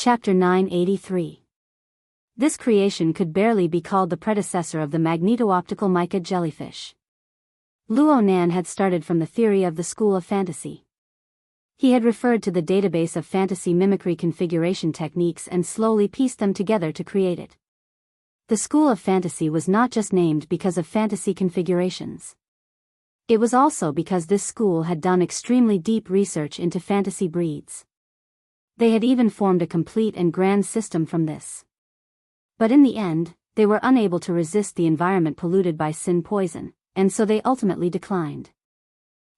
Chapter 983. This creation could barely be called the predecessor of the magneto-optical mica jellyfish. Luo Nan had started from the theory of the school of fantasy. He had referred to the database of fantasy mimicry configuration techniques and slowly pieced them together to create it. The school of fantasy was not just named because of fantasy configurations. It was also because this school had done extremely deep research into fantasy breeds. They had even formed a complete and grand system from this. But in the end, they were unable to resist the environment polluted by sin poison, and so they ultimately declined.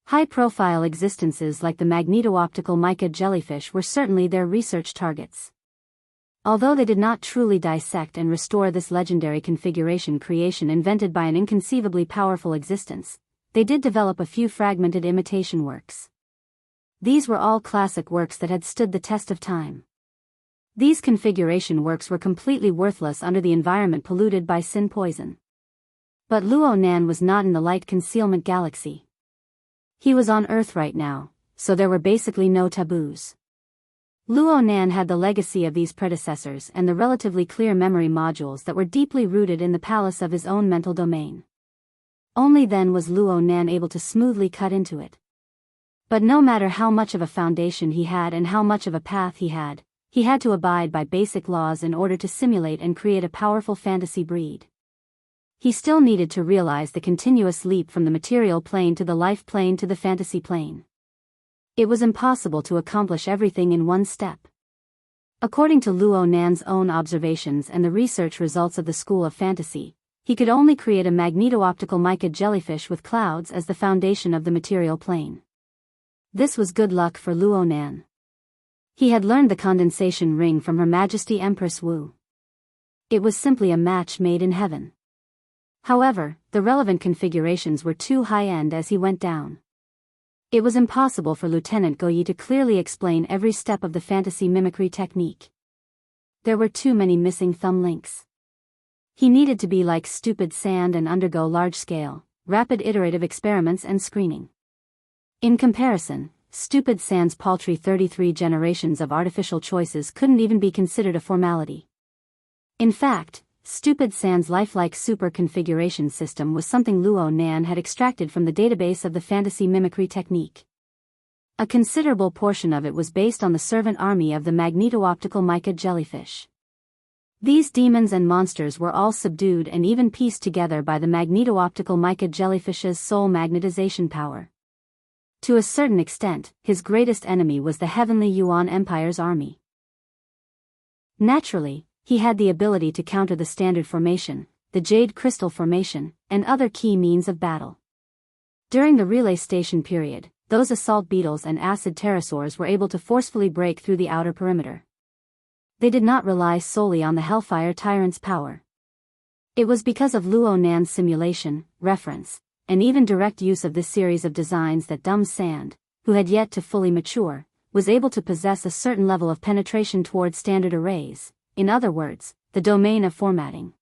High-profile existences like the magneto-optical mica jellyfish were certainly their research targets. Although they did not truly dissect and restore this legendary configuration creation invented by an inconceivably powerful existence, they did develop a few fragmented imitation works. These were all classic works that had stood the test of time. These configuration works were completely worthless under the environment polluted by sin poison. But Luo Nan was not in the light concealment galaxy. He was on Earth right now, so there were basically no taboos. Luo Nan had the legacy of these predecessors and the relatively clear memory modules that were deeply rooted in the palace of his own mental domain. Only then was Luo Nan able to smoothly cut into it. But no matter how much of a foundation he had and how much of a path he had to abide by basic laws in order to simulate and create a powerful fantasy breed. He still needed to realize the continuous leap from the material plane to the life plane to the fantasy plane. It was impossible to accomplish everything in one step. According to Luo Nan's own observations and the research results of the school of fantasy, he could only create a magneto-optical mica jellyfish with clouds as the foundation of the material plane. This was good luck for Luo Nan. He had learned the condensation ring from Her Majesty Empress Wu. It was simply a match made in heaven. However, the relevant configurations were too high-end as he went down. It was impossible for Lieutenant Goyi to clearly explain every step of the fantasy mimicry technique. There were too many missing thumb links. He needed to be like stupid sand and undergo large-scale, rapid iterative experiments and screening. In comparison, stupid sand's paltry 33 generations of artificial choices couldn't even be considered a formality. In fact, stupid sand's lifelike super configuration system was something Luo Nan had extracted from the database of the fantasy mimicry technique. A considerable portion of it was based on the servant army of the magneto-optical mica jellyfish. These demons and monsters were all subdued and even pieced together by the magneto-optical mica jellyfish's soul magnetization power. To a certain extent, his greatest enemy was the Heavenly Yuan Empire's army. Naturally, he had the ability to counter the Standard Formation, the Jade Crystal Formation, and other key means of battle. During the relay station period, those assault beetles and acid pterosaurs were able to forcefully break through the outer perimeter. They did not rely solely on the Hellfire Tyrant's power. It was because of Luo Nan's simulation, reference, and even direct use of this series of designs that Dumb Sand, who had yet to fully mature, was able to possess a certain level of penetration towards standard arrays, in other words, the domain of formatting.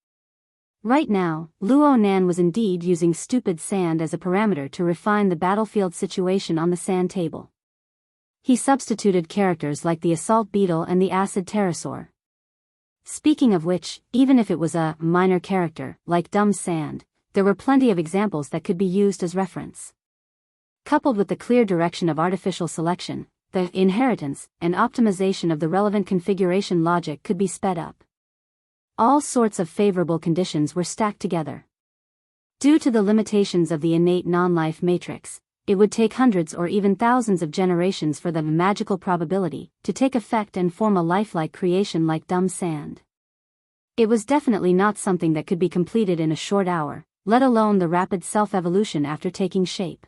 Right now, Luo Nan was indeed using stupid sand as a parameter to refine the battlefield situation on the sand table. He substituted characters like the assault beetle and the acid pterosaur. Speaking of which, even if it was a minor character, like Dumb Sand, there were plenty of examples that could be used as reference. Coupled with the clear direction of artificial selection, the inheritance and optimization of the relevant configuration logic could be sped up. All sorts of favorable conditions were stacked together. Due to the limitations of the innate non-life matrix, it would take hundreds or even thousands of generations for the magical probability to take effect and form a lifelike creation like Dumb Sand. It was definitely not something that could be completed in a short hour, let alone the rapid self-evolution after taking shape.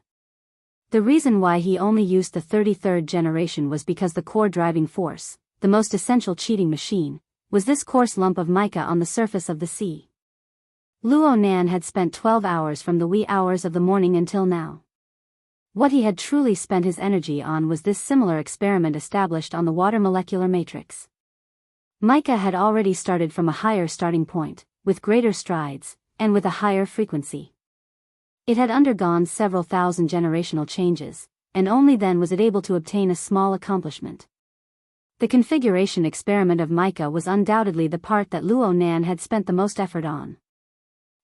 The reason why he only used the 33rd generation was because the core driving force, the most essential cheating machine, was this coarse lump of mica on the surface of the sea. Luo Nan had spent 12 hours from the wee hours of the morning until now. What he had truly spent his energy on was this similar experiment established on the water molecular matrix. Mica had already started from a higher starting point, with greater strides, and with a higher frequency. It had undergone several thousand generational changes, and only then was it able to obtain a small accomplishment. The configuration experiment of mica was undoubtedly the part that Luo Nan had spent the most effort on.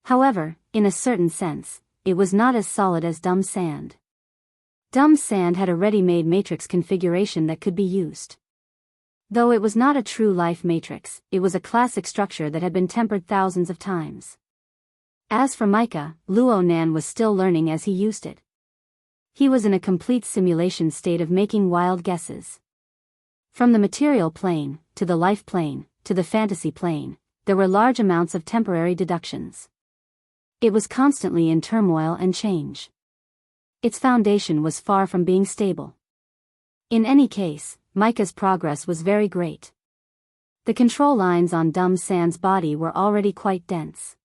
However, in a certain sense, it was not as solid as dumb sand. Dumb sand had a ready-made matrix configuration that could be used. Though it was not a true life matrix, it was a classic structure that had been tempered thousands of times. As for mica, Luo Nan was still learning as he used it. He was in a complete simulation state of making wild guesses. From the material plane, to the life plane, to the fantasy plane, there were large amounts of temporary deductions. It was constantly in turmoil and change. Its foundation was far from being stable. In any case, mica's progress was very great. The control lines on dumb sand's body were already quite dense.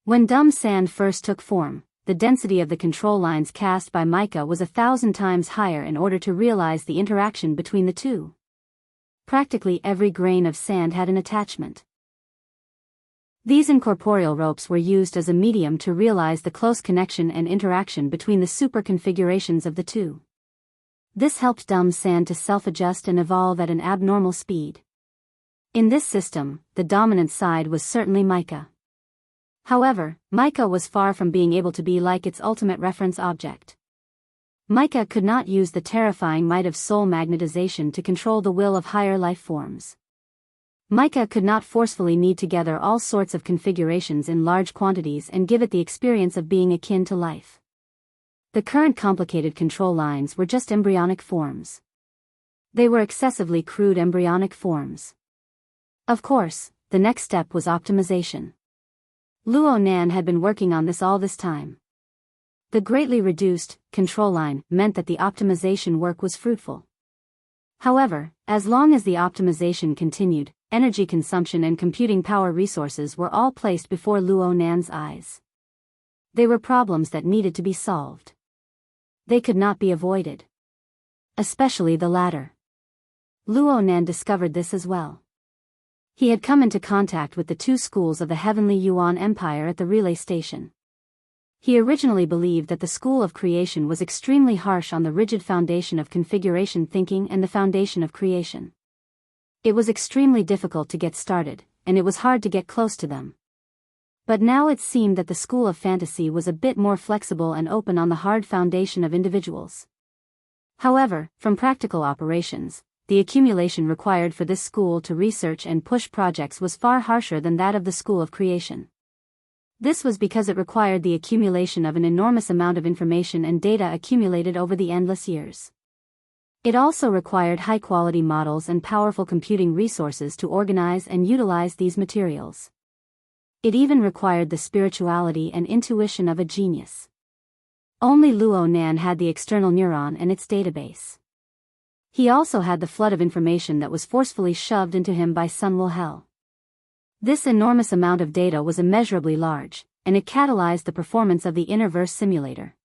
When dumb sand first took form, the density of the control lines cast by mica was 1,000 times higher in order to realize the interaction between the two. Practically every grain of sand had an attachment. These incorporeal ropes were used as a medium to realize the close connection and interaction between the super configurations of the two. This helped dumb sand to self-adjust and evolve at an abnormal speed. In this system, the dominant side was certainly mica. However, mica was far from being able to be like its ultimate reference object. Mica could not use the terrifying might of soul magnetization to control the will of higher life forms. Mica could not forcefully knead together all sorts of configurations in large quantities and give it the experience of being akin to life. The current complicated control lines were just embryonic forms. They were excessively crude embryonic forms. Of course, the next step was optimization. Luo Nan had been working on this all this time. The greatly reduced control line meant that the optimization work was fruitful. However, as long as the optimization continued, energy consumption and computing power resources were all placed before Luo Nan's eyes. They were problems that needed to be solved. They could not be avoided. Especially the latter. Luo Nan discovered this as well. He had come into contact with the two schools of the Heavenly Yuan Empire at the relay station. He originally believed that the school of creation was extremely harsh on the rigid foundation of configuration thinking and the foundation of creation. It was extremely difficult to get started, and it was hard to get close to them. But now it seemed that the school of fantasy was a bit more flexible and open on the hard foundation of individuals. However, from practical operations, the accumulation required for this school to research and push projects was far harsher than that of the school of creation. This was because it required the accumulation of an enormous amount of information and data accumulated over the endless years. It also required high-quality models and powerful computing resources to organize and utilize these materials. It even required the spirituality and intuition of a genius. Only Luo Nan had the external neuron and its database. He also had the flood of information that was forcefully shoved into him by Sun Will Hell. This enormous amount of data was immeasurably large, and it catalyzed the performance of the Innerverse simulator.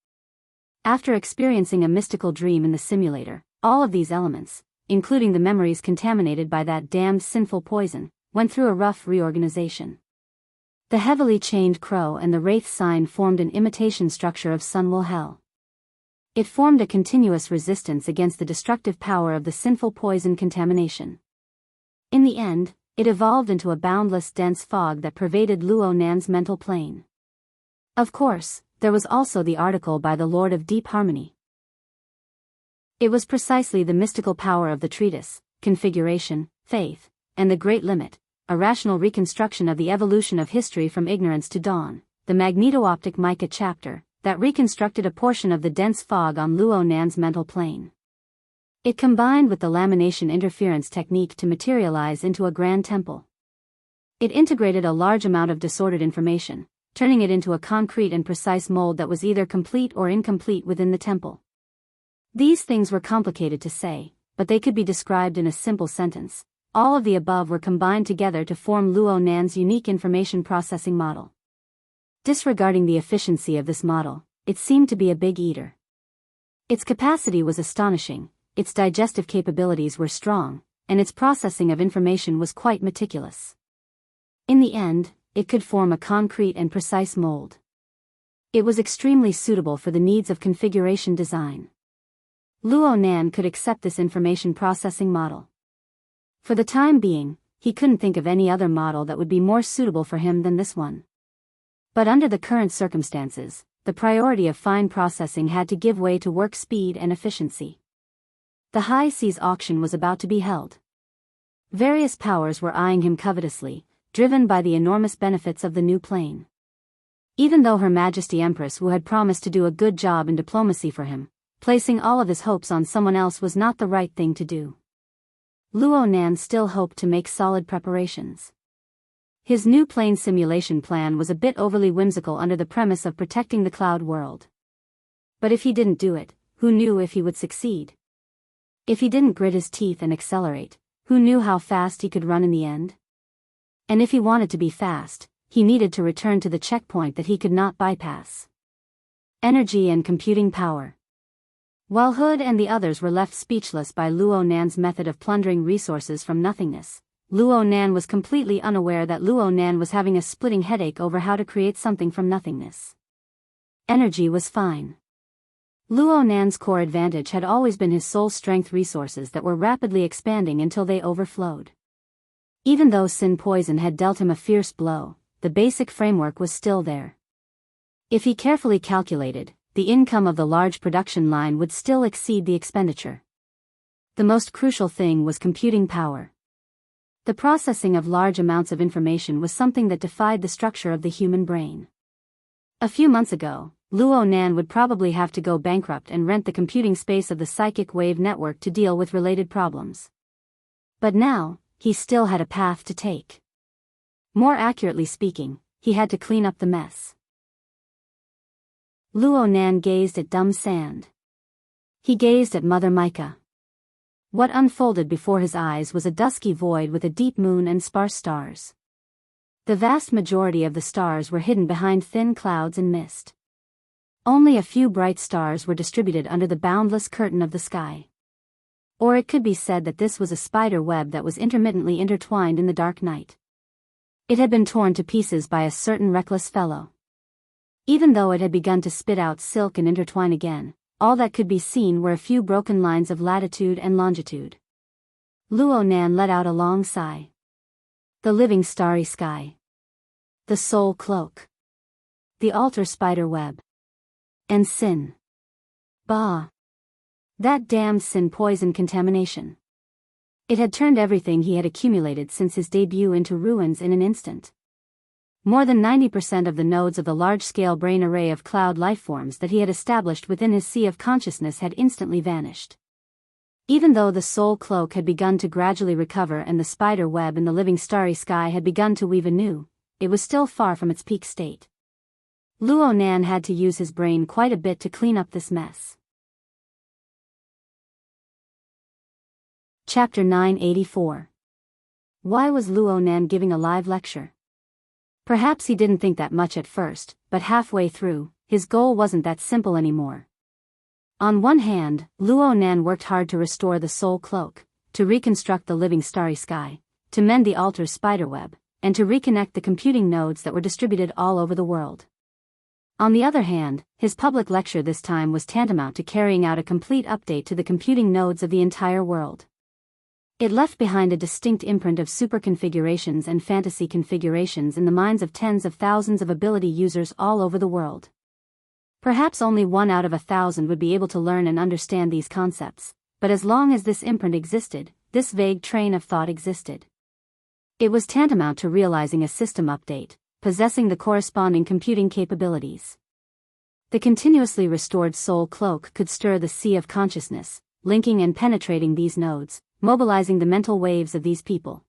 After experiencing a mystical dream in the simulator, all of these elements, including the memories contaminated by that damned sinful poison, went through a rough reorganization. The heavily chained crow and the wraith sign formed an imitation structure of Sun Will Hell. It formed a continuous resistance against the destructive power of the sinful poison contamination. In the end, it evolved into a boundless dense fog that pervaded Luo Nan's mental plane. Of course, there was also the article by the Lord of Deep Harmony. It was precisely the mystical power of the treatise, Configuration, Faith, and the Great Limit, a rational reconstruction of the evolution of history from ignorance to dawn, the magneto-optic mica chapter, that reconstructed a portion of the dense fog on Luo Nan's mental plane. It combined with the lamination interference technique to materialize into a grand temple. It integrated a large amount of disordered information, turning it into a concrete and precise mold that was either complete or incomplete within the temple. These things were complicated to say, but they could be described in a simple sentence. All of the above were combined together to form Luo Nan's unique information processing model. Disregarding the efficiency of this model, it seemed to be a big eater. Its capacity was astonishing, its digestive capabilities were strong, and its processing of information was quite meticulous. In the end, it could form a concrete and precise mold. It was extremely suitable for the needs of configuration design. Luo Nan could accept this information processing model. For the time being, he couldn't think of any other model that would be more suitable for him than this one. But under the current circumstances, the priority of fine processing had to give way to work speed and efficiency. The high seas auction was about to be held. Various powers were eyeing him covetously, driven by the enormous benefits of the new plane. Even though Her Majesty Empress Wu had promised to do a good job in diplomacy for him, placing all of his hopes on someone else was not the right thing to do. Luo Nan still hoped to make solid preparations. His new plane simulation plan was a bit overly whimsical under the premise of protecting the cloud world. But if he didn't do it, who knew if he would succeed? If he didn't grit his teeth and accelerate, who knew how fast he could run in the end? And if he wanted to be fast, he needed to return to the checkpoint that he could not bypass. Energy and computing power. While Hood and the others were left speechless by Luo Nan's method of plundering resources from nothingness, Luo Nan was completely unaware that Luo Nan was having a splitting headache over how to create something from nothingness. Energy was fine. Luo Nan's core advantage had always been his soul strength resources that were rapidly expanding until they overflowed. Even though Sin Poison had dealt him a fierce blow, the basic framework was still there. If he carefully calculated, the income of the large production line would still exceed the expenditure. The most crucial thing was computing power. The processing of large amounts of information was something that defied the structure of the human brain. A few months ago, Luo Nan would probably have to go bankrupt and rent the computing space of the psychic wave network to deal with related problems. But now, he still had a path to take. More accurately speaking, he had to clean up the mess. Luo Nan gazed at dumb sand. He gazed at Mother Micah. What unfolded before his eyes was a dusky void with a deep moon and sparse stars. The vast majority of the stars were hidden behind thin clouds and mist. Only a few bright stars were distributed under the boundless curtain of the sky. Or it could be said that this was a spider web that was intermittently intertwined in the dark night. It had been torn to pieces by a certain reckless fellow. Even though it had begun to spit out silk and intertwine again, all that could be seen were a few broken lines of latitude and longitude. Luo Nan let out a long sigh. The living starry sky. The soul cloak. The altar spider web. And Sin. Bah! That damned Sin Poison contamination. It had turned everything he had accumulated since his debut into ruins in an instant. More than 90% of the nodes of the large-scale brain array of cloud lifeforms that he had established within his sea of consciousness had instantly vanished. Even though the soul cloak had begun to gradually recover and the spider web in the living starry sky had begun to weave anew, it was still far from its peak state. Luo Nan had to use his brain quite a bit to clean up this mess. Chapter 984. Why was Luo Nan giving a live lecture? Perhaps he didn't think that much at first, but halfway through, his goal wasn't that simple anymore. On one hand, Luo Nan worked hard to restore the soul cloak, to reconstruct the living starry sky, to mend the altar's spiderweb, and to reconnect the computing nodes that were distributed all over the world. On the other hand, his public lecture this time was tantamount to carrying out a complete update to the computing nodes of the entire world. It left behind a distinct imprint of super configurations and fantasy configurations in the minds of tens of thousands of ability users all over the world. Perhaps only 1 out of 1,000 would be able to learn and understand these concepts, but as long as this imprint existed, this vague train of thought existed. It was tantamount to realizing a system update, possessing the corresponding computing capabilities. The continuously restored soul cloak could stir the sea of consciousness, linking and penetrating these nodes, mobilizing the mental waves of these people.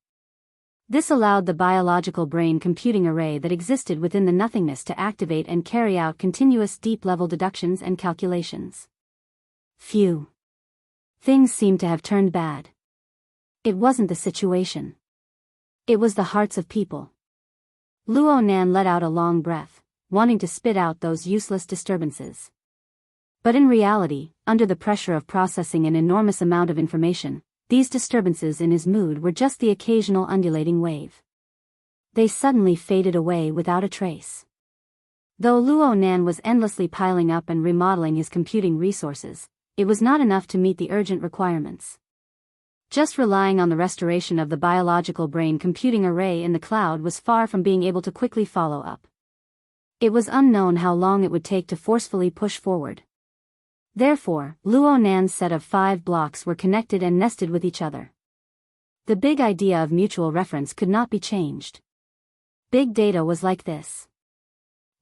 This allowed the biological brain computing array that existed within the nothingness to activate and carry out continuous deep-level deductions and calculations. Phew. Things seemed to have turned bad. It wasn't the situation. It was the hearts of people. Luo Nan let out a long breath, wanting to spit out those useless disturbances. But in reality, under the pressure of processing an enormous amount of information, these disturbances in his mood were just the occasional undulating wave. They suddenly faded away without a trace. Though Luo Nan was endlessly piling up and remodeling his computing resources, it was not enough to meet the urgent requirements. Just relying on the restoration of the biological brain computing array in the cloud was far from being able to quickly follow up. It was unknown how long it would take to forcefully push forward. Therefore, Luo Nan's set of 5 blocks were connected and nested with each other. The big idea of mutual reference could not be changed. Big data was like this.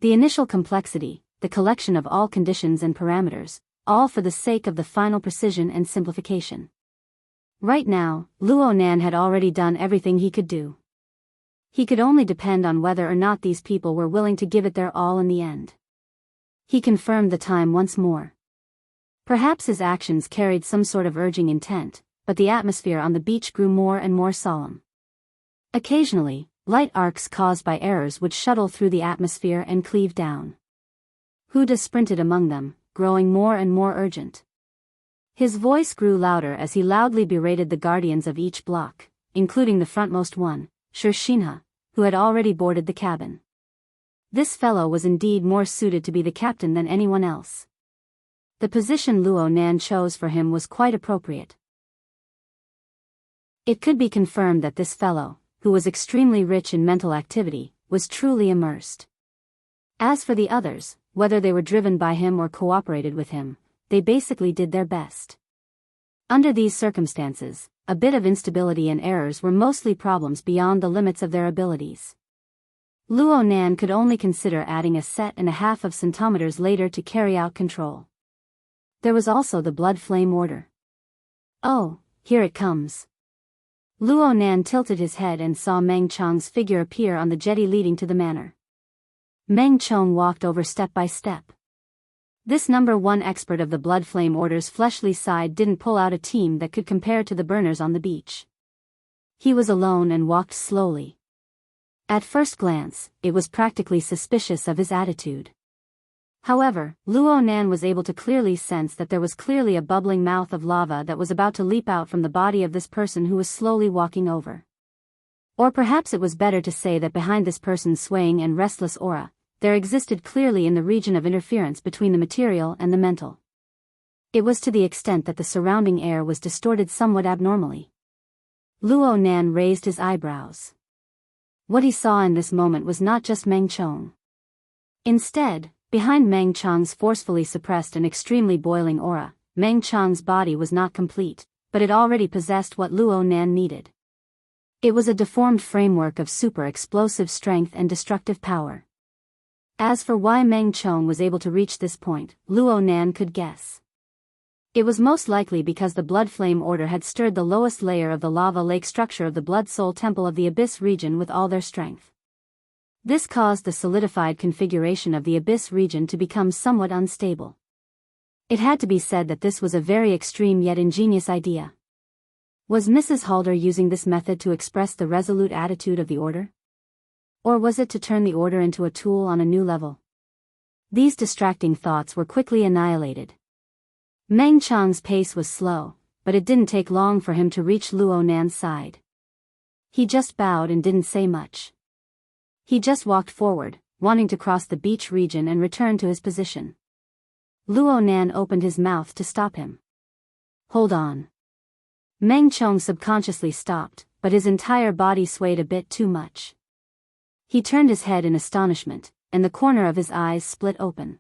The initial complexity, the collection of all conditions and parameters, all for the sake of the final precision and simplification. Right now, Luo Nan had already done everything he could do. He could only depend on whether or not these people were willing to give it their all in the end. He confirmed the time once more. Perhaps his actions carried some sort of urging intent, but the atmosphere on the beach grew more and more solemn. Occasionally, light arcs caused by errors would shuttle through the atmosphere and cleave down. Huda sprinted among them, growing more and more urgent. His voice grew louder as he loudly berated the guardians of each block, including the frontmost one, Shinha, who had already boarded the cabin. This fellow was indeed more suited to be the captain than anyone else. The position Luo Nan chose for him was quite appropriate. It could be confirmed that this fellow, who was extremely rich in mental activity, was truly immersed. As for the others, whether they were driven by him or cooperated with him, they basically did their best. Under these circumstances, a bit of instability and errors were mostly problems beyond the limits of their abilities. Luo Nan could only consider adding 1.5 of centimeters later to carry out control. There was also the blood flame order. Oh, here it comes. Luo Nan tilted his head and saw Meng Chong's figure appear on the jetty leading to the manor. Meng Chong walked over step by step. This #1 expert of the blood flame order's fleshly side didn't pull out a team that could compare to the burners on the beach. He was alone and walked slowly. At first glance, it was practically suspicious of his attitude. However, Luo Nan was able to clearly sense that there was clearly a bubbling mouth of lava that was about to leap out from the body of this person who was slowly walking over. Or perhaps it was better to say that behind this person's swaying and restless aura, there existed clearly in the region of interference between the material and the mental. It was to the extent that the surrounding air was distorted somewhat abnormally. Luo Nan raised his eyebrows. What he saw in this moment was not just Meng Chong. Instead, behind Meng Chong's forcefully suppressed and extremely boiling aura, Meng Chong's body was not complete, but it already possessed what Luo Nan needed. It was a deformed framework of super explosive strength and destructive power. As for why Meng Chong was able to reach this point, Luo Nan could guess. It was most likely because the blood flame order had stirred the lowest layer of the lava lake structure of the blood soul temple of the abyss region with all their strength. This caused the solidified configuration of the abyss region to become somewhat unstable. It had to be said that this was a very extreme yet ingenious idea. Was Mrs. Halder using this method to express the resolute attitude of the order? Or was it to turn the order into a tool on a new level? These distracting thoughts were quickly annihilated. Meng Chong's pace was slow, but it didn't take long for him to reach Luo Nan's side. He just bowed and didn't say much. He just walked forward, wanting to cross the beach region and return to his position. Luo Nan opened his mouth to stop him. Hold on. Meng Chong subconsciously stopped, but his entire body swayed a bit too much. He turned his head in astonishment, and the corner of his eyes split open.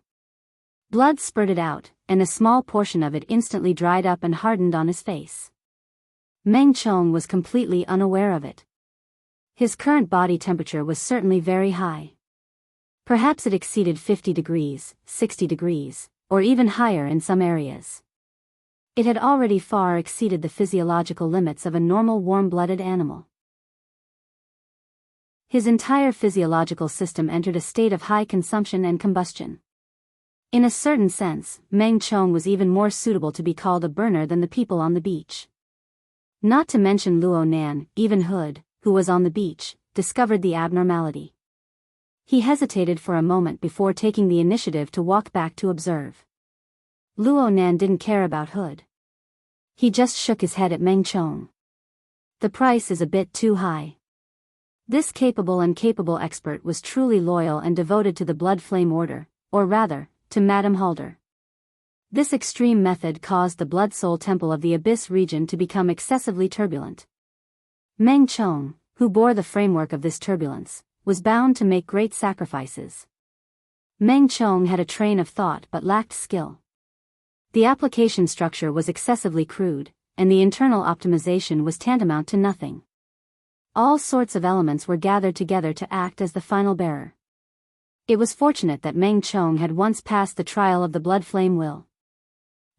Blood spurted out, and a small portion of it instantly dried up and hardened on his face. Meng Chong was completely unaware of it. His current body temperature was certainly very high. Perhaps it exceeded 50 degrees, 60 degrees, or even higher in some areas. It had already far exceeded the physiological limits of a normal warm-blooded animal. His entire physiological system entered a state of high consumption and combustion. In a certain sense, Meng Chong was even more suitable to be called a burner than the people on the beach. Not to mention Luo Nan, even Hood, who was on the beach, discovered the abnormality. He hesitated for a moment before taking the initiative to walk back to observe. Luo Nan didn't care about Hood. He just shook his head at Meng Chong. The price is a bit too high. This capable expert was truly loyal and devoted to the blood flame order, or rather, to Madame Halder. This extreme method caused the Blood Soul Temple of the Abyss region to become excessively turbulent. Meng Chong, who bore the framework of this turbulence, was bound to make great sacrifices. Meng Chong had a train of thought but lacked skill. The application structure was excessively crude, and the internal optimization was tantamount to nothing. All sorts of elements were gathered together to act as the final bearer. It was fortunate that Meng Chong had once passed the trial of the blood flame will.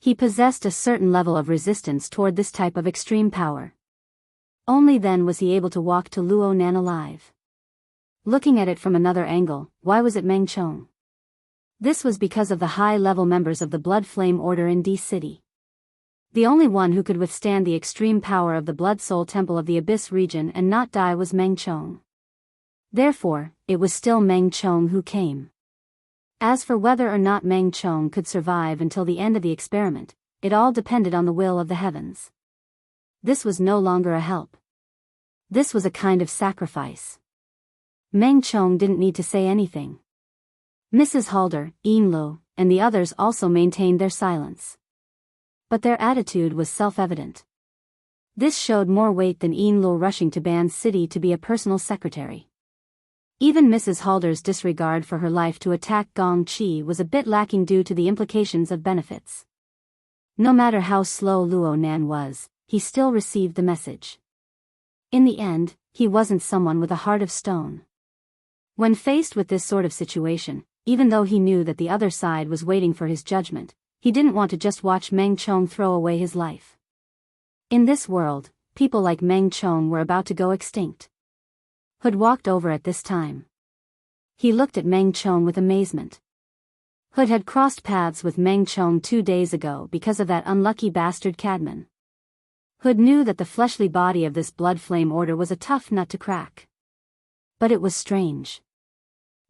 He possessed a certain level of resistance toward this type of extreme power. Only then was he able to walk to Luo Nan alive. Looking at it from another angle, why was it Meng Chong? This was because of the high-level members of the Blood Flame Order in D City. The only one who could withstand the extreme power of the Blood Soul Temple of the Abyss region and not die was Meng Chong. Therefore, it was still Meng Chong who came. As for whether or not Meng Chong could survive until the end of the experiment, it all depended on the will of the heavens. This was no longer a help. This was a kind of sacrifice. Meng Chong didn't need to say anything. Mrs. Halder, Lo, and the others also maintained their silence. But their attitude was self-evident. This showed more weight than Lo rushing to Ban City to be a personal secretary. Even Mrs. Halder's disregard for her life to attack Gong Chi was a bit lacking due to the implications of benefits. No matter how slow Luo Nan was, he still received the message. In the end, he wasn't someone with a heart of stone. When faced with this sort of situation, even though he knew that the other side was waiting for his judgment, he didn't want to just watch Meng Chong throw away his life. In this world, people like Meng Chong were about to go extinct. Hood walked over at this time. He looked at Meng Chong with amazement. Hood had crossed paths with Meng Chong 2 days ago because of that unlucky bastard Cadman. Hood knew that the fleshly body of this blood flame order was a tough nut to crack. But it was strange.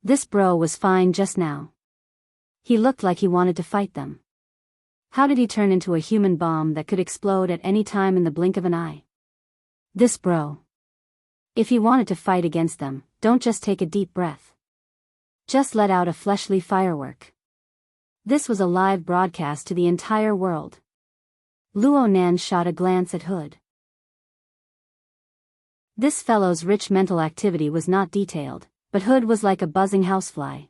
This bro was fine just now. He looked like he wanted to fight them. How did he turn into a human bomb that could explode at any time in the blink of an eye? This bro. If he wanted to fight against them, don't just take a deep breath. Just let out a fleshly firework. This was a live broadcast to the entire world. Luo Nan shot a glance at Hood. This fellow's rich mental activity was not detailed, but Hood was like a buzzing housefly.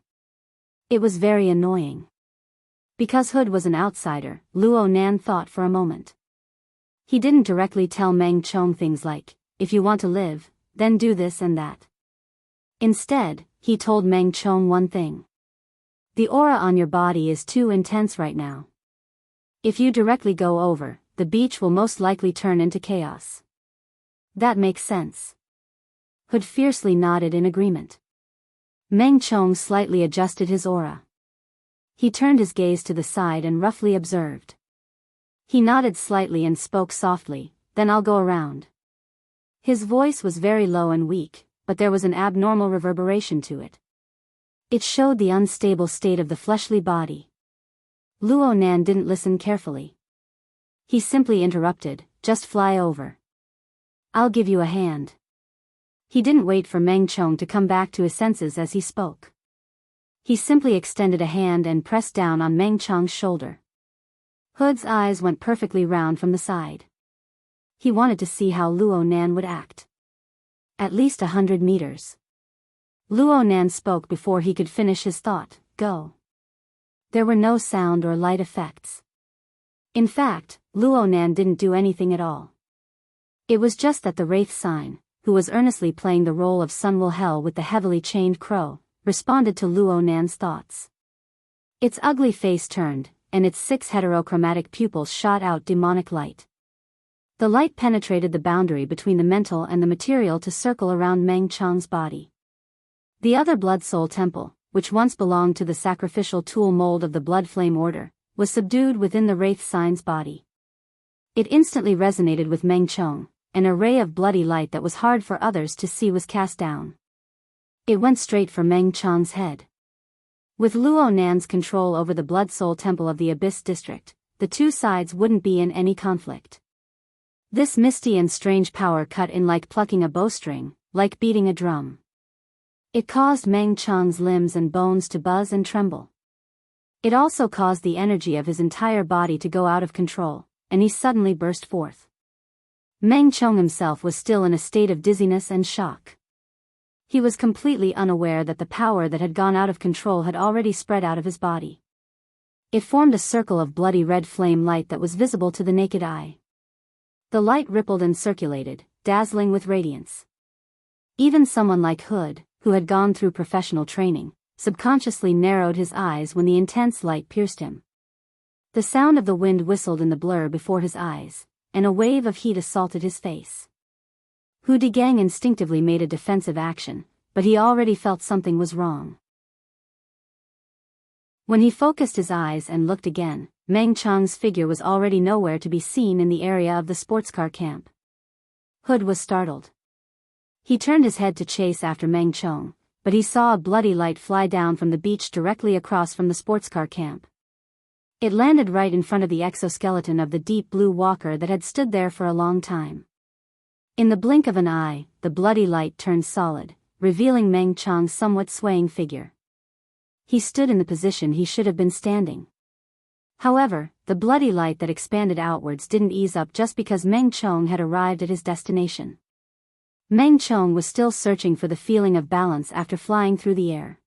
It was very annoying. Because Hood was an outsider, Luo Nan thought for a moment. He didn't directly tell Meng Chong things like, if you want to live, then do this and that. Instead, he told Meng Chong one thing. The aura on your body is too intense right now. If you directly go over, the beach will most likely turn into chaos. That makes sense. Hood fiercely nodded in agreement. Meng Chong slightly adjusted his aura. He turned his gaze to the side and roughly observed. He nodded slightly and spoke softly, then I'll go around. His voice was very low and weak, but there was an abnormal reverberation to it. It showed the unstable state of the fleshly body. Luo Nan didn't listen carefully. He simply interrupted, just fly over. I'll give you a hand. He didn't wait for Meng Chong to come back to his senses as he spoke. He simply extended a hand and pressed down on Meng Chong's shoulder. Hood's eyes went perfectly round from the side. He wanted to see how Luo Nan would act. At least 100 meters. Luo Nan spoke before he could finish his thought, go. There were no sound or light effects. In fact, Luo Nan didn't do anything at all. It was just that the Wraith sign, who was earnestly playing the role of Sun Will Hell with the heavily chained crow, responded to Luo Nan's thoughts. Its ugly face turned, and its 6 heterochromatic pupils shot out demonic light. The light penetrated the boundary between the mental and the material to circle around Meng Chong's body. The other Blood Soul Temple, which once belonged to the sacrificial tool mold of the Blood Flame Order, was subdued within the Wraith Sign's body. It instantly resonated with Meng Chong. An array of bloody light that was hard for others to see was cast down. It went straight for Meng Chong's head. With Luo Nan's control over the Blood Soul Temple of the Abyss District, the two sides wouldn't be in any conflict. This misty and strange power cut in like plucking a bowstring, like beating a drum. It caused Meng Chong's limbs and bones to buzz and tremble. It also caused the energy of his entire body to go out of control, and he suddenly burst forth. Meng Chong himself was still in a state of dizziness and shock. He was completely unaware that the power that had gone out of control had already spread out of his body. It formed a circle of bloody red flame light that was visible to the naked eye. The light rippled and circulated, dazzling with radiance. Even someone like Hood, who had gone through professional training, subconsciously narrowed his eyes when the intense light pierced him. The sound of the wind whistled in the blur before his eyes, and a wave of heat assaulted his face. Hu Degang instinctively made a defensive action, but he already felt something was wrong. When he focused his eyes and looked again, Meng Chong's figure was already nowhere to be seen in the area of the sports car camp. Hood was startled. He turned his head to chase after Meng Chong, but he saw a bloody light fly down from the beach directly across from the sports car camp. It landed right in front of the exoskeleton of the deep blue walker that had stood there for a long time. In the blink of an eye, the bloody light turned solid, revealing Meng Chong's somewhat swaying figure. He stood in the position he should have been standing. However, the bloody light that expanded outwards didn't ease up just because Meng Chong had arrived at his destination. Meng Chong was still searching for the feeling of balance after flying through the air.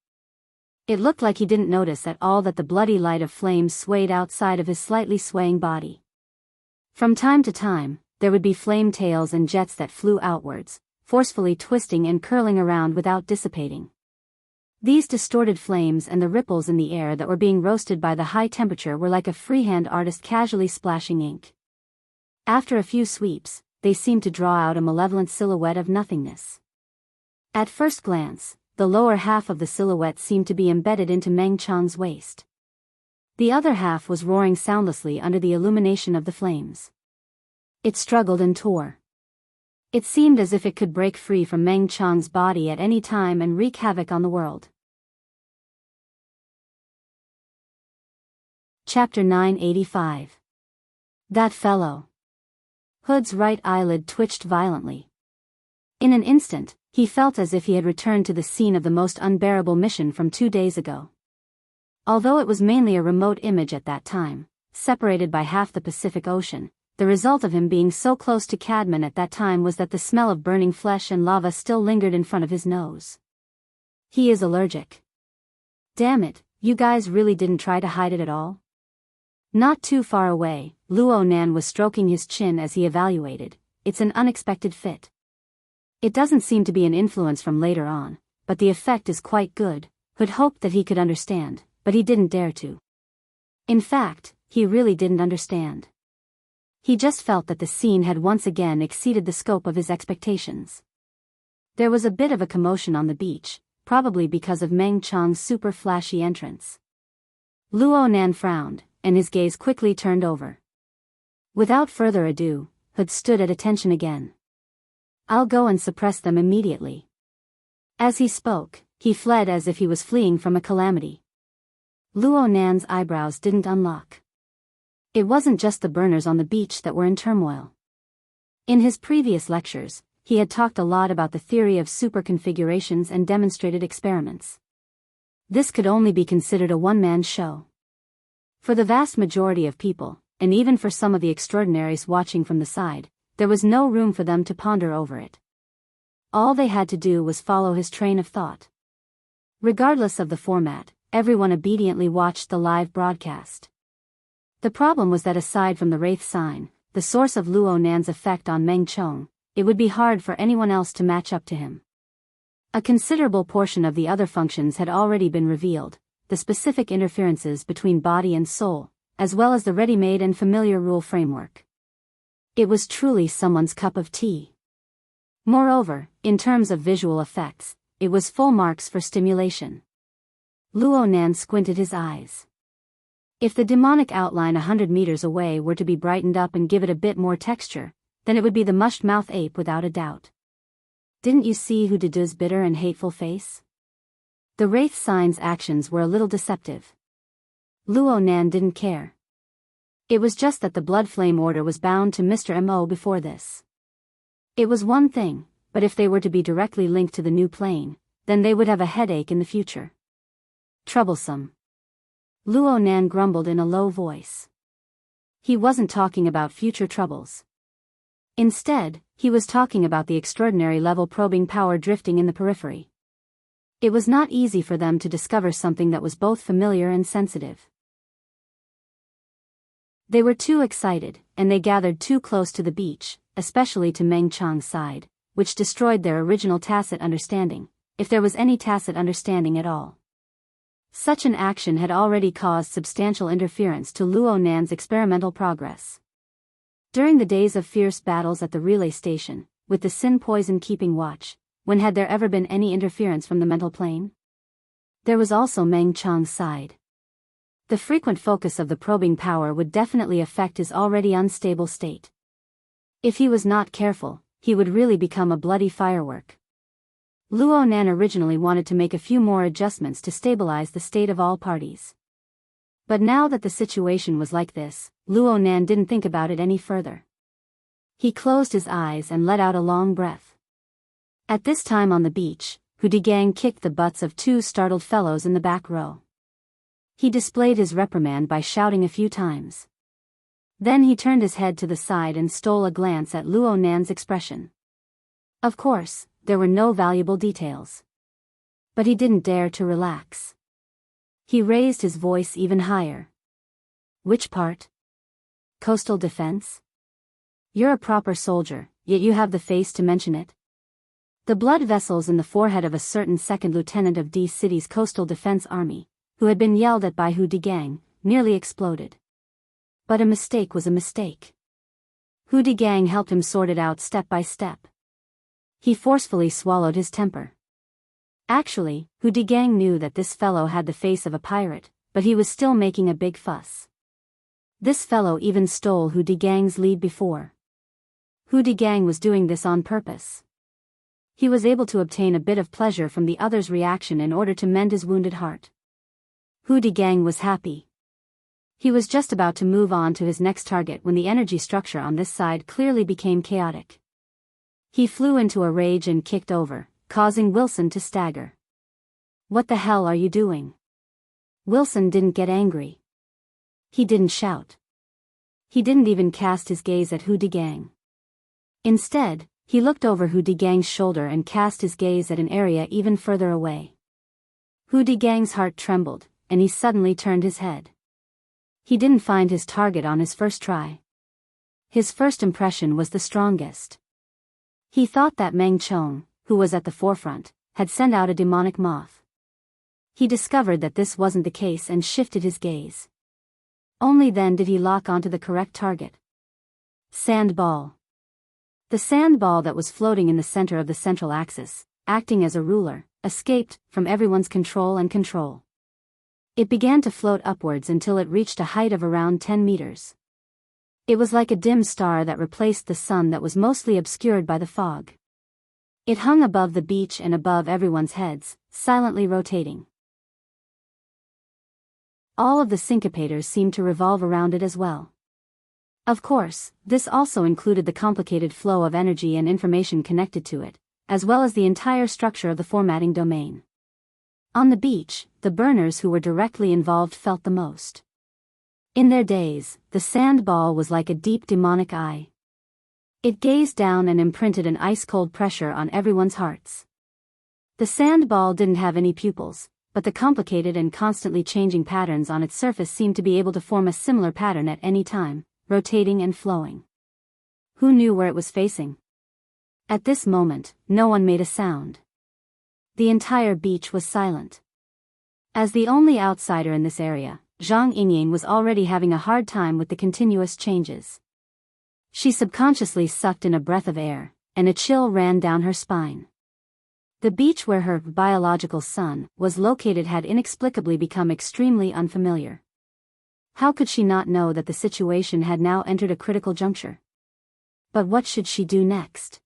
It looked like he didn't notice at all that the bloody light of flames swayed outside of his slightly swaying body. From time to time, there would be flame tails and jets that flew outwards, forcefully twisting and curling around without dissipating. These distorted flames and the ripples in the air that were being roasted by the high temperature were like a freehand artist casually splashing ink. After a few sweeps, they seemed to draw out a malevolent silhouette of nothingness. At first glance, the lower half of the silhouette seemed to be embedded into Meng Chong's waist. The other half was roaring soundlessly under the illumination of the flames. It struggled and tore. It seemed as if it could break free from Meng Chong's body at any time and wreak havoc on the world. Chapter 985. That fellow. Hood's right eyelid twitched violently. In an instant, he felt as if he had returned to the scene of the most unbearable mission from 2 days ago. Although it was mainly a remote image at that time, separated by half the Pacific Ocean, the result of him being so close to Cadman at that time was that the smell of burning flesh and lava still lingered in front of his nose. He is allergic. Damn it, you guys really didn't try to hide it at all? Not too far away, Luo Nan was stroking his chin as he evaluated. It's an unexpected fit. It doesn't seem to be an influence from later on, but the effect is quite good. Hood hoped that he could understand, but he didn't dare to. In fact, he really didn't understand. He just felt that the scene had once again exceeded the scope of his expectations. There was a bit of a commotion on the beach, probably because of Meng Chong's super flashy entrance. Luo Nan frowned, and his gaze quickly turned over. Without further ado, Hood stood at attention again. I'll go and suppress them immediately. As he spoke, he fled as if he was fleeing from a calamity. Luo Nan's eyebrows didn't unlock. It wasn't just the burners on the beach that were in turmoil. In his previous lectures, he had talked a lot about the theory of superconfigurations and demonstrated experiments. This could only be considered a one-man show. For the vast majority of people, and even for some of the extraordinaries watching from the side, there was no room for them to ponder over it. All they had to do was follow his train of thought. Regardless of the format, everyone obediently watched the live broadcast. The problem was that aside from the Wraith sign, the source of Luo Nan's effect on Meng Chong, it would be hard for anyone else to match up to him. A considerable portion of the other functions had already been revealed, the specific interferences between body and soul, as well as the ready-made and familiar rule framework. It was truly someone's cup of tea. Moreover, in terms of visual effects, it was full marks for stimulation. Luo Nan squinted his eyes. If the demonic outline 100 meters away were to be brightened up and give it a bit more texture, then it would be the mushed-mouth ape without a doubt. Didn't you see Hu Dedu's bitter and hateful face? The Wraith sign's actions were a little deceptive. Luo Nan didn't care. It was just that the Blood Flame Order was bound to Mr. Mo before this. It was one thing, but if they were to be directly linked to the new plane, then they would have a headache in the future. Troublesome. Luo Nan grumbled in a low voice. He wasn't talking about future troubles. Instead, he was talking about the extraordinary level probing power drifting in the periphery. It was not easy for them to discover something that was both familiar and sensitive. They were too excited, and they gathered too close to the beach, especially to Meng Chang's side, which destroyed their original tacit understanding, if there was any tacit understanding at all. Such an action had already caused substantial interference to Luo Nan's experimental progress. During the days of fierce battles at the relay station, with the Sin poison keeping watch, when had there ever been any interference from the mental plane? There was also Meng Chang's side. The frequent focus of the probing power would definitely affect his already unstable state. If he was not careful, he would really become a bloody firework. Luo Nan originally wanted to make a few more adjustments to stabilize the state of all parties. But now that the situation was like this, Luo Nan didn't think about it any further. He closed his eyes and let out a long breath. At this time on the beach, Hu Digang kicked the butts of two startled fellows in the back row. He displayed his reprimand by shouting a few times. Then he turned his head to the side and stole a glance at Luo Nan's expression. Of course, there were no valuable details. But he didn't dare to relax. He raised his voice even higher. Which part? Coastal defense? You're a proper soldier, yet you have the face to mention it. The blood vessels in the forehead of a certain second lieutenant of D City's coastal defense army, who had been yelled at by Hu Digang, nearly exploded. But a mistake was a mistake. Hu Digang helped him sort it out step by step. He forcefully swallowed his temper. Actually, Hu Digang knew that this fellow had the face of a pirate, but he was still making a big fuss. This fellow even stole Hu Digang's lead before. Hu Digang was doing this on purpose. He was able to obtain a bit of pleasure from the other's reaction in order to mend his wounded heart. Hu Digang was happy. He was just about to move on to his next target when the energy structure on this side clearly became chaotic. He flew into a rage and kicked over, causing Wilson to stagger. What the hell are you doing? Wilson didn't get angry. He didn't shout. He didn't even cast his gaze at Hu Digang. Instead, he looked over Hu Digang's shoulder and cast his gaze at an area even further away. Hu Digang's heart trembled, and he suddenly turned his head. He didn't find his target on his first try. His first impression was the strongest. He thought that Meng Chong, who was at the forefront, had sent out a demonic moth. He discovered that this wasn't the case and shifted his gaze. Only then did he lock onto the correct target. Sandball. The sandball that was floating in the center of the central axis, acting as a ruler, escaped from everyone's control. It began to float upwards until it reached a height of around 10 meters. It was like a dim star that replaced the sun that was mostly obscured by the fog. It hung above the beach and above everyone's heads, silently rotating. All of the syncopators seemed to revolve around it as well. Of course, this also included the complicated flow of energy and information connected to it, as well as the entire structure of the formatting domain. On the beach, the burners who were directly involved felt the most. In their days, the sandball was like a deep demonic eye. It gazed down and imprinted an ice-cold pressure on everyone's hearts. The sandball didn't have any pupils, but the complicated and constantly changing patterns on its surface seemed to be able to form a similar pattern at any time, rotating and flowing. Who knew where it was facing? At this moment, no one made a sound. The entire beach was silent. As the only outsider in this area, Zhang Yingying was already having a hard time with the continuous changes. She subconsciously sucked in a breath of air, and a chill ran down her spine. The beach where her biological son was located had inexplicably become extremely unfamiliar. How could she not know that the situation had now entered a critical juncture? But what should she do next?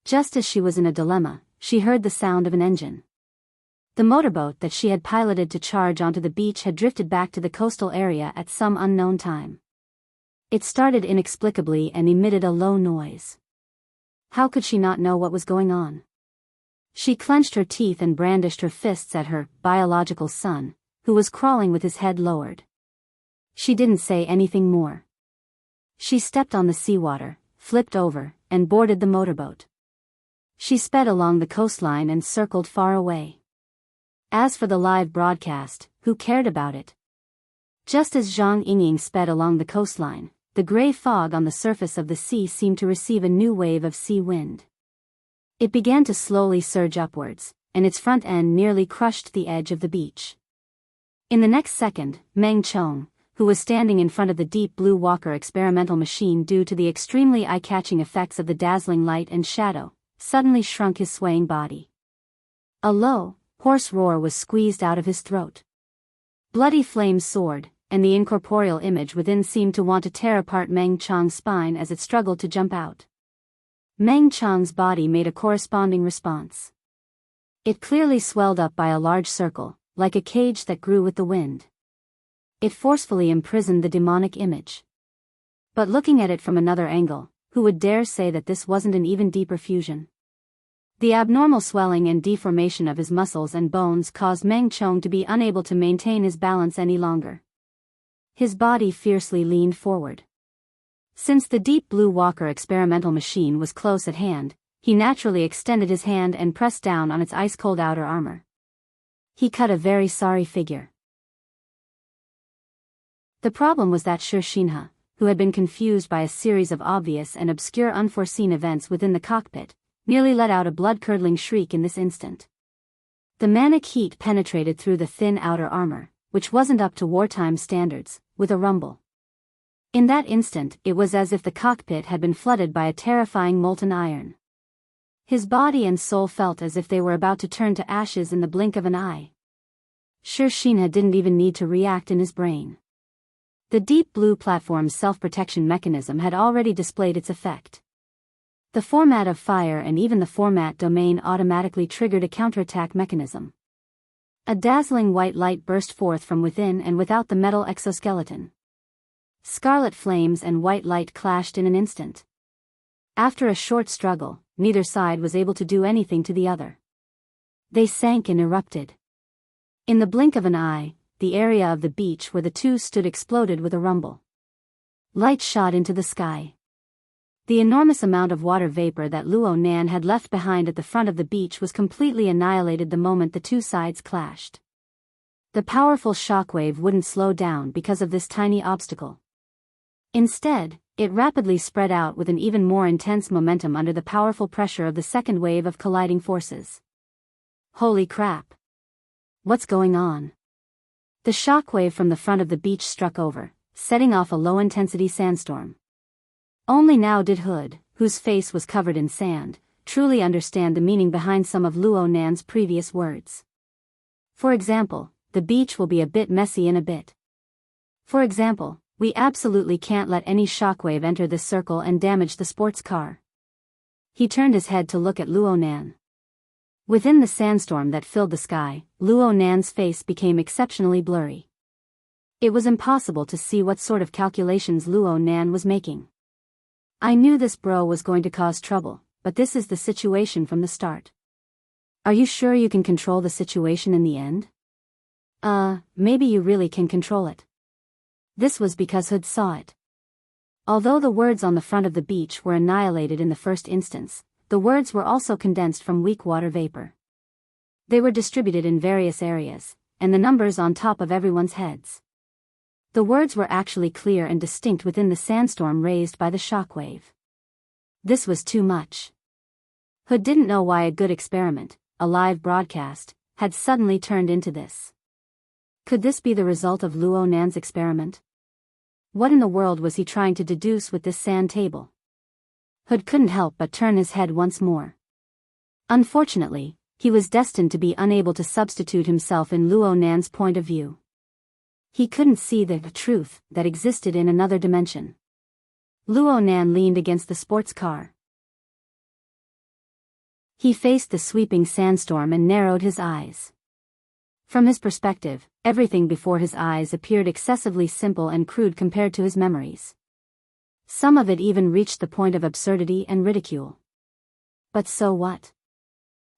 Just as she was in a dilemma, she heard the sound of an engine. The motorboat that she had piloted to charge onto the beach had drifted back to the coastal area at some unknown time. It started inexplicably and emitted a low noise. How could she not know what was going on? She clenched her teeth and brandished her fists at her biological son, who was crawling with his head lowered. She didn't say anything more. She stepped on the seawater, flipped over, and boarded the motorboat. She sped along the coastline and circled far away. As for the live broadcast, who cared about it? Just as Zhang Yingying sped along the coastline, the gray fog on the surface of the sea seemed to receive a new wave of sea wind. It began to slowly surge upwards, and its front end nearly crushed the edge of the beach. In the next second, Meng Chong, who was standing in front of the deep blue Walker experimental machine due to the extremely eye-catching effects of the dazzling light and shadow, suddenly shrunk his swaying body. A low, hoarse roar was squeezed out of his throat. Bloody flames soared, and the incorporeal image within seemed to want to tear apart Meng Chong's spine as it struggled to jump out. Meng Chong's body made a corresponding response. It clearly swelled up by a large circle, like a cage that grew with the wind. It forcefully imprisoned the demonic image. But looking at it from another angle, who would dare say that this wasn't an even deeper fusion? The abnormal swelling and deformation of his muscles and bones caused Meng Chong to be unable to maintain his balance any longer. His body fiercely leaned forward. Since the deep blue Walker experimental machine was close at hand, he naturally extended his hand and pressed down on its ice-cold outer armor. He cut a very sorry figure. The problem was that Shi Xinhe, who had been confused by a series of obvious and obscure unforeseen events within the cockpit, nearly let out a blood-curdling shriek in this instant. The manic heat penetrated through the thin outer armor, which wasn't up to wartime standards, with a rumble. In that instant, it was as if the cockpit had been flooded by a terrifying molten iron. His body and soul felt as if they were about to turn to ashes in the blink of an eye. Shi Xinhe didn't even need to react in his brain. The deep blue platform's self-protection mechanism had already displayed its effect. The format of fire and even the format domain automatically triggered a counterattack mechanism. A dazzling white light burst forth from within and without the metal exoskeleton. Scarlet flames and white light clashed in an instant. After a short struggle, neither side was able to do anything to the other. They sank and erupted. In the blink of an eye, the area of the beach where the two stood exploded with a rumble. Light shot into the sky. The enormous amount of water vapor that Luo Nan had left behind at the front of the beach was completely annihilated the moment the two sides clashed. The powerful shockwave wouldn't slow down because of this tiny obstacle. Instead, it rapidly spread out with an even more intense momentum under the powerful pressure of the second wave of colliding forces. Holy crap! What's going on? The shockwave from the front of the beach struck over, setting off a low-intensity sandstorm. Only now did Hood, whose face was covered in sand, truly understand the meaning behind some of Luo Nan's previous words. For example, the beach will be a bit messy in a bit. For example, we absolutely can't let any shockwave enter this circle and damage the sports car. He turned his head to look at Luo Nan. Within the sandstorm that filled the sky, Luo Nan's face became exceptionally blurry. It was impossible to see what sort of calculations Luo Nan was making. I knew this bro was going to cause trouble, but this is the situation from the start. Are you sure you can control the situation in the end? Maybe you really can control it. This was because Hood saw it. Although the words on the front of the beach were annihilated in the first instance, the words were also condensed from weak water vapor. They were distributed in various areas, and the numbers on top of everyone's heads. The words were actually clear and distinct within the sandstorm raised by the shockwave. This was too much. Hood didn't know why a good experiment, a live broadcast, had suddenly turned into this. Could this be the result of Luo Nan's experiment? What in the world was he trying to deduce with this sand table? Hood couldn't help but turn his head once more. Unfortunately, he was destined to be unable to substitute himself in Luo Nan's point of view. He couldn't see the truth that existed in another dimension. Luo Nan leaned against the sports car. He faced the sweeping sandstorm and narrowed his eyes. From his perspective, everything before his eyes appeared excessively simple and crude compared to his memories. Some of it even reached the point of absurdity and ridicule. But so what?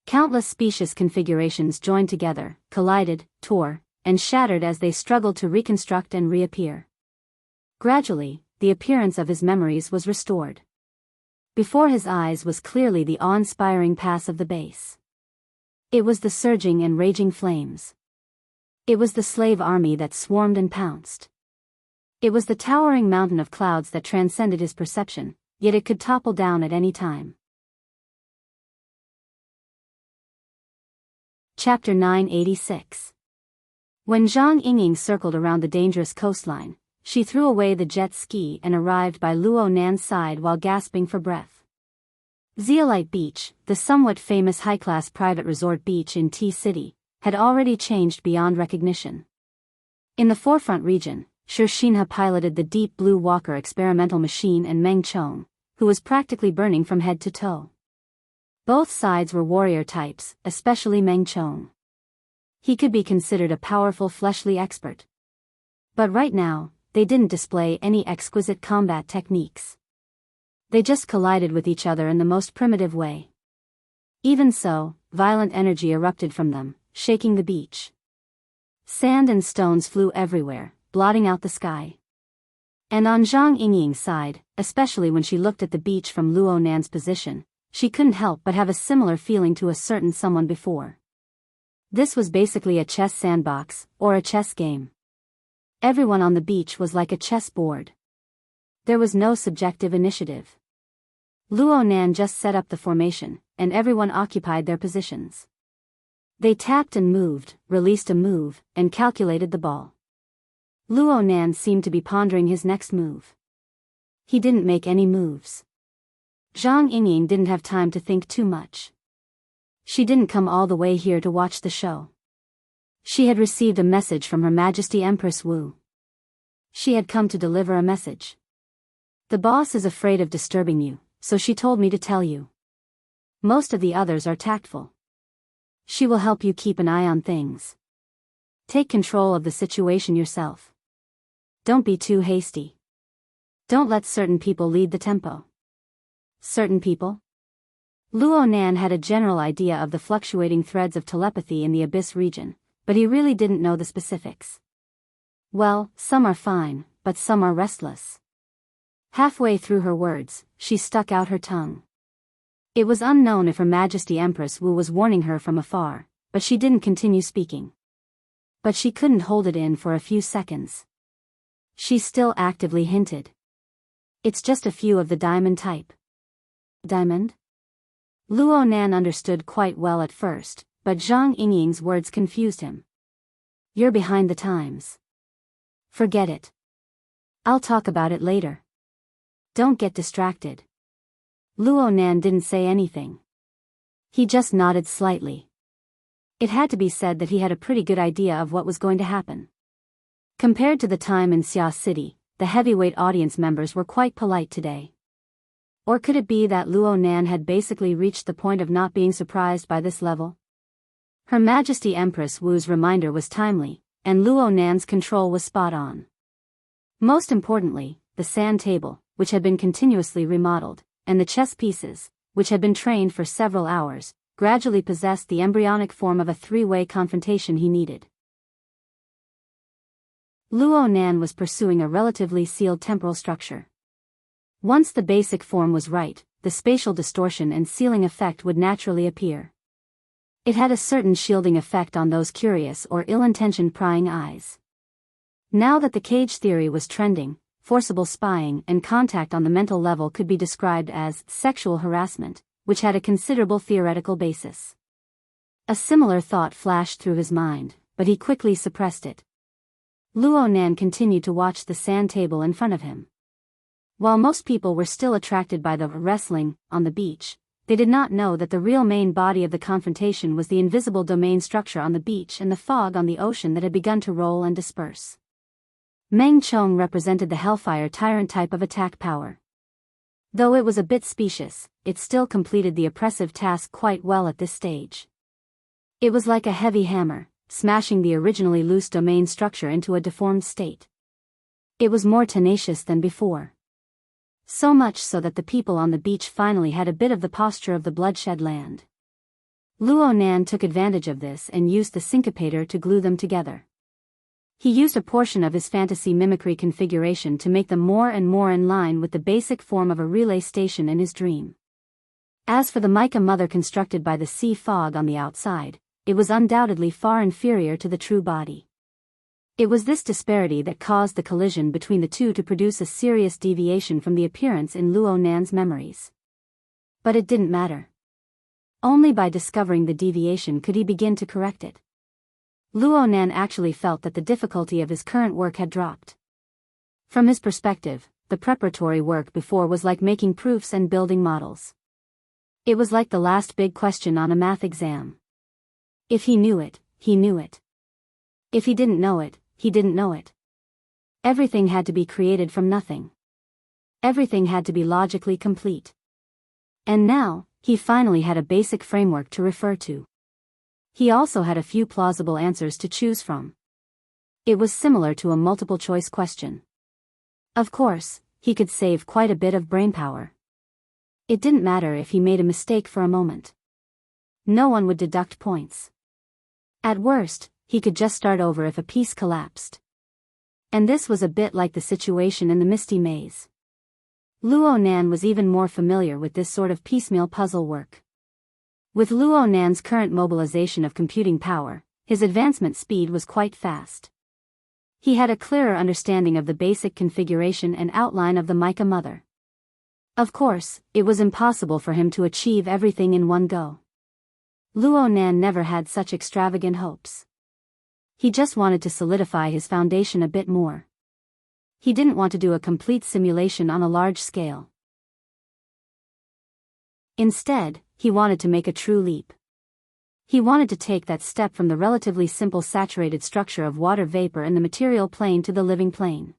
Countless specious configurations joined together, collided, tore, and shattered as they struggled to reconstruct and reappear. Gradually, the appearance of his memories was restored. Before his eyes was clearly the awe-inspiring pass of the base. It was the surging and raging flames. It was the slave army that swarmed and pounced. It was the towering mountain of clouds that transcended his perception, yet it could topple down at any time. Chapter 986. When Zhang Yingying circled around the dangerous coastline, she threw away the jet ski and arrived by Luo Nan's side while gasping for breath. Zeolite Beach, the somewhat famous high-class private resort beach in T-City, had already changed beyond recognition. In the forefront region, Shi Xinhe piloted the Deep Blue Walker experimental machine and Meng Chong, who was practically burning from head to toe. Both sides were warrior types, especially Meng Chong. He could be considered a powerful fleshly expert. But right now, they didn't display any exquisite combat techniques. They just collided with each other in the most primitive way. Even so, violent energy erupted from them, shaking the beach. Sand and stones flew everywhere, blotting out the sky. And on Zhang Yingying's side, especially when she looked at the beach from Luo Nan's position, she couldn't help but have a similar feeling to a certain someone before. This was basically a chess sandbox, or a chess game. Everyone on the beach was like a chess board. There was no subjective initiative. Luo Nan just set up the formation, and everyone occupied their positions. They tapped and moved, released a move, and calculated the ball. Luo Nan seemed to be pondering his next move. He didn't make any moves. Zhang Yingying didn't have time to think too much. She didn't come all the way here to watch the show. She had received a message from Her Majesty Empress Wu. She had come to deliver a message. The boss is afraid of disturbing you, so she told me to tell you. Most of the others are tactful. She will help you keep an eye on things. Take control of the situation yourself. Don't be too hasty. Don't let certain people lead the tempo. Certain people? Luo Nan had a general idea of the fluctuating threads of telepathy in the Abyss region, but he really didn't know the specifics. Well, some are fine, but some are restless. Halfway through her words, she stuck out her tongue. It was unknown if Her Majesty Empress Wu was warning her from afar, but she didn't continue speaking. But she couldn't hold it in for a few seconds. She still actively hinted. It's just a few of the diamond type. Diamond? Luo Nan understood quite well at first, but Zhang Yingying's words confused him. You're behind the times. Forget it. I'll talk about it later. Don't get distracted. Luo Nan didn't say anything. He just nodded slightly. It had to be said that he had a pretty good idea of what was going to happen. Compared to the time in Xia City, the heavyweight audience members were quite polite today. Or could it be that Luo Nan had basically reached the point of not being surprised by this level? Her Majesty Empress Wu's reminder was timely, and Luo Nan's control was spot on. Most importantly, the sand table, which had been continuously remodeled, and the chess pieces, which had been trained for several hours, gradually possessed the embryonic form of a three-way confrontation he needed. Luo Nan was pursuing a relatively sealed temporal structure. Once the basic form was right, the spatial distortion and sealing effect would naturally appear. It had a certain shielding effect on those curious or ill-intentioned prying eyes. Now that the cage theory was trending, forcible spying and contact on the mental level could be described as sexual harassment, which had a considerable theoretical basis. A similar thought flashed through his mind, but he quickly suppressed it. Luo Nan continued to watch the sand table in front of him. While most people were still attracted by the wrestling on the beach, they did not know that the real main body of the confrontation was the invisible domain structure on the beach and the fog on the ocean that had begun to roll and disperse. Meng Chong represented the Hellfire Tyrant type of attack power. Though it was a bit specious, it still completed the oppressive task quite well at this stage. It was like a heavy hammer, smashing the originally loose domain structure into a deformed state. It was more tenacious than before. So much so that the people on the beach finally had a bit of the posture of the bloodshed land. Luo Nan took advantage of this and used the syncopator to glue them together. He used a portion of his fantasy mimicry configuration to make them more and more in line with the basic form of a relay station in his dream. As for the mica mother constructed by the sea fog on the outside, it was undoubtedly far inferior to the true body. It was this disparity that caused the collision between the two to produce a serious deviation from the appearance in Luo Nan's memories. But it didn't matter. Only by discovering the deviation could he begin to correct it. Luo Nan actually felt that the difficulty of his current work had dropped. From his perspective, the preparatory work before was like making proofs and building models. It was like the last big question on a math exam. If he knew it, he knew it. If he didn't know it, he didn't know it. Everything had to be created from nothing. Everything had to be logically complete. And now, he finally had a basic framework to refer to. He also had a few plausible answers to choose from. It was similar to a multiple-choice question. Of course, he could save quite a bit of brainpower. It didn't matter if he made a mistake for a moment. No one would deduct points. At worst, he could just start over if a piece collapsed. And this was a bit like the situation in the Misty Maze. Luo Nan was even more familiar with this sort of piecemeal puzzle work. With Luo Nan's current mobilization of computing power, his advancement speed was quite fast. He had a clearer understanding of the basic configuration and outline of the mica mother. Of course, it was impossible for him to achieve everything in one go. Luo Nan never had such extravagant hopes. He just wanted to solidify his foundation a bit more. He didn't want to do a complete simulation on a large scale. Instead, he wanted to make a true leap. He wanted to take that step from the relatively simple saturated structure of water vapor in the material plane to the living plane.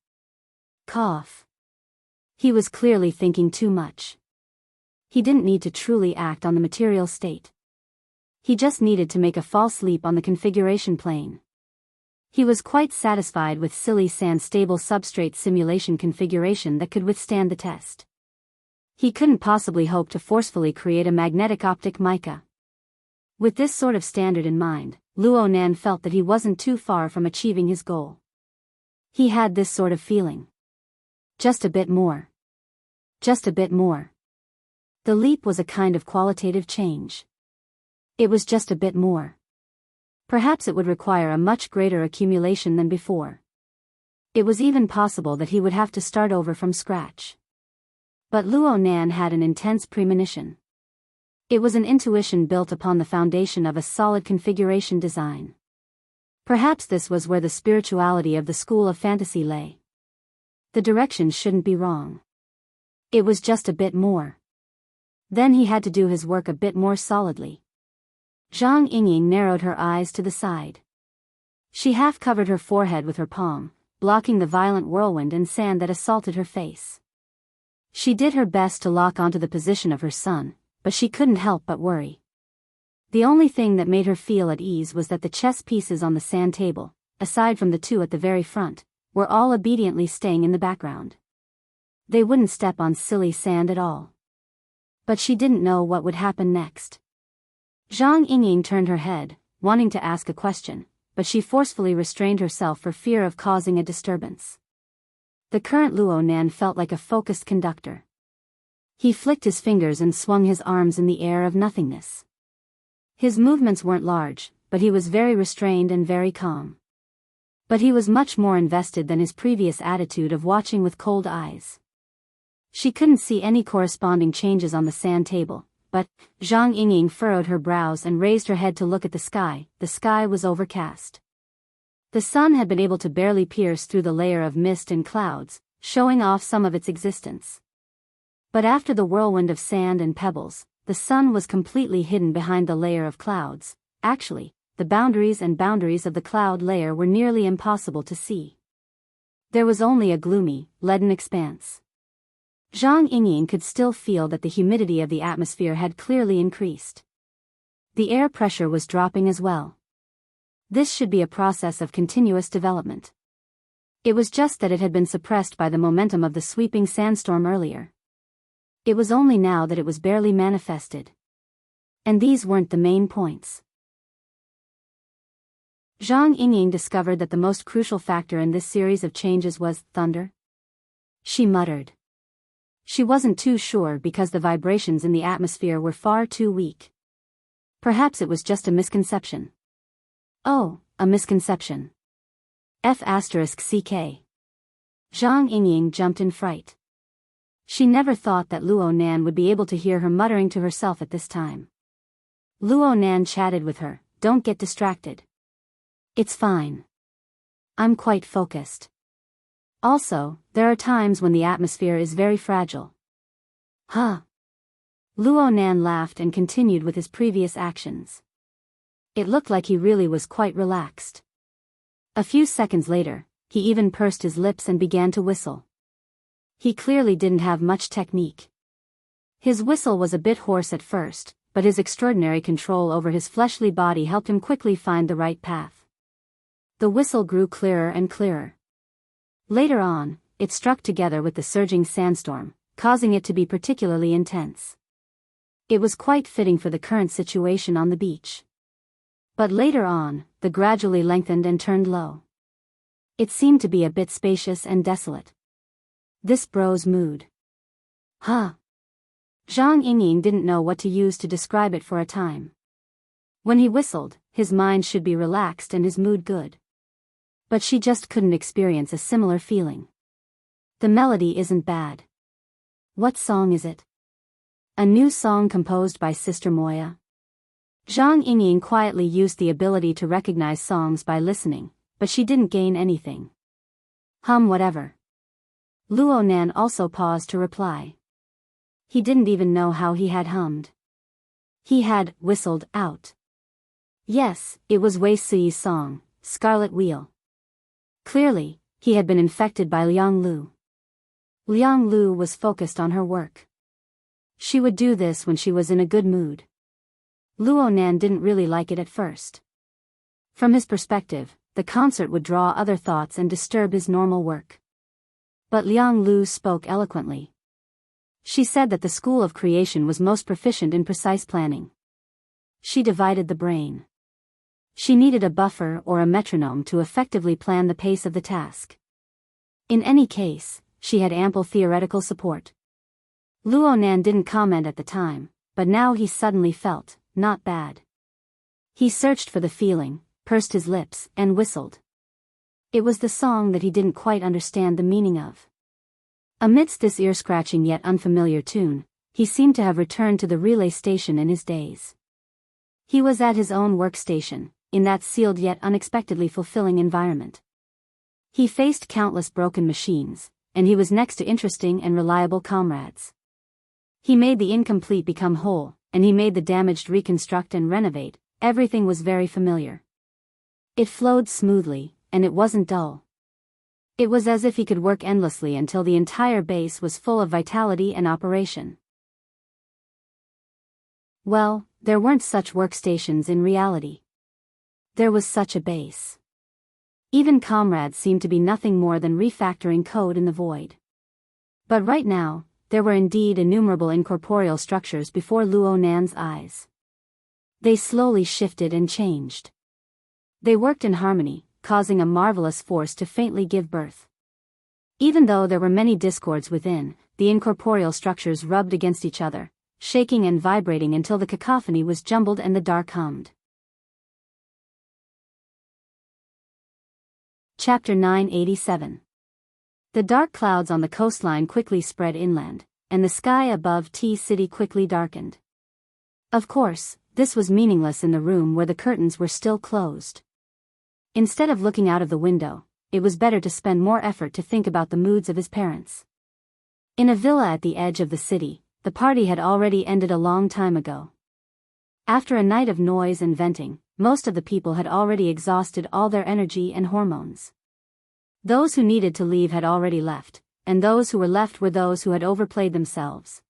Cough. He was clearly thinking too much. He didn't need to truly act on the material state. He just needed to make a false leap on the configuration plane. He was quite satisfied with silly sand-stable substrate simulation configuration that could withstand the test. He couldn't possibly hope to forcefully create a magnetic optic mica. With this sort of standard in mind, Luo Nan felt that he wasn't too far from achieving his goal. He had this sort of feeling. Just a bit more. Just a bit more. The leap was a kind of qualitative change. It was just a bit more. Perhaps it would require a much greater accumulation than before. It was even possible that he would have to start over from scratch. But Luo Nan had an intense premonition. It was an intuition built upon the foundation of a solid configuration design. Perhaps this was where the spirituality of the school of fantasy lay. The direction shouldn't be wrong. It was just a bit more. Then he had to do his work a bit more solidly. Zhang Yingying narrowed her eyes to the side. She half covered her forehead with her palm, blocking the violent whirlwind and sand that assaulted her face. She did her best to lock onto the position of her son, but she couldn't help but worry. The only thing that made her feel at ease was that the chess pieces on the sand table, aside from the two at the very front, were all obediently staying in the background. They wouldn't step on silly sand at all. But she didn't know what would happen next. Zhang Yingying turned her head, wanting to ask a question, but she forcefully restrained herself for fear of causing a disturbance. The current Luo Nan felt like a focused conductor. He flicked his fingers and swung his arms in the air of nothingness. His movements weren't large, but he was very restrained and very calm. But he was much more invested than his previous attitude of watching with cold eyes. She couldn't see any corresponding changes on the sand table, but Zhang Yingying furrowed her brows and raised her head to look at the sky. The sky was overcast. The sun had been able to barely pierce through the layer of mist and clouds, showing off some of its existence. But after the whirlwind of sand and pebbles, the sun was completely hidden behind the layer of clouds. Actually, the boundaries of the cloud layer were nearly impossible to see. There was only a gloomy, leaden expanse. Zhang Yingying could still feel that the humidity of the atmosphere had clearly increased. The air pressure was dropping as well. This should be a process of continuous development. It was just that it had been suppressed by the momentum of the sweeping sandstorm earlier. It was only now that it was barely manifested. And these weren't the main points. Zhang Yingying discovered that the most crucial factor in this series of changes was thunder. She muttered. She wasn't too sure because the vibrations in the atmosphere were far too weak. Perhaps it was just a misconception. Oh, a misconception. F***CK. Zhang Yingying jumped in fright. She never thought that Luo Nan would be able to hear her muttering to herself at this time. Luo Nan chatted with her, "Don't get distracted. It's fine. I'm quite focused. Also, there are times when the atmosphere is very fragile." Huh? Luo Nan laughed and continued with his previous actions. It looked like he really was quite relaxed. A few seconds later, he even pursed his lips and began to whistle. He clearly didn't have much technique. His whistle was a bit hoarse at first, but his extraordinary control over his fleshly body helped him quickly find the right path. The whistle grew clearer and clearer. Later on, it struck together with the surging sandstorm, causing it to be particularly intense. It was quite fitting for the current situation on the beach. But later on, the gradually lengthened and turned low. It seemed to be a bit spacious and desolate. This bro's mood. Huh? Zhang Yingying didn't know what to use to describe it for a time. When he whistled, his mind should be relaxed and his mood good. But she just couldn't experience a similar feeling. The melody isn't bad. What song is it? A new song composed by Sister Moya? Zhang Yingying quietly used the ability to recognize songs by listening, but she didn't gain anything. Hum whatever. Luo Nan also paused to reply. He didn't even know how he had hummed. He had whistled out. Yes, it was Wei Si's song, Scarlet Wheel. Clearly, he had been infected by Liang Lu. Liang Lu was focused on her work. She would do this when she was in a good mood. Luo Nan didn't really like it at first. From his perspective, the concert would draw other thoughts and disturb his normal work. But Liang Lu spoke eloquently. She said that the School of Creation was most proficient in precise planning. She divided the brain. She needed a buffer or a metronome to effectively plan the pace of the task. In any case, she had ample theoretical support. Luo Nan didn't comment at the time, but now he suddenly felt, not bad. He searched for the feeling, pursed his lips, and whistled. It was the song that he didn't quite understand the meaning of. Amidst this ear-scratching yet unfamiliar tune, he seemed to have returned to the relay station in his days. He was at his own workstation, in that sealed yet unexpectedly fulfilling environment. He faced countless broken machines, and he was next to interesting and reliable comrades. He made the incomplete become whole, and he made the damaged reconstruct and renovate. Everything was very familiar. It flowed smoothly, and it wasn't dull. It was as if he could work endlessly until the entire base was full of vitality and operation. Well, there weren't such workstations in reality. There was such a base. Even comrades seemed to be nothing more than refactoring code in the void. But right now, there were indeed innumerable incorporeal structures before Luo Nan's eyes. They slowly shifted and changed. They worked in harmony, causing a marvelous force to faintly give birth. Even though there were many discords within, the incorporeal structures rubbed against each other, shaking and vibrating until the cacophony was jumbled and the dark hummed. Chapter 987. The dark clouds on the coastline quickly spread inland, and the sky above T-City quickly darkened. Of course, this was meaningless in the room where the curtains were still closed. Instead of looking out of the window, it was better to spend more effort to think about the moods of his parents. In a villa at the edge of the city, the party had already ended a long time ago. After a night of noise and venting, most of the people had already exhausted all their energy and hormones. Those who needed to leave had already left, and those who were left were those who had overplayed themselves.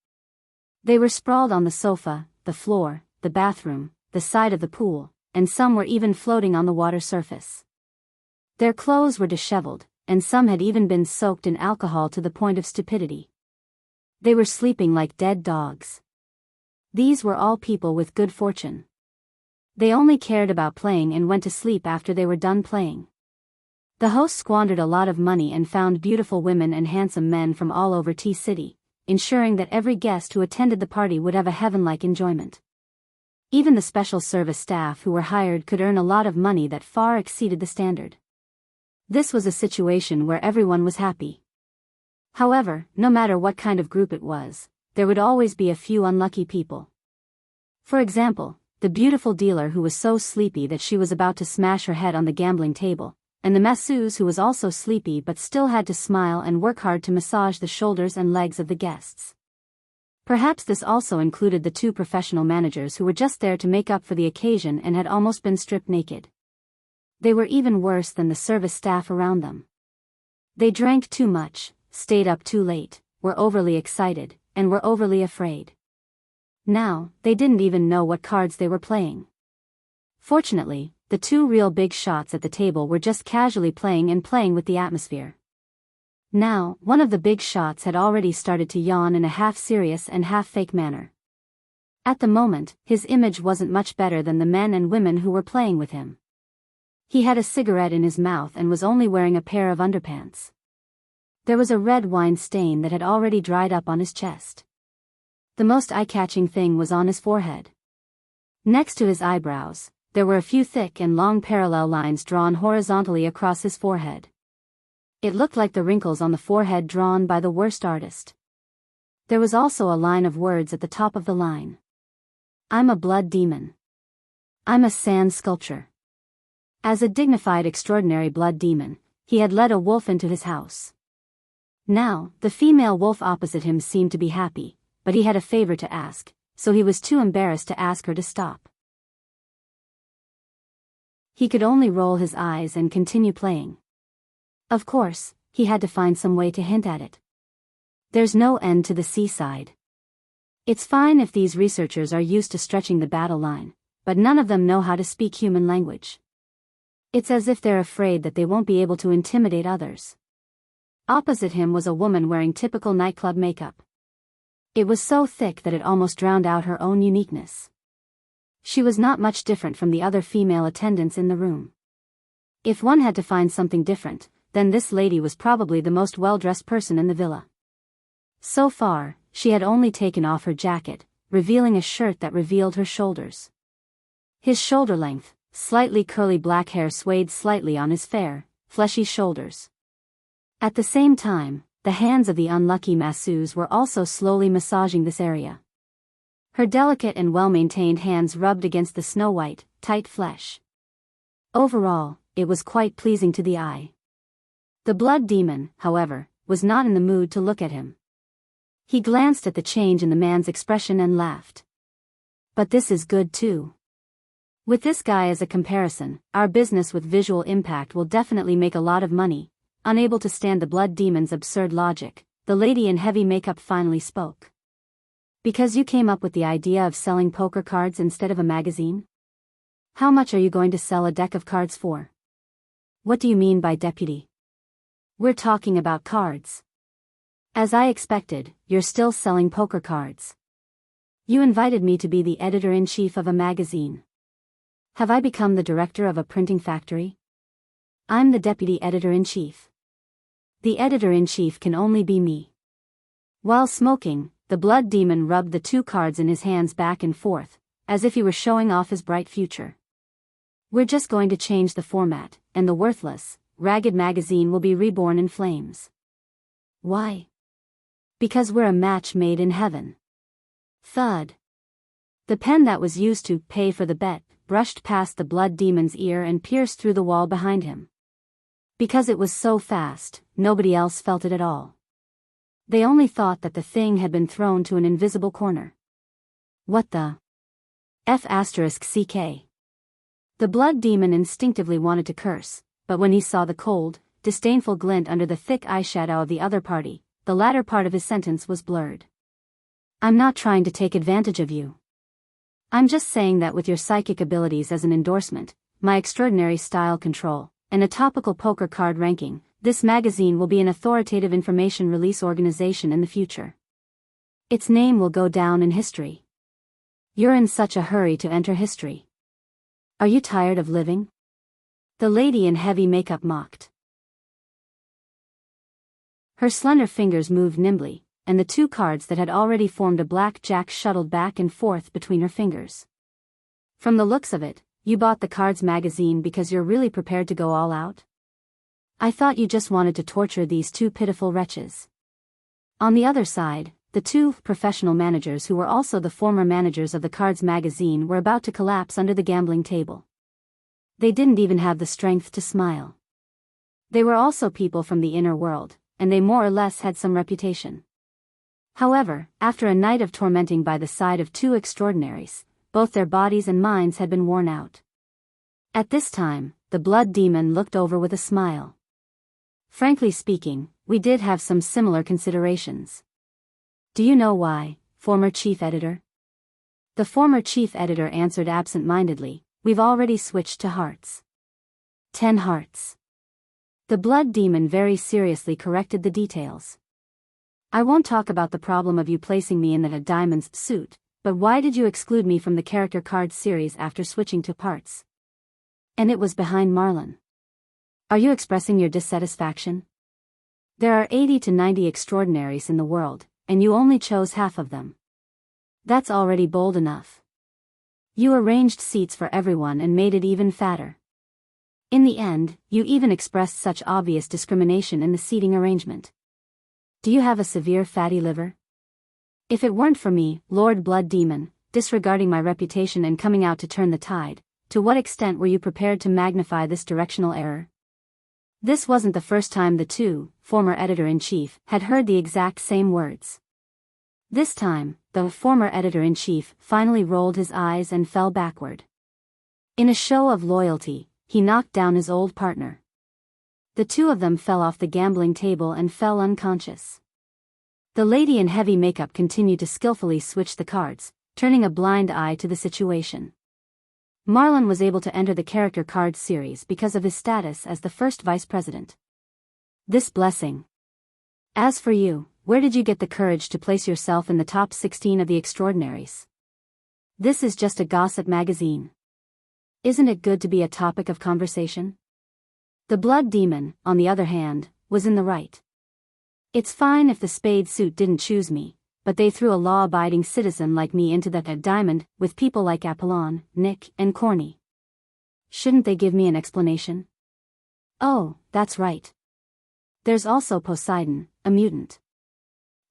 They were sprawled on the sofa, the floor, the bathroom, the side of the pool, and some were even floating on the water surface. Their clothes were disheveled, and some had even been soaked in alcohol to the point of stupidity. They were sleeping like dead dogs. These were all people with good fortune. They only cared about playing and went to sleep after they were done playing. The host squandered a lot of money and found beautiful women and handsome men from all over T-City, ensuring that every guest who attended the party would have a heaven-like enjoyment. Even the special service staff who were hired could earn a lot of money that far exceeded the standard. This was a situation where everyone was happy. However, no matter what kind of group it was, there would always be a few unlucky people. For example, the beautiful dealer who was so sleepy that she was about to smash her head on the gambling table, and the masseuse who was also sleepy but still had to smile and work hard to massage the shoulders and legs of the guests. Perhaps this also included the two professional managers who were just there to make up for the occasion and had almost been stripped naked. They were even worse than the service staff around them. They drank too much, stayed up too late, were overly excited, and were overly afraid. Now, they didn't even know what cards they were playing. Fortunately, the two real big shots at the table were just casually playing and playing with the atmosphere. Now, one of the big shots had already started to yawn in a half-serious and half-fake manner. At the moment, his image wasn't much better than the men and women who were playing with him. He had a cigarette in his mouth and was only wearing a pair of underpants. There was a red wine stain that had already dried up on his chest. The most eye-catching thing was on his forehead. Next to his eyebrows, there were a few thick and long parallel lines drawn horizontally across his forehead. It looked like the wrinkles on the forehead drawn by the worst artist. There was also a line of words at the top of the line. I'm a blood demon. I'm a sand sculpture. As a dignified extraordinary blood demon, he had led a wolf into his house. Now, the female wolf opposite him seemed to be happy, but he had a favor to ask, so he was too embarrassed to ask her to stop. He could only roll his eyes and continue playing. Of course, he had to find some way to hint at it. There's no end to the seaside. It's fine if these researchers are used to stretching the battle line, but none of them know how to speak human language. It's as if they're afraid that they won't be able to intimidate others. Opposite him was a woman wearing typical nightclub makeup. It was so thick that it almost drowned out her own uniqueness. She was not much different from the other female attendants in the room. If one had to find something different, then this lady was probably the most well-dressed person in the villa. So far, she had only taken off her jacket, revealing a shirt that revealed her shoulders. His shoulder-length, slightly curly black hair swayed slightly on his fair, fleshy shoulders. At the same time, the hands of the unlucky masseuse were also slowly massaging this area. Her delicate and well-maintained hands rubbed against the snow-white, tight flesh. Overall, it was quite pleasing to the eye. The blood demon, however, was not in the mood to look at him. He glanced at the change in the man's expression and laughed. But this is good too. With this guy as a comparison, our business with visual impact will definitely make a lot of money. Unable to stand the blood demon's absurd logic, the lady in heavy makeup finally spoke. Because you came up with the idea of selling poker cards instead of a magazine? How much are you going to sell a deck of cards for? What do you mean by deputy? We're talking about cards. As I expected, you're still selling poker cards. You invited me to be the editor-in-chief of a magazine. Have I become the director of a printing factory? I'm the deputy editor-in-chief. The editor-in-chief can only be me. While smoking, the blood demon rubbed the two cards in his hands back and forth, as if he were showing off his bright future. We're just going to change the format, and the worthless, ragged magazine will be reborn in flames. Why? Because we're a match made in heaven. Thud. The pen that was used to pay for the bet brushed past the blood demon's ear and pierced through the wall behind him. Because it was so fast, nobody else felt it at all. They only thought that the thing had been thrown to an invisible corner. What the F***CK. The blood demon instinctively wanted to curse, but when he saw the cold, disdainful glint under the thick eyeshadow of the other party, the latter part of his sentence was blurred. I'm not trying to take advantage of you. I'm just saying that with your psychic abilities as an endorsement, my extraordinary style control, and a topical poker card ranking, this magazine will be an authoritative information release organization in the future. Its name will go down in history. You're in such a hurry to enter history. Are you tired of living? The lady in heavy makeup mocked. Her slender fingers moved nimbly, and the two cards that had already formed a black jack shuttled back and forth between her fingers. From the looks of it, you bought the Cards magazine because you're really prepared to go all out? I thought you just wanted to torture these two pitiful wretches. On the other side, the two professional managers who were also the former managers of the Cards magazine were about to collapse under the gambling table. They didn't even have the strength to smile. They were also people from the inner world, and they more or less had some reputation. However, after a night of tormenting by the side of two extraordinaries, both their bodies and minds had been worn out. At this time, the blood demon looked over with a smile. Frankly speaking, we did have some similar considerations. Do you know why, former chief editor? The former chief editor answered absent-mindedly, we've already switched to hearts. 10 hearts. The blood demon very seriously corrected the details. I won't talk about the problem of you placing me in that diamond's suit, but why did you exclude me from the character card series after switching to parts? And it was behind Marlon. Are you expressing your dissatisfaction? There are 80 to 90 extraordinaries in the world, and you only chose half of them. That's already bold enough. You arranged seats for everyone and made it even fatter. In the end, you even expressed such obvious discrimination in the seating arrangement. Do you have a severe fatty liver? If it weren't for me, Lord Blood Demon, disregarding my reputation and coming out to turn the tide, to what extent were you prepared to magnify this directional error? This wasn't the first time the two, former editor-in-chief, had heard the exact same words. This time, the former editor-in-chief finally rolled his eyes and fell backward. In a show of loyalty, he knocked down his old partner. The two of them fell off the gambling table and fell unconscious. The lady in heavy makeup continued to skillfully switch the cards, turning a blind eye to the situation. Marlon was able to enter the character card series because of his status as the first vice president. This blessing. As for you, where did you get the courage to place yourself in the top 16 of the extraordinaries? This is just a gossip magazine. Isn't it good to be a topic of conversation? The blood demon, on the other hand, was in the right. It's fine if the spade suit didn't choose me, but they threw a law-abiding citizen like me into that diamond with people like Apollon, Nick, and Corny. Shouldn't they give me an explanation? Oh, that's right. There's also Poseidon, a mutant.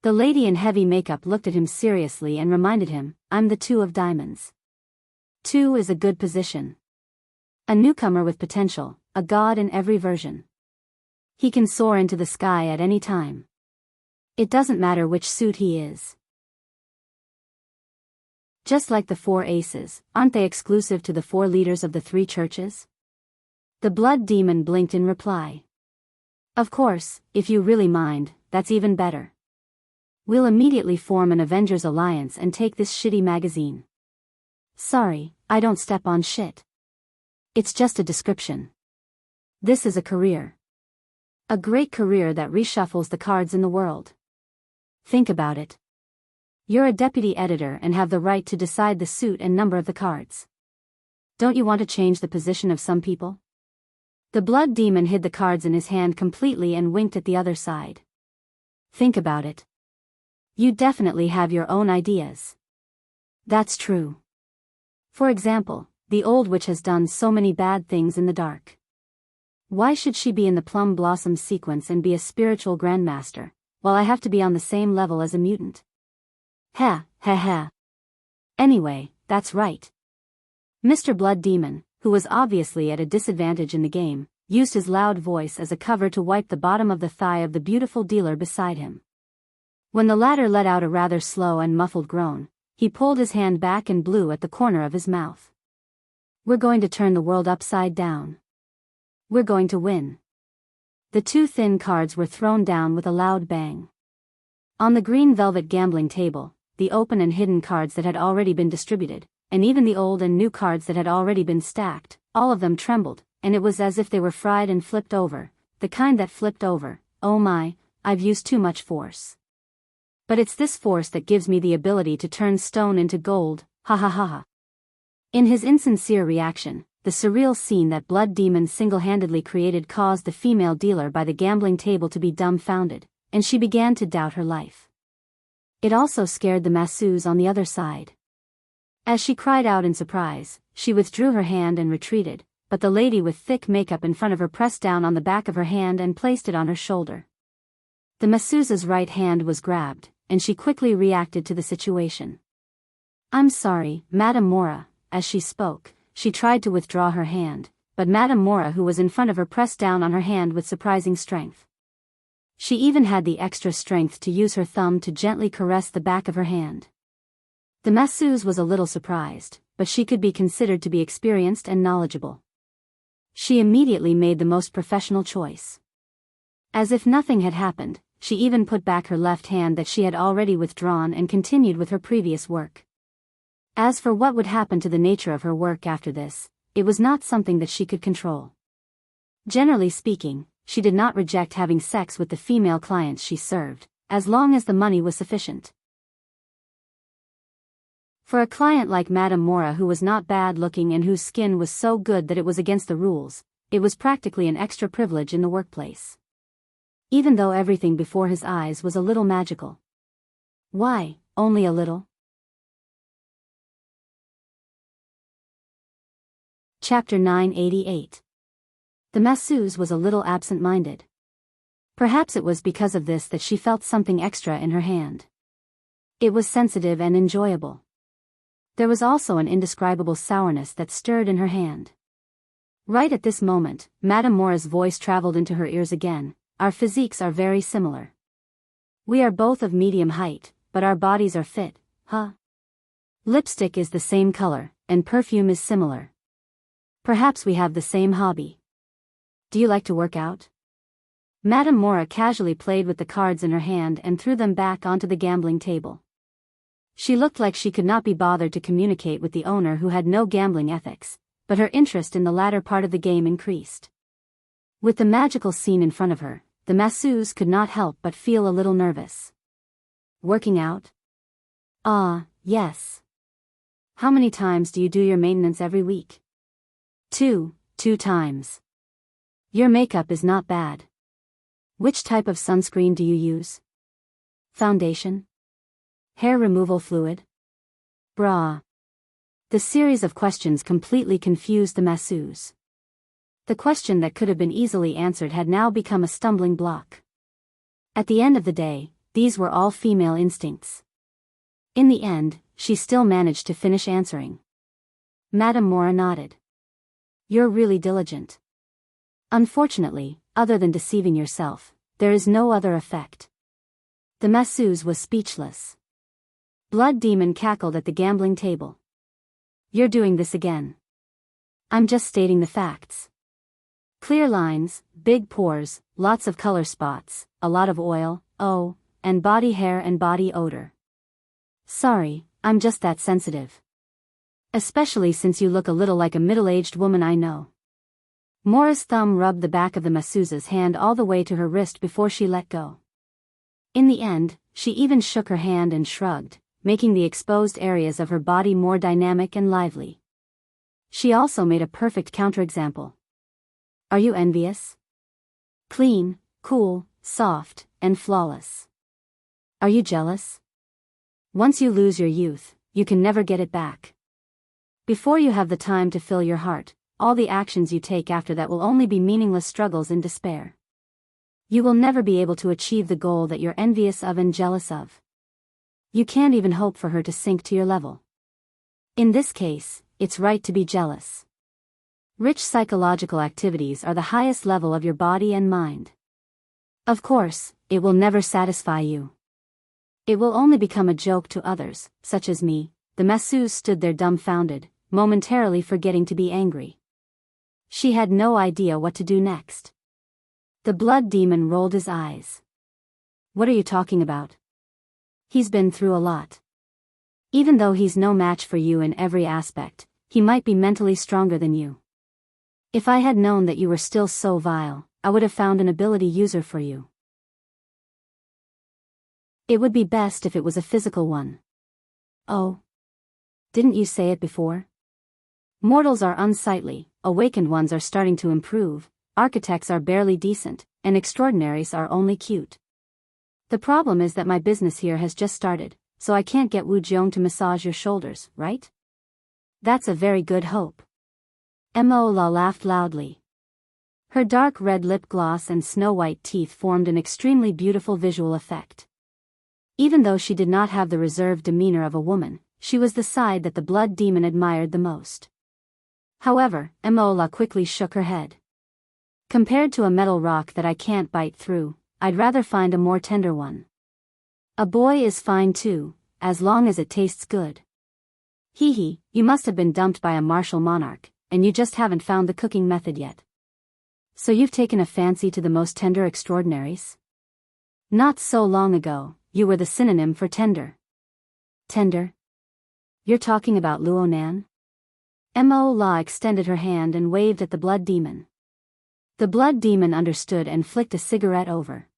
The lady in heavy makeup looked at him seriously and reminded him, I'm the 2 of diamonds. 2 is a good position. A newcomer with potential, a god in every version. He can soar into the sky at any time. It doesn't matter which suit he is. Just like the 4 aces, aren't they exclusive to the 4 leaders of the 3 churches? The blood demon blinked in reply. Of course, if you really mind, that's even better. We'll immediately form an Avengers alliance and take this shitty magazine. Sorry, I don't step on shit. It's just a description. This is a career. A great career that reshuffles the cards in the world. Think about it. You're a deputy editor and have the right to decide the suit and number of the cards. Don't you want to change the position of some people? The blood demon hid the cards in his hand completely and winked at the other side. Think about it. You definitely have your own ideas. That's true. For example, the old witch has done so many bad things in the dark. Why should she be in the plum blossom sequence and be a spiritual grandmaster, while I have to be on the same level as a mutant? Ha, ha, ha. Anyway, that's right. Mr. Blood Demon, who was obviously at a disadvantage in the game, used his loud voice as a cover to wipe the bottom of the thigh of the beautiful dealer beside him. When the latter let out a rather slow and muffled groan, he pulled his hand back and blew at the corner of his mouth. We're going to turn the world upside down. We're going to win. The 2 thin cards were thrown down with a loud bang. On the green velvet gambling table, the open and hidden cards that had already been distributed, and even the old and new cards that had already been stacked, all of them trembled, and it was as if they were fried and flipped over, the kind that flipped over. Oh my, I've used too much force. But it's this force that gives me the ability to turn stone into gold, ha ha ha ha. In his insincere reaction, the surreal scene that Blood Demon single-handedly created caused the female dealer by the gambling table to be dumbfounded, and she began to doubt her life. It also scared the masseuse on the other side. As she cried out in surprise, she withdrew her hand and retreated, but the lady with thick makeup in front of her pressed down on the back of her hand and placed it on her shoulder. The masseuse's right hand was grabbed, and she quickly reacted to the situation. "I'm sorry, Madame Mora." As she spoke, she tried to withdraw her hand, but Madame Mora, who was in front of her, pressed down on her hand with surprising strength. She even had the extra strength to use her thumb to gently caress the back of her hand. The masseuse was a little surprised, but she could be considered to be experienced and knowledgeable. She immediately made the most professional choice. As if nothing had happened, she even put back her left hand that she had already withdrawn and continued with her previous work. As for what would happen to the nature of her work after this, it was not something that she could control. Generally speaking, she did not reject having sex with the female clients she served, as long as the money was sufficient. For a client like Madame Mora, who was not bad-looking and whose skin was so good that it was against the rules, it was practically an extra privilege in the workplace. Even though everything before his eyes was a little magical. Why, only a little? Chapter 988. The masseuse was a little absent-minded. Perhaps it was because of this that she felt something extra in her hand. It was sensitive and enjoyable. There was also an indescribable sourness that stirred in her hand. Right at this moment, Madame Mora's voice traveled into her ears again. "Our physiques are very similar. We are both of medium height, but our bodies are fit, huh? Lipstick is the same color, and perfume is similar. Perhaps we have the same hobby. Do you like to work out?" Madame Mora casually played with the cards in her hand and threw them back onto the gambling table. She looked like she could not be bothered to communicate with the owner, who had no gambling ethics, but her interest in the latter part of the game increased. With the magical scene in front of her, the masseuse could not help but feel a little nervous. "Working out?" "Ah, yes. How many times do you do your maintenance every week?" Two times. Your makeup is not bad. Which type of sunscreen do you use? Foundation? Hair removal fluid? Bra?" The series of questions completely confused the masseuse. The question that could have been easily answered had now become a stumbling block. At the end of the day, these were all female instincts. In the end, she still managed to finish answering. Madame Mora nodded. "You're really diligent. Unfortunately, other than deceiving yourself, there is no other effect." The masseuse was speechless. Blood Demon cackled at the gambling table. "You're doing this again." "I'm just stating the facts. Clear lines, big pores, lots of color spots, a lot of oil, oh, and body hair and body odor. Sorry, I'm just that sensitive. Especially since you look a little like a middle-aged woman I know." Mora's thumb rubbed the back of the masseuse's hand all the way to her wrist before she let go. In the end, she even shook her hand and shrugged, making the exposed areas of her body more dynamic and lively. She also made a perfect counterexample. "Are you envious? Clean, cool, soft, and flawless. Are you jealous? Once you lose your youth, you can never get it back. Before you have the time to fill your heart, all the actions you take after that will only be meaningless struggles in despair. You will never be able to achieve the goal that you're envious of and jealous of. You can't even hope for her to sink to your level. In this case, it's right to be jealous. Rich psychological activities are the highest level of your body and mind. Of course, it will never satisfy you. It will only become a joke to others, such as me." The masseuse stood there dumbfounded, momentarily forgetting to be angry. She had no idea what to do next. The Blood Demon rolled his eyes. "What are you talking about? He's been through a lot. Even though he's no match for you in every aspect, he might be mentally stronger than you. If I had known that you were still so vile, I would have found an ability user for you. It would be best if it was a physical one." "Oh. Didn't you say it before? Mortals are unsightly, awakened ones are starting to improve, architects are barely decent, and extraordinaries are only cute. The problem is that my business here has just started, so I can't get Wu Jiong to massage your shoulders, right? That's a very good hope. Emola laughed loudly. Her dark red lip gloss and snow-white teeth formed an extremely beautiful visual effect. Even though she did not have the reserved demeanor of a woman, she was the side that the blood demon admired the most. However, Emola quickly shook her head. Compared to a metal rock that I can't bite through, I'd rather find a more tender one. A boy is fine too, as long as it tastes good. Hee hee, you must have been dumped by a martial monarch, and you just haven't found the cooking method yet. So you've taken a fancy to the most tender extraordinaries? Not so long ago, you were the synonym for tender. Tender? You're talking about Luo Nan? Emola extended her hand and waved at the blood demon. The blood demon understood and flicked a cigarette over.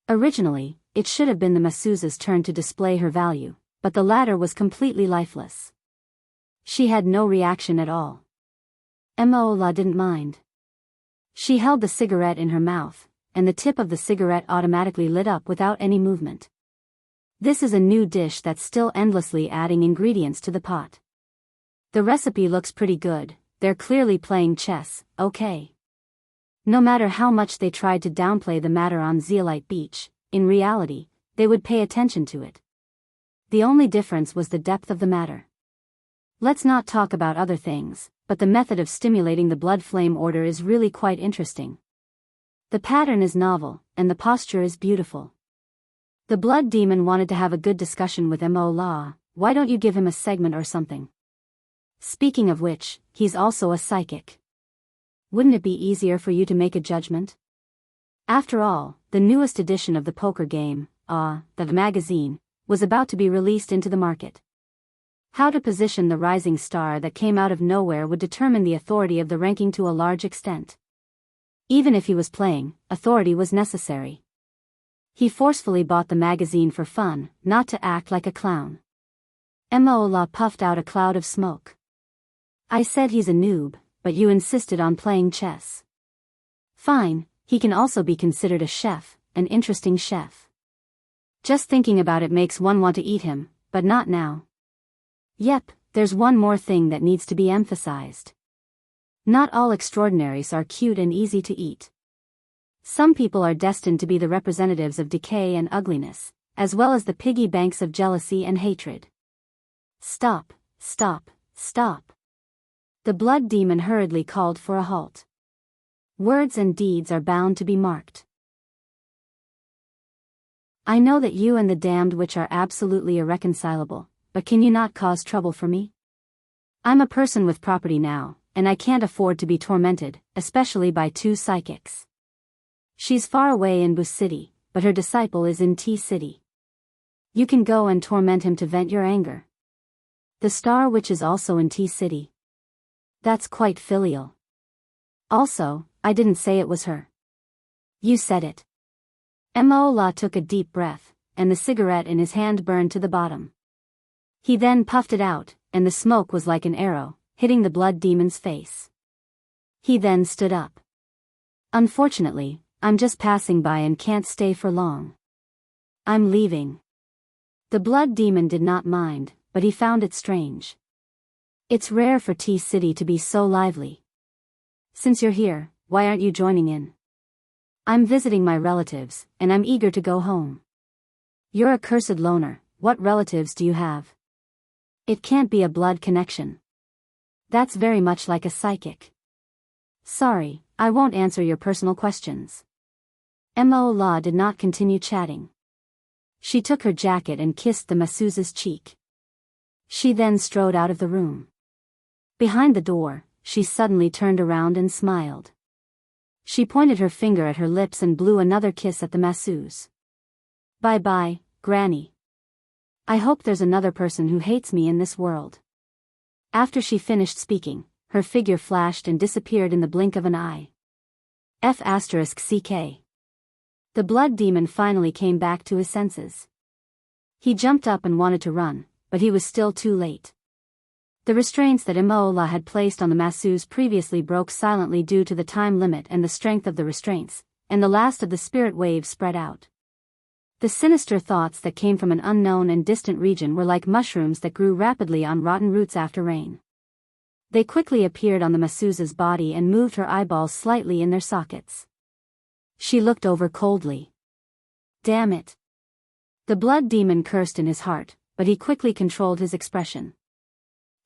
Originally, it should have been the masseuse's turn to display her value, but the latter was completely lifeless. She had no reaction at all. Emola didn't mind. She held the cigarette in her mouth, and the tip of the cigarette automatically lit up without any movement. This is a new dish that's still endlessly adding ingredients to the pot. The recipe looks pretty good, they're clearly playing chess, okay. No matter how much they tried to downplay the matter on Zeolite Beach, in reality, they would pay attention to it. The only difference was the depth of the matter. Let's not talk about other things, but the method of stimulating the blood flame order is really quite interesting. The pattern is novel, and the posture is beautiful. The blood demon wanted to have a good discussion with Emola. Why don't you give him a segment or something? Speaking of which, he's also a psychic. Wouldn't it be easier for you to make a judgment? After all, the newest edition of the poker game, the magazine, was about to be released into the market. How to position the rising star that came out of nowhere would determine the authority of the ranking to a large extent. Even if he was playing, authority was necessary. He forcefully bought the magazine for fun, not to act like a clown. Emola puffed out a cloud of smoke. I said he's a noob, but you insisted on playing chess. Fine, he can also be considered a chef, an interesting chef. Just thinking about it makes one want to eat him, but not now. Yep, there's one more thing that needs to be emphasized. Not all extraordinaries are cute and easy to eat. Some people are destined to be the representatives of decay and ugliness, as well as the piggy banks of jealousy and hatred. Stop, stop, stop. The blood demon hurriedly called for a halt. Words and deeds are bound to be marked. I know that you and the damned witch are absolutely irreconcilable, but can you not cause trouble for me? I'm a person with property now, and I can't afford to be tormented, especially by two psychics. She's far away in Bu City, but her disciple is in T City. You can go and torment him to vent your anger. The Star Witch is also in T City. That's quite filial. Also, I didn't say it was her. You said it. Emola took a deep breath, and the cigarette in his hand burned to the bottom. He then puffed it out, and the smoke was like an arrow, hitting the blood demon's face. He then stood up. Unfortunately, I'm just passing by and can't stay for long. I'm leaving. The blood demon did not mind, but he found it strange. It's rare for T City to be so lively. Since you're here, why aren't you joining in? I'm visiting my relatives, and I'm eager to go home. You're a cursed loner, what relatives do you have? It can't be a blood connection. That's very much like a psychic. Sorry, I won't answer your personal questions. Emola did not continue chatting. She took her jacket and kissed the masseuse's cheek. She then strode out of the room. Behind the door, she suddenly turned around and smiled. She pointed her finger at her lips and blew another kiss at the masseuse. Bye-bye, Granny. I hope there's another person who hates me in this world. After she finished speaking, her figure flashed and disappeared in the blink of an eye. F***CK. The blood demon finally came back to his senses. He jumped up and wanted to run, but he was still too late. The restraints that Imola had placed on the masseuse previously broke silently due to the time limit and the strength of the restraints, and the last of the spirit waves spread out. The sinister thoughts that came from an unknown and distant region were like mushrooms that grew rapidly on rotten roots after rain. They quickly appeared on the masseuse's body and moved her eyeballs slightly in their sockets. She looked over coldly. Damn it. The blood demon cursed in his heart, but he quickly controlled his expression.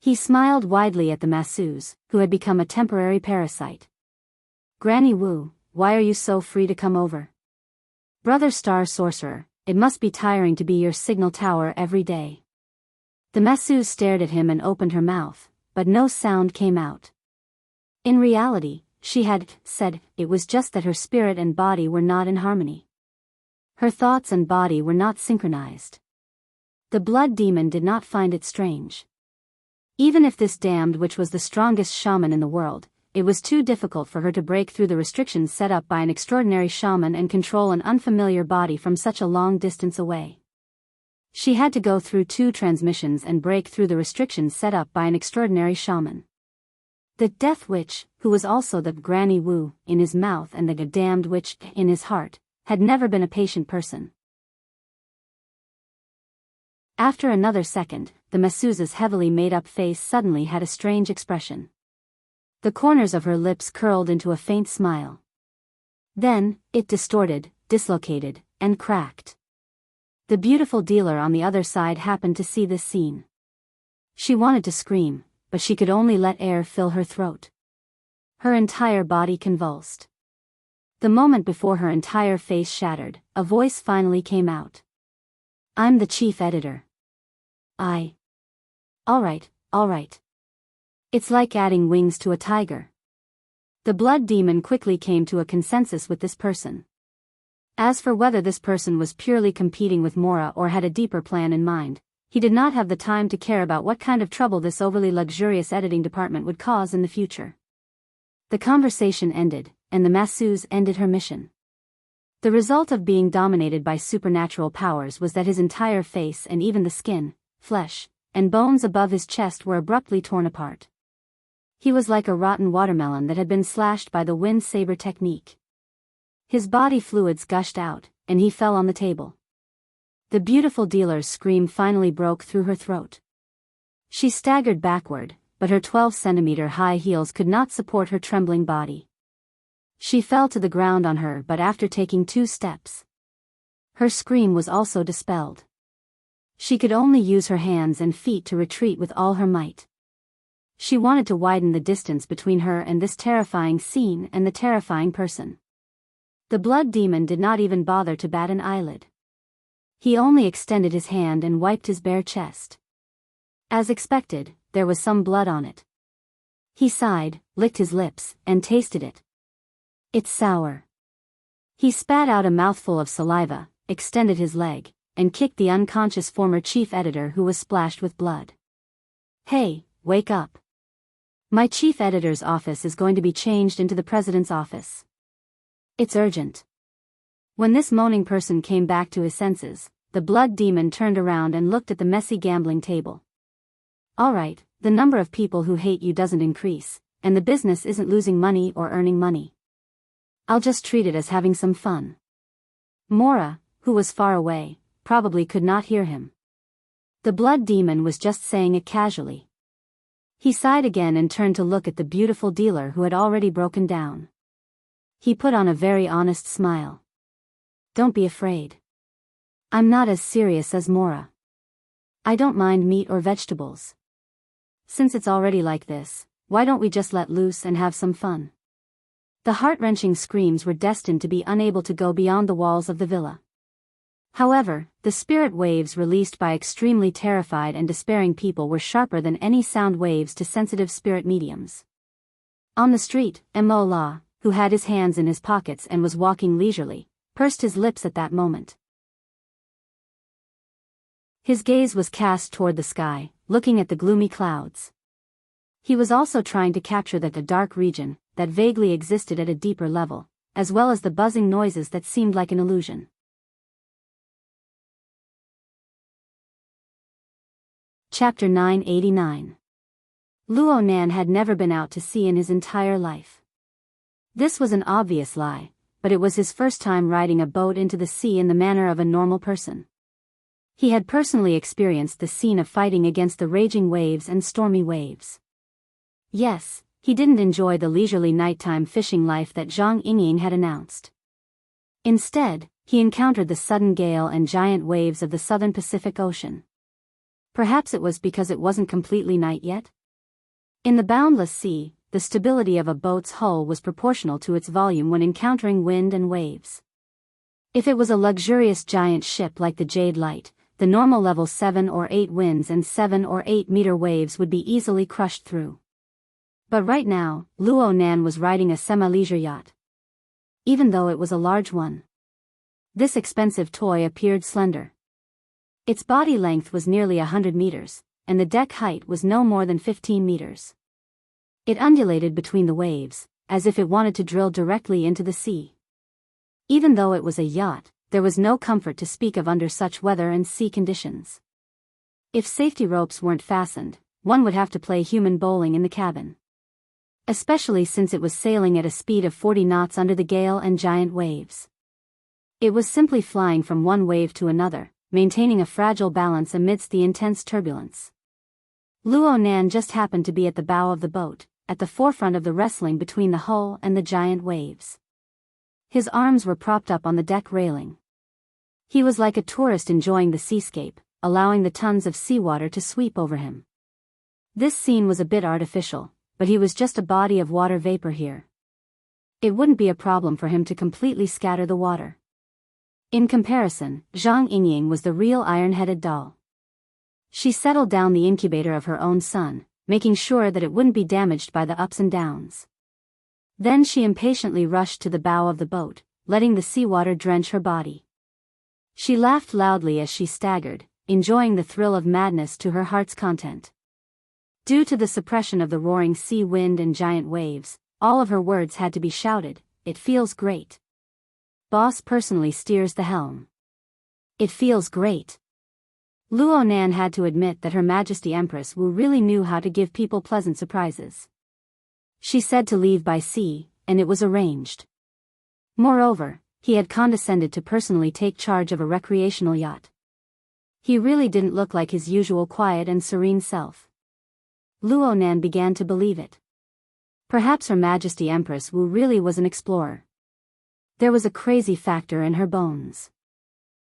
He smiled widely at the masseuse, who had become a temporary parasite. Granny Wu, why are you so free to come over? Brother Star Sorcerer, it must be tiring to be your signal tower every day. The masseuse stared at him and opened her mouth, but no sound came out. In reality, she had said it was just that her spirit and body were not in harmony. Her thoughts and body were not synchronized. The blood demon did not find it strange. Even if this damned witch was the strongest shaman in the world, it was too difficult for her to break through the restrictions set up by an extraordinary shaman and control an unfamiliar body from such a long distance away. She had to go through 2 transmissions and break through the restrictions set up by an extraordinary shaman. The Death Witch, who was also the Granny Wu in his mouth and the damned witch in his heart, had never been a patient person. After another second, the masseuse's heavily made-up face suddenly had a strange expression. The corners of her lips curled into a faint smile. Then, it distorted, dislocated, and cracked. The beautiful dealer on the other side happened to see this scene. She wanted to scream, but she could only let air fill her throat. Her entire body convulsed. The moment before her entire face shattered, a voice finally came out. I'm the chief editor. All right. It's like adding wings to a tiger. The blood demon quickly came to a consensus with this person. As for whether this person was purely competing with Mora or had a deeper plan in mind, he did not have the time to care about what kind of trouble this overly luxurious editing department would cause in the future. The conversation ended, and the masseuse ended her mission. The result of being dominated by supernatural powers was that his entire face and even the skin, flesh, and bones above his chest were abruptly torn apart. He was like a rotten watermelon that had been slashed by the wind saber technique. His body fluids gushed out, and he fell on the table. The beautiful dealer's scream finally broke through her throat. She staggered backward, but her 12-centimeter high heels could not support her trembling body. She fell to the ground on her, but after taking 2 steps. Her scream was also dispelled. She could only use her hands and feet to retreat with all her might. She wanted to widen the distance between her and this terrifying scene and the terrifying person. The blood demon did not even bother to bat an eyelid. He only extended his hand and wiped his bare chest. As expected, there was some blood on it. He sighed, licked his lips, and tasted it. It's sour. He spat out a mouthful of saliva, extended his leg, and kicked the unconscious former chief editor who was splashed with blood. Hey, wake up. My chief editor's office is going to be changed into the president's office. It's urgent. When this moaning person came back to his senses, the blood demon turned around and looked at the messy gambling table. All right, the number of people who hate you doesn't increase, and the business isn't losing money or earning money. I'll just treat it as having some fun. Mora, who was far away, probably could not hear him. The blood demon was just saying it casually. He sighed again and turned to look at the beautiful dealer who had already broken down. He put on a very honest smile. Don't be afraid. I'm not as serious as Mora. I don't mind meat or vegetables. Since it's already like this, why don't we just let loose and have some fun? The heart-wrenching screams were destined to be unable to go beyond the walls of the villa. However, the spirit waves released by extremely terrified and despairing people were sharper than any sound waves to sensitive spirit mediums. On the street, Emola, who had his hands in his pockets and was walking leisurely, pursed his lips at that moment. His gaze was cast toward the sky, looking at the gloomy clouds. He was also trying to capture the dark region that vaguely existed at a deeper level, as well as the buzzing noises that seemed like an illusion. Chapter 989. Luo Nan had never been out to sea in his entire life. This was an obvious lie, but it was his first time riding a boat into the sea in the manner of a normal person. He had personally experienced the scene of fighting against the raging waves and stormy waves. Yes, he didn't enjoy the leisurely nighttime fishing life that Zhang Yingying had announced. Instead, he encountered the sudden gale and giant waves of the southern Pacific Ocean. Perhaps it was because it wasn't completely night yet? In the boundless sea, the stability of a boat's hull was proportional to its volume when encountering wind and waves. If it was a luxurious giant ship like the Jade Light, the normal level 7 or 8 winds and 7 or 8 meter waves would be easily crushed through. But right now, Luo Nan was riding a semi-leisure yacht. Even though it was a large one, this expensive toy appeared slender. Its body length was nearly 100 meters, and the deck height was no more than 15 meters. It undulated between the waves, as if it wanted to drill directly into the sea. Even though it was a yacht, there was no comfort to speak of under such weather and sea conditions. If safety ropes weren't fastened, one would have to play human bowling in the cabin. Especially since it was sailing at a speed of 40 knots under the gale and giant waves. It was simply flying from one wave to another, maintaining a fragile balance amidst the intense turbulence. Luo Nan just happened to be at the bow of the boat, at the forefront of the wrestling between the hull and the giant waves. His arms were propped up on the deck railing. He was like a tourist enjoying the seascape, allowing the tons of seawater to sweep over him. This scene was a bit artificial, but he was just a body of water vapor here. It wouldn't be a problem for him to completely scatter the water. In comparison, Zhang Yingying was the real iron-headed doll. She settled down the incubator of her own son, making sure that it wouldn't be damaged by the ups and downs. Then she impatiently rushed to the bow of the boat, letting the seawater drench her body. She laughed loudly as she staggered, enjoying the thrill of madness to her heart's content. Due to the suppression of the roaring sea wind and giant waves, all of her words had to be shouted. It feels great. Boss personally steers the helm. It feels great. Luo Nan had to admit that Her Majesty Empress Wu really knew how to give people pleasant surprises. She said to leave by sea, and it was arranged. Moreover, he had condescended to personally take charge of a recreational yacht. He really didn't look like his usual quiet and serene self. Luo Nan began to believe it. Perhaps Her Majesty Empress Wu really was an explorer. There was a crazy factor in her bones.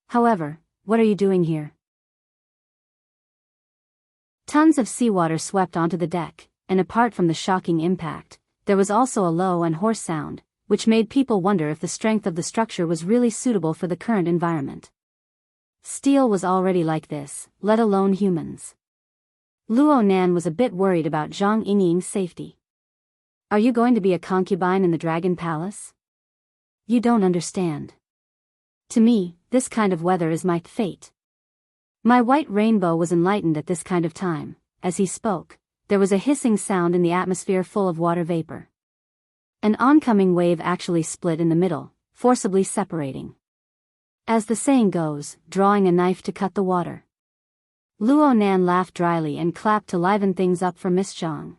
However, what are you doing here? Tons of seawater swept onto the deck, and apart from the shocking impact, there was also a low and hoarse sound, which made people wonder if the strength of the structure was really suitable for the current environment. Steel was already like this, let alone humans. Luo Nan was a bit worried about Zhang Yingying's safety. Are you going to be a concubine in the Dragon Palace? You don't understand. To me, this kind of weather is my fate. My white rainbow was enlightened at this kind of time. As he spoke, there was a hissing sound in the atmosphere full of water vapor. An oncoming wave actually split in the middle, forcibly separating. As the saying goes, drawing a knife to cut the water. Luo Nan laughed dryly and clapped to liven things up for Miss Zhang.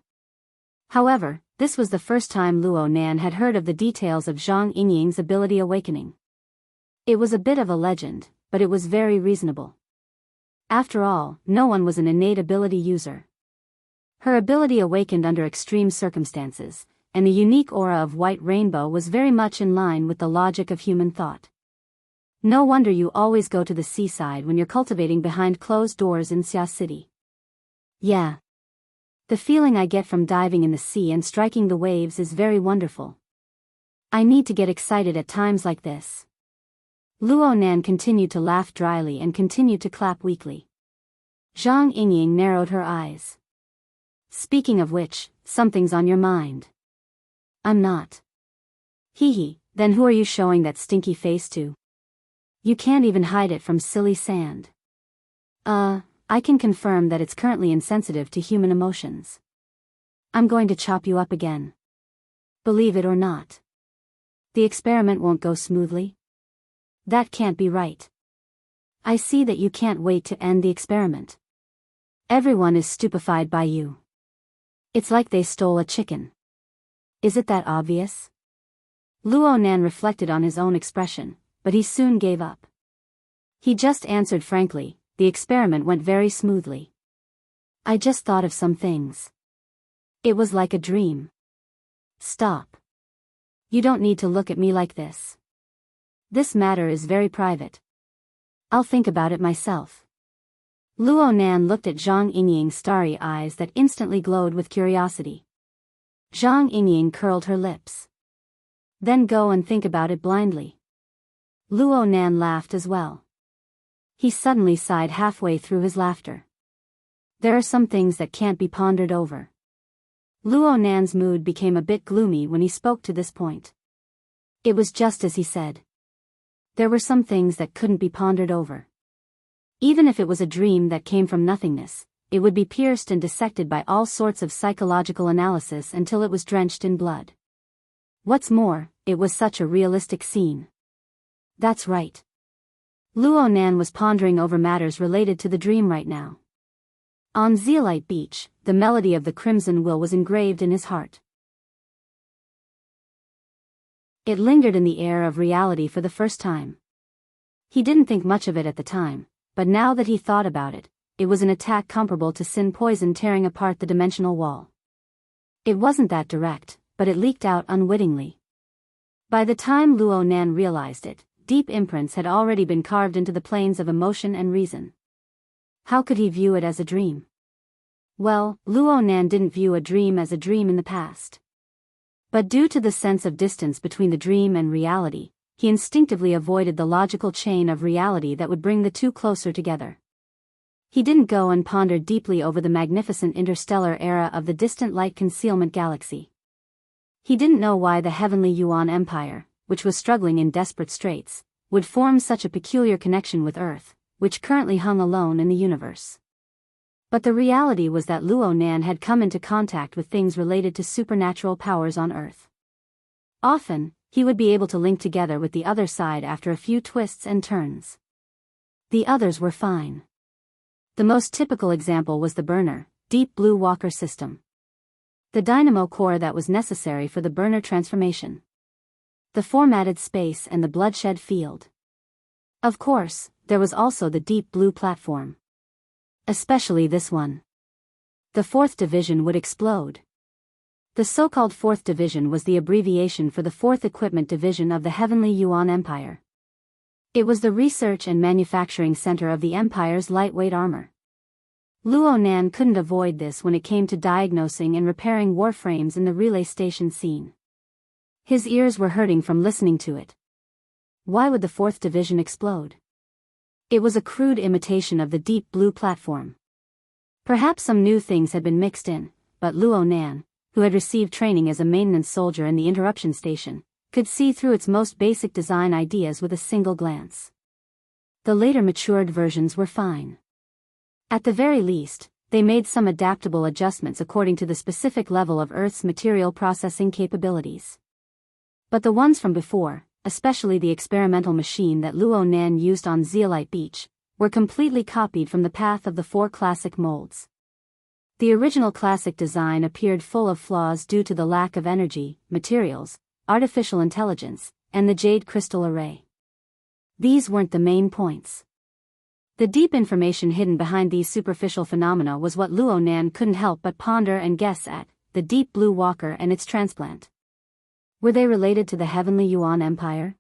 However, this was the first time Luo Nan had heard of the details of Zhang Yingying's ability awakening. It was a bit of a legend, but it was very reasonable. After all, no one was an innate ability user. Her ability awakened under extreme circumstances, and the unique aura of white rainbow was very much in line with the logic of human thought. No wonder you always go to the seaside when you're cultivating behind closed doors in Xia City. Yeah. The feeling I get from diving in the sea and striking the waves is very wonderful. I need to get excited at times like this. Luo Nan continued to laugh dryly and continued to clap weakly. Zhang Yingying narrowed her eyes. Speaking of which, something's on your mind. I'm not. Hee hee, then who are you showing that stinky face to? You can't even hide it from silly sand. I can confirm that it's currently insensitive to human emotions. I'm going to chop you up again. Believe it or not. The experiment won't go smoothly. That can't be right. I see that you can't wait to end the experiment. Everyone is stupefied by you. It's like they stole a chicken. Is it that obvious? Luo Nan reflected on his own expression, but he soon gave up. He just answered frankly, the experiment went very smoothly. I just thought of some things. It was like a dream. Stop. You don't need to look at me like this. This matter is very private. I'll think about it myself. Luo Nan looked at Zhang Yingying's starry eyes that instantly glowed with curiosity. Zhang Yingying curled her lips. Then go and think about it blindly. Luo Nan laughed as well. He suddenly sighed halfway through his laughter. There are some things that can't be pondered over. Luo Nan's mood became a bit gloomy when he spoke to this point. It was just as he said. There were some things that couldn't be pondered over. Even if it was a dream that came from nothingness, it would be pierced and dissected by all sorts of psychological analysis until it was drenched in blood. What's more, it was such a realistic scene. That's right. Luo Nan was pondering over matters related to the dream right now. On Zeolite Beach, the melody of the Crimson Will was engraved in his heart. It lingered in the air of reality for the first time. He didn't think much of it at the time, but now that he thought about it, it was an attack comparable to sin poison tearing apart the dimensional wall. It wasn't that direct, but it leaked out unwittingly. By the time Luo Nan realized it, deep imprints had already been carved into the planes of emotion and reason. How could he view it as a dream? Well, Luo Nan didn't view a dream as a dream in the past. But due to the sense of distance between the dream and reality, he instinctively avoided the logical chain of reality that would bring the two closer together. He didn't go and ponder deeply over the magnificent interstellar era of the distant light concealment galaxy. He didn't know why the heavenly Yuan Empire, which was struggling in desperate straits, would form such a peculiar connection with Earth, which currently hung alone in the universe. But the reality was that Luo Nan had come into contact with things related to supernatural powers on Earth. Often, he would be able to link together with the other side after a few twists and turns. The others were fine. The most typical example was the burner, Deep Blue Walker system. The dynamo core that was necessary for the burner transformation. The formatted space and the bloodshed field. Of course, there was also the Deep Blue platform. Especially this one. The 4th Division would explode. The so-called 4th Division was the abbreviation for the 4th Equipment Division of the Heavenly Yuan Empire. It was the research and manufacturing center of the Empire's lightweight armor. Luo Nan couldn't avoid this when it came to diagnosing and repairing warframes in the relay station scene. His ears were hurting from listening to it. Why would the 4th Division explode? It was a crude imitation of the Deep Blue platform. Perhaps some new things had been mixed in, but Luo Nan, who had received training as a maintenance soldier in the interruption station, could see through its most basic design ideas with a single glance. The later matured versions were fine. At the very least, they made some adaptable adjustments according to the specific level of Earth's material processing capabilities. But the ones from before, especially the experimental machine that Luo Nan used on Zeolite Beach, were completely copied from the path of the 4 classic molds. The original classic design appeared full of flaws due to the lack of energy, materials, artificial intelligence, and the jade crystal array. These weren't the main points. The deep information hidden behind these superficial phenomena was what Luo Nan couldn't help but ponder and guess at, the Deep Blue Walker and its transplant. Were they related to the Heavenly Yuan Empire?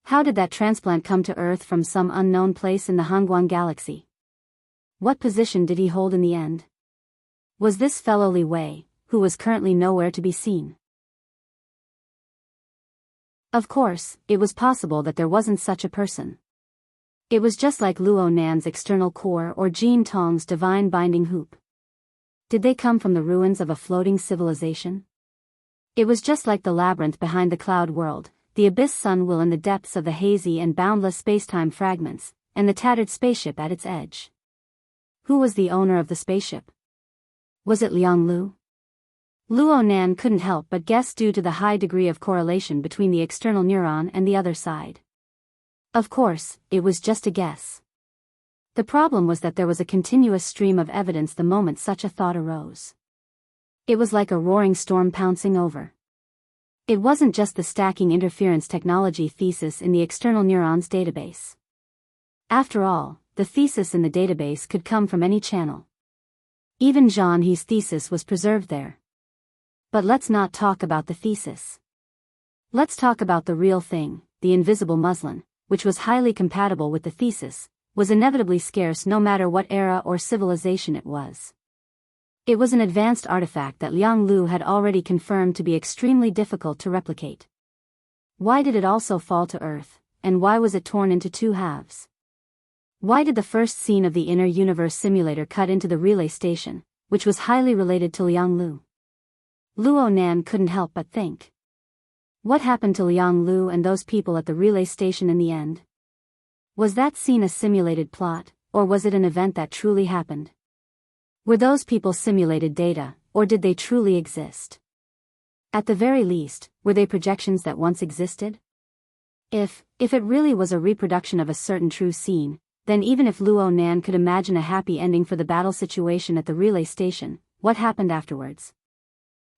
How did that transplant come to Earth from some unknown place in the Hangguang Galaxy? What position did he hold in the end? Was this fellow Li Wei, who was currently nowhere to be seen? Of course, it was possible that there wasn't such a person. It was just like Luo Nan's external core or Jean Tong's divine binding hoop. Did they come from the ruins of a floating civilization? It was just like the labyrinth behind the cloud world, the abyss sun will in the depths of the hazy and boundless spacetime fragments, and the tattered spaceship at its edge. Who was the owner of the spaceship? Was it Liang Lu? Luo Nan couldn't help but guess due to the high degree of correlation between the external neuron and the other side. Of course, it was just a guess. The problem was that there was a continuous stream of evidence the moment such a thought arose. It was like a roaring storm pouncing over. It wasn't just the stacking interference technology thesis in the external neurons database. After all, the thesis in the database could come from any channel. Even Jean He's thesis was preserved there. But let's not talk about the thesis. Let's talk about the real thing, the invisible muslin, which was highly compatible with the thesis, was inevitably scarce no matter what era or civilization it was. It was an advanced artifact that Liang Lu had already confirmed to be extremely difficult to replicate. Why did it also fall to Earth, and why was it torn into two halves? Why did the first scene of the inner universe simulator cut into the relay station, which was highly related to Liang Lu? Luo Nan couldn't help but think. What happened to Liang Lu and those people at the relay station in the end? Was that scene a simulated plot, or was it an event that truly happened? Were those people simulated data, or did they truly exist? At the very least, were they projections that once existed? If it really was a reproduction of a certain true scene, then even if Luo Nan could imagine a happy ending for the battle situation at the relay station, what happened afterwards?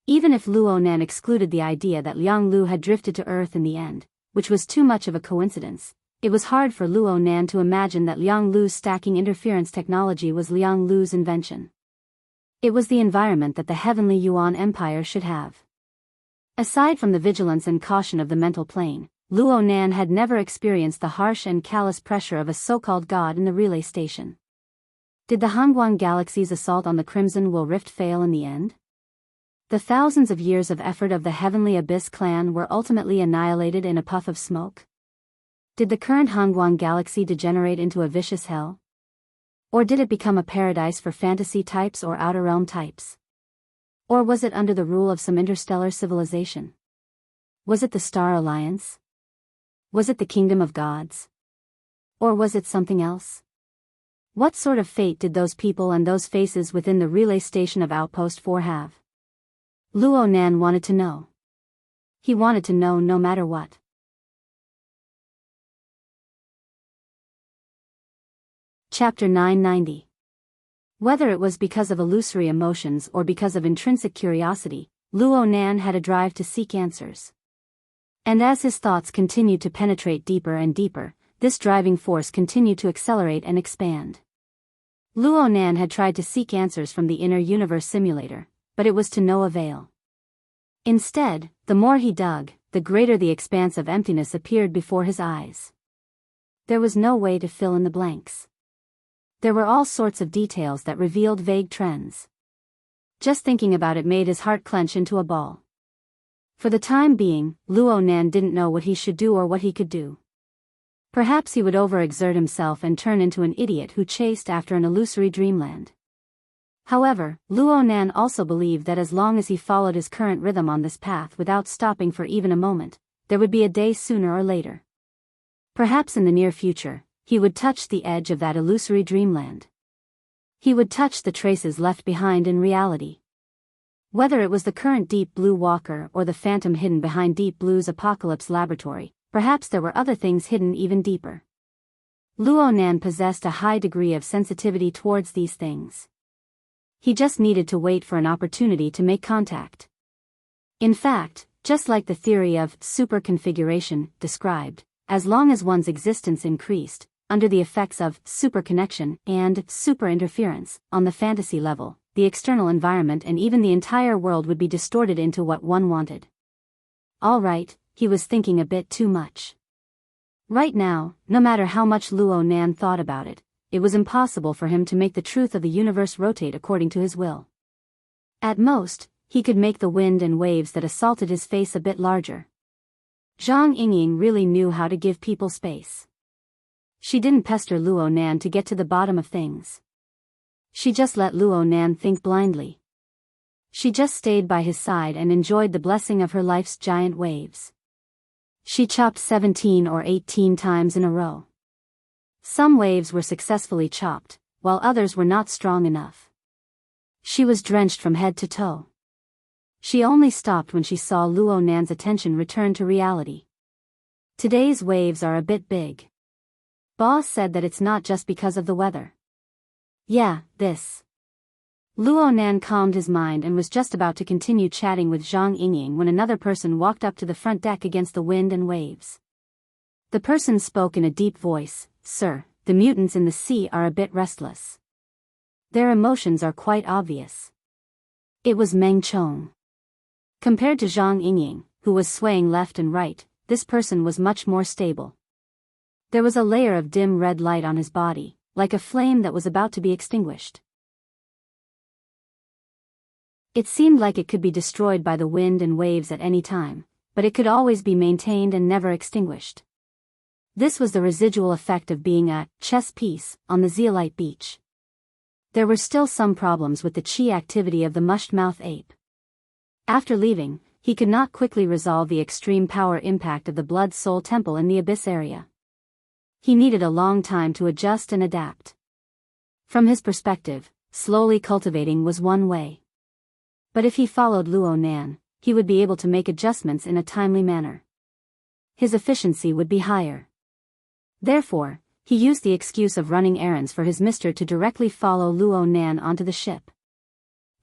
Even if Luo Nan excluded the idea that Liang Lu had drifted to Earth in the end, which was too much of a coincidence, it was hard for Luo Nan to imagine that Liang Lu's stacking interference technology was Liang Lu's invention. It was the environment that the heavenly Yuan Empire should have. Aside from the vigilance and caution of the mental plane, Luo Nan had never experienced the harsh and callous pressure of a so-called god in the relay station. Did the Hangguang Galaxy's assault on the Crimson Will Rift fail in the end? The thousands of years of effort of the Heavenly Abyss clan were ultimately annihilated in a puff of smoke? Did the current Hangguang Galaxy degenerate into a vicious hell? Or did it become a paradise for fantasy types or outer realm types? Or was it under the rule of some interstellar civilization? Was it the Star Alliance? Was it the Kingdom of Gods? Or was it something else? What sort of fate did those people and those faces within the relay station of Outpost 4 have? Luo Nan wanted to know. He wanted to know no matter what. Chapter 990. Whether it was because of illusory emotions or because of intrinsic curiosity, Luo Nan had a drive to seek answers. And as his thoughts continued to penetrate deeper and deeper, this driving force continued to accelerate and expand. Luo Nan had tried to seek answers from the inner universe simulator, but it was to no avail. Instead, the more he dug, the greater the expanse of emptiness appeared before his eyes. There was no way to fill in the blanks. There were all sorts of details that revealed vague trends. Just thinking about it made his heart clench into a ball. For the time being, Luo Nan didn't know what he should do or what he could do. Perhaps he would overexert himself and turn into an idiot who chased after an illusory dreamland. However, Luo Nan also believed that as long as he followed his current rhythm on this path without stopping for even a moment, there would be a day sooner or later. Perhaps in the near future, he would touch the edge of that illusory dreamland. He would touch the traces left behind in reality. Whether it was the current Deep Blue Walker or the phantom hidden behind Deep Blue's Apocalypse Laboratory, perhaps there were other things hidden even deeper. Luo Nan possessed a high degree of sensitivity towards these things. He just needed to wait for an opportunity to make contact. In fact, just like the theory of superconfiguration described, as long as one's existence increased, under the effects of superconnection and superinterference, on the fantasy level, the external environment and even the entire world would be distorted into what one wanted. All right, he was thinking a bit too much. Right now, no matter how much Luo Nan thought about it, it was impossible for him to make the truth of the universe rotate according to his will. At most, he could make the wind and waves that assaulted his face a bit larger. Zhang Yingying really knew how to give people space. She didn't pester Luo Nan to get to the bottom of things. She just let Luo Nan think blindly. She just stayed by his side and enjoyed the blessing of her life's giant waves. She chopped 17 or 18 times in a row. Some waves were successfully chopped, while others were not strong enough. She was drenched from head to toe. She only stopped when she saw Luo Nan's attention return to reality. Today's waves are a bit big. Boss said that it's not just because of the weather. Yeah, this. Luo Nan calmed his mind and was just about to continue chatting with Zhang Yingying when another person walked up to the front deck against the wind and waves. The person spoke in a deep voice, "Sir, the mutants in the sea are a bit restless. Their emotions are quite obvious." It was Meng Chong. Compared to Zhang Yingying, who was swaying left and right, this person was much more stable. There was a layer of dim red light on his body, like a flame that was about to be extinguished. It seemed like it could be destroyed by the wind and waves at any time, but it could always be maintained and never extinguished. This was the residual effect of being a chess piece on the zeolite beach. There were still some problems with the chi activity of the mushed-mouth ape. After leaving, he could not quickly resolve the extreme power impact of the Blood-Soul Temple in the Abyss area. He needed a long time to adjust and adapt. From his perspective, slowly cultivating was one way. But if he followed Luo Nan, he would be able to make adjustments in a timely manner. His efficiency would be higher. Therefore, he used the excuse of running errands for his mister to directly follow Luo Nan onto the ship.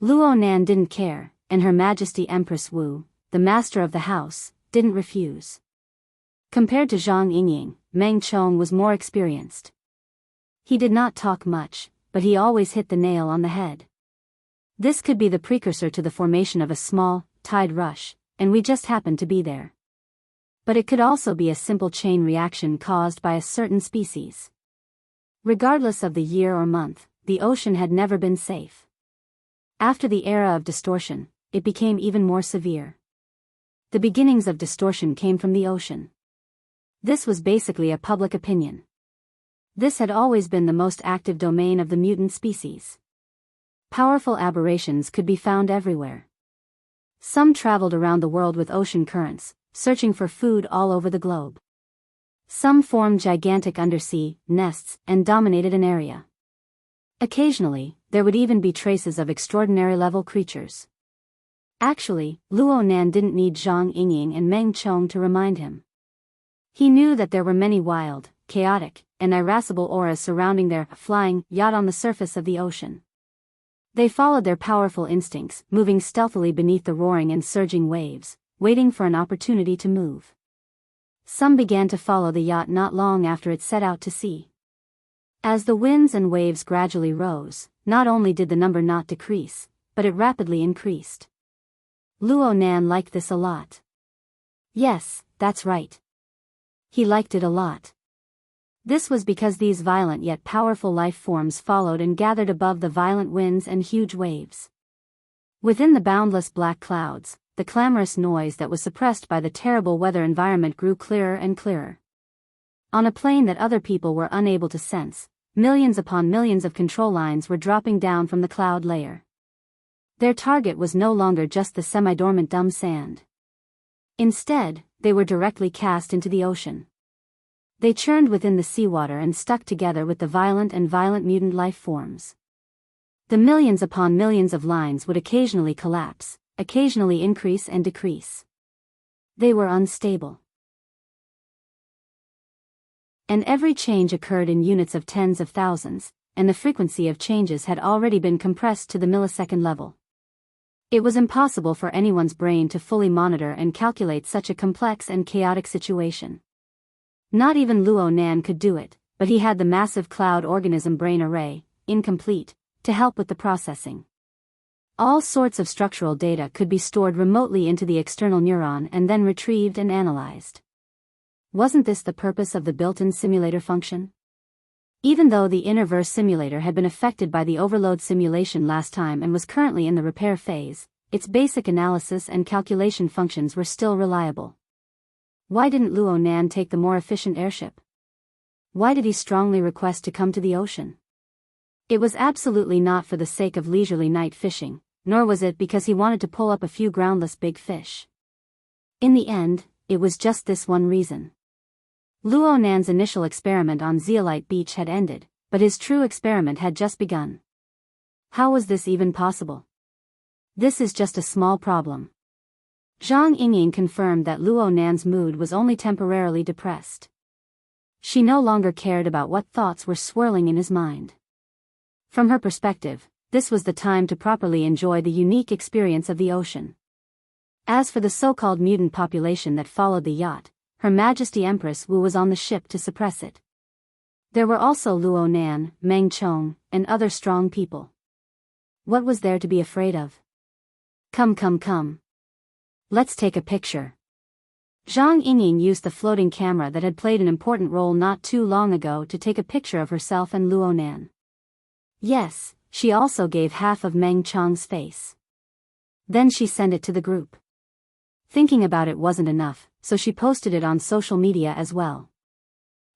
Luo Nan didn't care, and Her Majesty Empress Wu, the master of the house, didn't refuse. Compared to Zhang Yingying, Meng Chong was more experienced. He did not talk much, but he always hit the nail on the head. This could be the precursor to the formation of a small, tide rush, and we just happened to be there. But it could also be a simple chain reaction caused by a certain species. Regardless of the year or month, the ocean had never been safe. After the era of distortion, it became even more severe. The beginnings of distortion came from the ocean. This was basically a public opinion. This had always been the most active domain of the mutant species. Powerful aberrations could be found everywhere. Some traveled around the world with ocean currents, searching for food all over the globe. Some formed gigantic undersea nests and dominated an area. Occasionally, there would even be traces of extraordinary level creatures. Actually, Luo Nan didn't need Zhang Yingying and Meng Chong to remind him. He knew that there were many wild, chaotic, and irascible auras surrounding their flying yacht on the surface of the ocean. They followed their powerful instincts, moving stealthily beneath the roaring and surging waves, waiting for an opportunity to move. Some began to follow the yacht not long after it set out to sea. As the winds and waves gradually rose, not only did the number not decrease, but it rapidly increased. Luo Nan liked this a lot. Yes, that's right. He liked it a lot. This was because these violent yet powerful life forms followed and gathered above the violent winds and huge waves. Within the boundless black clouds, the clamorous noise that was suppressed by the terrible weather environment grew clearer and clearer. On a plane that other people were unable to sense, millions upon millions of control lines were dropping down from the cloud layer. Their target was no longer just the semi-dormant dumb sand. Instead, they were directly cast into the ocean. They churned within the seawater and stuck together with the violent mutant life forms. The millions upon millions of lines would occasionally collapse, occasionally increase and decrease. They were unstable. And every change occurred in units of tens of thousands, and the frequency of changes had already been compressed to the millisecond level. It was impossible for anyone's brain to fully monitor and calculate such a complex and chaotic situation. Not even Luo Nan could do it, but he had the massive cloud organism brain array, incomplete, to help with the processing. All sorts of structural data could be stored remotely into the external neuron and then retrieved and analyzed. Wasn't this the purpose of the built-in simulator function? Even though the Innerverse simulator had been affected by the overload simulation last time and was currently in the repair phase, its basic analysis and calculation functions were still reliable. Why didn't Luo Nan take the more efficient airship? Why did he strongly request to come to the ocean? It was absolutely not for the sake of leisurely night fishing, nor was it because he wanted to pull up a few groundless big fish. In the end, it was just this one reason. Luo Nan's initial experiment on Zeolite Beach had ended, but his true experiment had just begun. How was this even possible? This is just a small problem. Zhang Yingying confirmed that Luo Nan's mood was only temporarily depressed. She no longer cared about what thoughts were swirling in his mind. From her perspective, this was the time to properly enjoy the unique experience of the ocean. As for the so-called mutant population that followed the yacht, Her Majesty Empress Wu was on the ship to suppress it. There were also Luo Nan, Meng Chong, and other strong people. What was there to be afraid of? Come. Let's take a picture. Zhang Yingying used the floating camera that had played an important role not too long ago to take a picture of herself and Luo Nan. Yes, she also gave half of Meng Chong's face. Then she sent it to the group. Thinking about it wasn't enough, so she posted it on social media as well.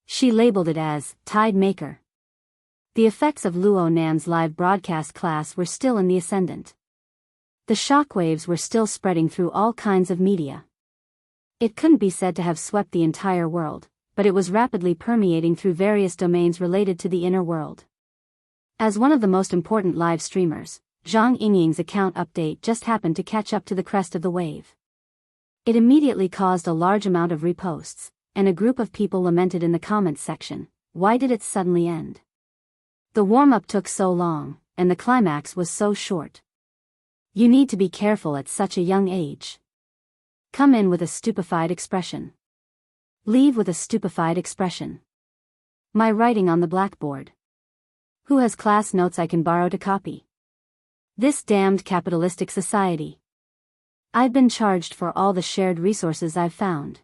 She labeled it as Tide Maker. The effects of Luo Nan's live broadcast class were still in the ascendant. The shockwaves were still spreading through all kinds of media. It couldn't be said to have swept the entire world, but it was rapidly permeating through various domains related to the inner world. As one of the most important live streamers, Zhang Yingying's account update just happened to catch up to the crest of the wave. It immediately caused a large amount of reposts, and a group of people lamented in the comments section, why did it suddenly end? The warm-up took so long, and the climax was so short. You need to be careful at such a young age. Come in with a stupefied expression. Leave with a stupefied expression. My writing on the blackboard. Who has class notes I can borrow to copy? This damned capitalistic society. I've been charged for all the shared resources I've found.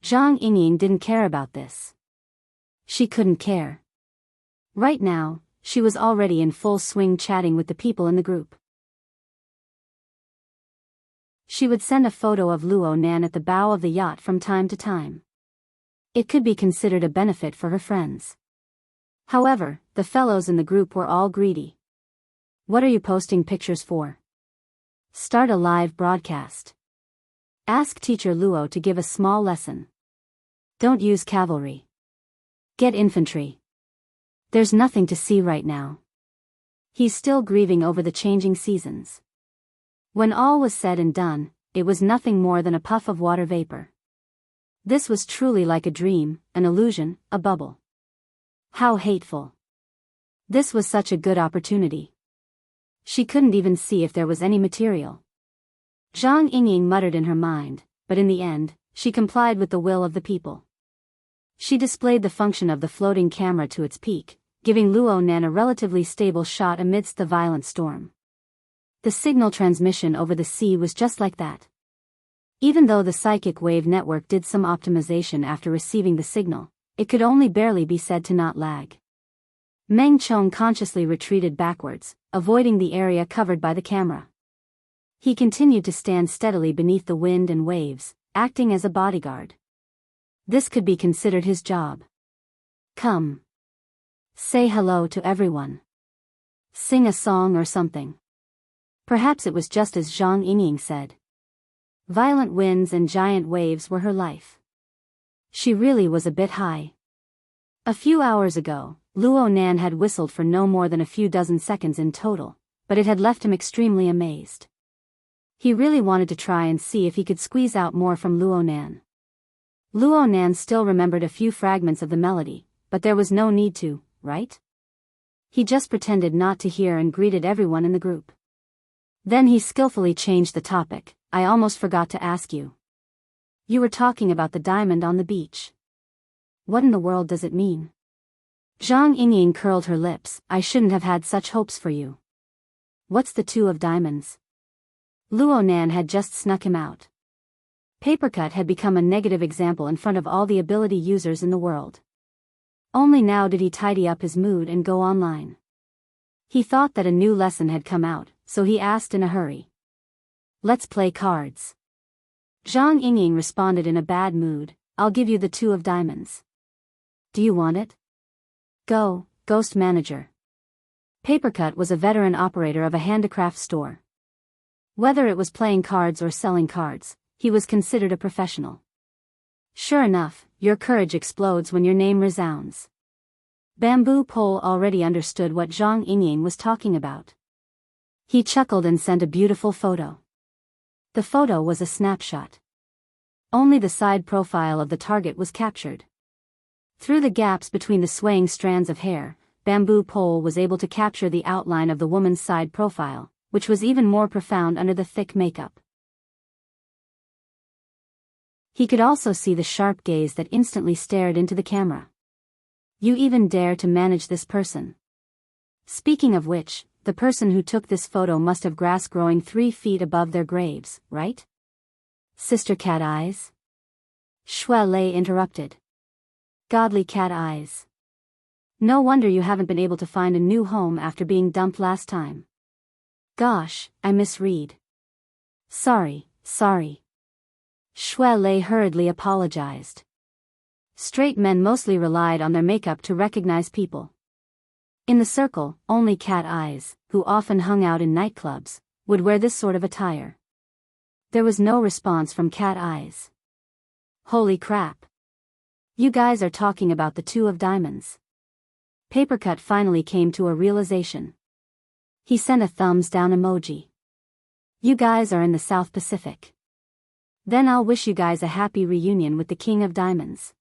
Zhang Yingying didn't care about this. She couldn't care. Right now, she was already in full swing chatting with the people in the group. She would send a photo of Luo Nan at the bow of the yacht from time to time. It could be considered a benefit for her friends. However, the fellows in the group were all greedy. What are you posting pictures for? Start a live broadcast. Ask teacher Luo to give a small lesson. Don't use cavalry. Get infantry. There's nothing to see right now. He's still grieving over the changing seasons. When all was said and done, it was nothing more than a puff of water vapor. This was truly like a dream, an illusion, a bubble. How hateful. This was such a good opportunity. She couldn't even see if there was any material. Zhang Yingying muttered in her mind, but in the end, she complied with the will of the people. She displayed the function of the floating camera to its peak, giving Luo Nan a relatively stable shot amidst the violent storm. The signal transmission over the sea was just like that. Even though the psychic wave network did some optimization after receiving the signal, it could only barely be said to not lag. Meng Chong consciously retreated backwards, avoiding the area covered by the camera. He continued to stand steadily beneath the wind and waves, acting as a bodyguard. This could be considered his job. Come. Say hello to everyone. Sing a song or something. Perhaps it was just as Zhang Yingying said. Violent winds and giant waves were her life. She really was a bit high. A few hours ago, Luo Nan had whistled for no more than a few dozen seconds in total, but it had left him extremely amazed. He really wanted to try and see if he could squeeze out more from Luo Nan. Luo Nan still remembered a few fragments of the melody, but there was no need to, right? He just pretended not to hear and greeted everyone in the group. Then he skillfully changed the topic. I almost forgot to ask you. You were talking about the diamond on the beach. What in the world does it mean? Zhang Yingying curled her lips. I shouldn't have had such hopes for you. What's the two of diamonds? Luo Nan had just snuck him out. Papercut had become a negative example in front of all the ability users in the world. Only now did he tidy up his mood and go online. He thought that a new lesson had come out, so he asked in a hurry. Let's play cards. Zhang Yingying responded in a bad mood. I'll give you the two of diamonds. Do you want it? Go, Ghost Manager. Papercut was a veteran operator of a handicraft store. Whether it was playing cards or selling cards, he was considered a professional. Sure enough, your courage explodes when your name resounds. Bamboo Pole already understood what Zhang Yingying was talking about. He chuckled and sent a beautiful photo. The photo was a snapshot. Only the side profile of the target was captured. Through the gaps between the swaying strands of hair, bamboo pole was able to capture the outline of the woman's side profile, which was even more profound under the thick makeup. He could also see the sharp gaze that instantly stared into the camera. You even dare to manage this person. Speaking of which, the person who took this photo must have grass growing 3 feet above their graves, right? Sister Cat Eyes? Shui Lei interrupted. Godly cat eyes. No wonder you haven't been able to find a new home after being dumped last time. Gosh, I misread. Sorry. Shui Lei hurriedly apologized. Straight men mostly relied on their makeup to recognize people. In the circle, only Cat Eyes, who often hung out in nightclubs, would wear this sort of attire. There was no response from Cat Eyes. Holy crap. You guys are talking about the Two of Diamonds. Papercut finally came to a realization. He sent a thumbs down emoji. You guys are in the South Pacific. Then I'll wish you guys a happy reunion with the King of Diamonds.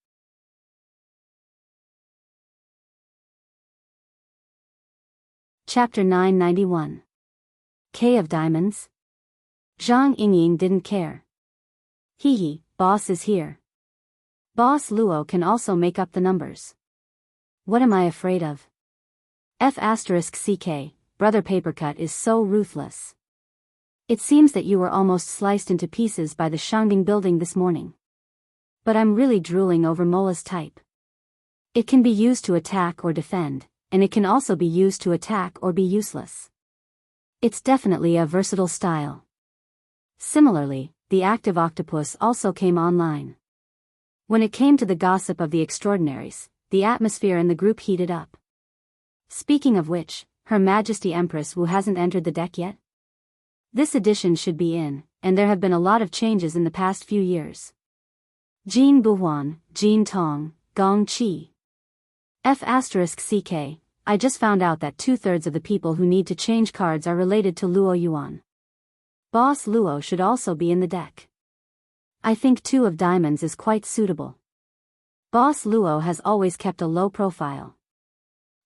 Chapter 991. K of Diamonds? Zhang Yingying didn't care. Hee, boss is here. Boss Luo can also make up the numbers. What am I afraid of? F***ck, Brother Papercut is so ruthless. It seems that you were almost sliced into pieces by the Shangding building this morning. But I'm really drooling over Mola's type. It can be used to attack or defend, and it can also be used to attack or be useless. It's definitely a versatile style. Similarly, the active octopus also came online. When it came to the gossip of the extraordinaries, the atmosphere in the group heated up. Speaking of which, Her Majesty Empress Wu hasn't entered the deck yet? This edition should be in, and there have been a lot of changes in the past few years. Jin Buhuan, Jin Tong, Gong Qi. F***ck, I just found out that 2/3 of the people who need to change cards are related to Luo Yuan. Boss Luo should also be in the deck. I think Two of Diamonds is quite suitable. Boss Luo has always kept a low profile.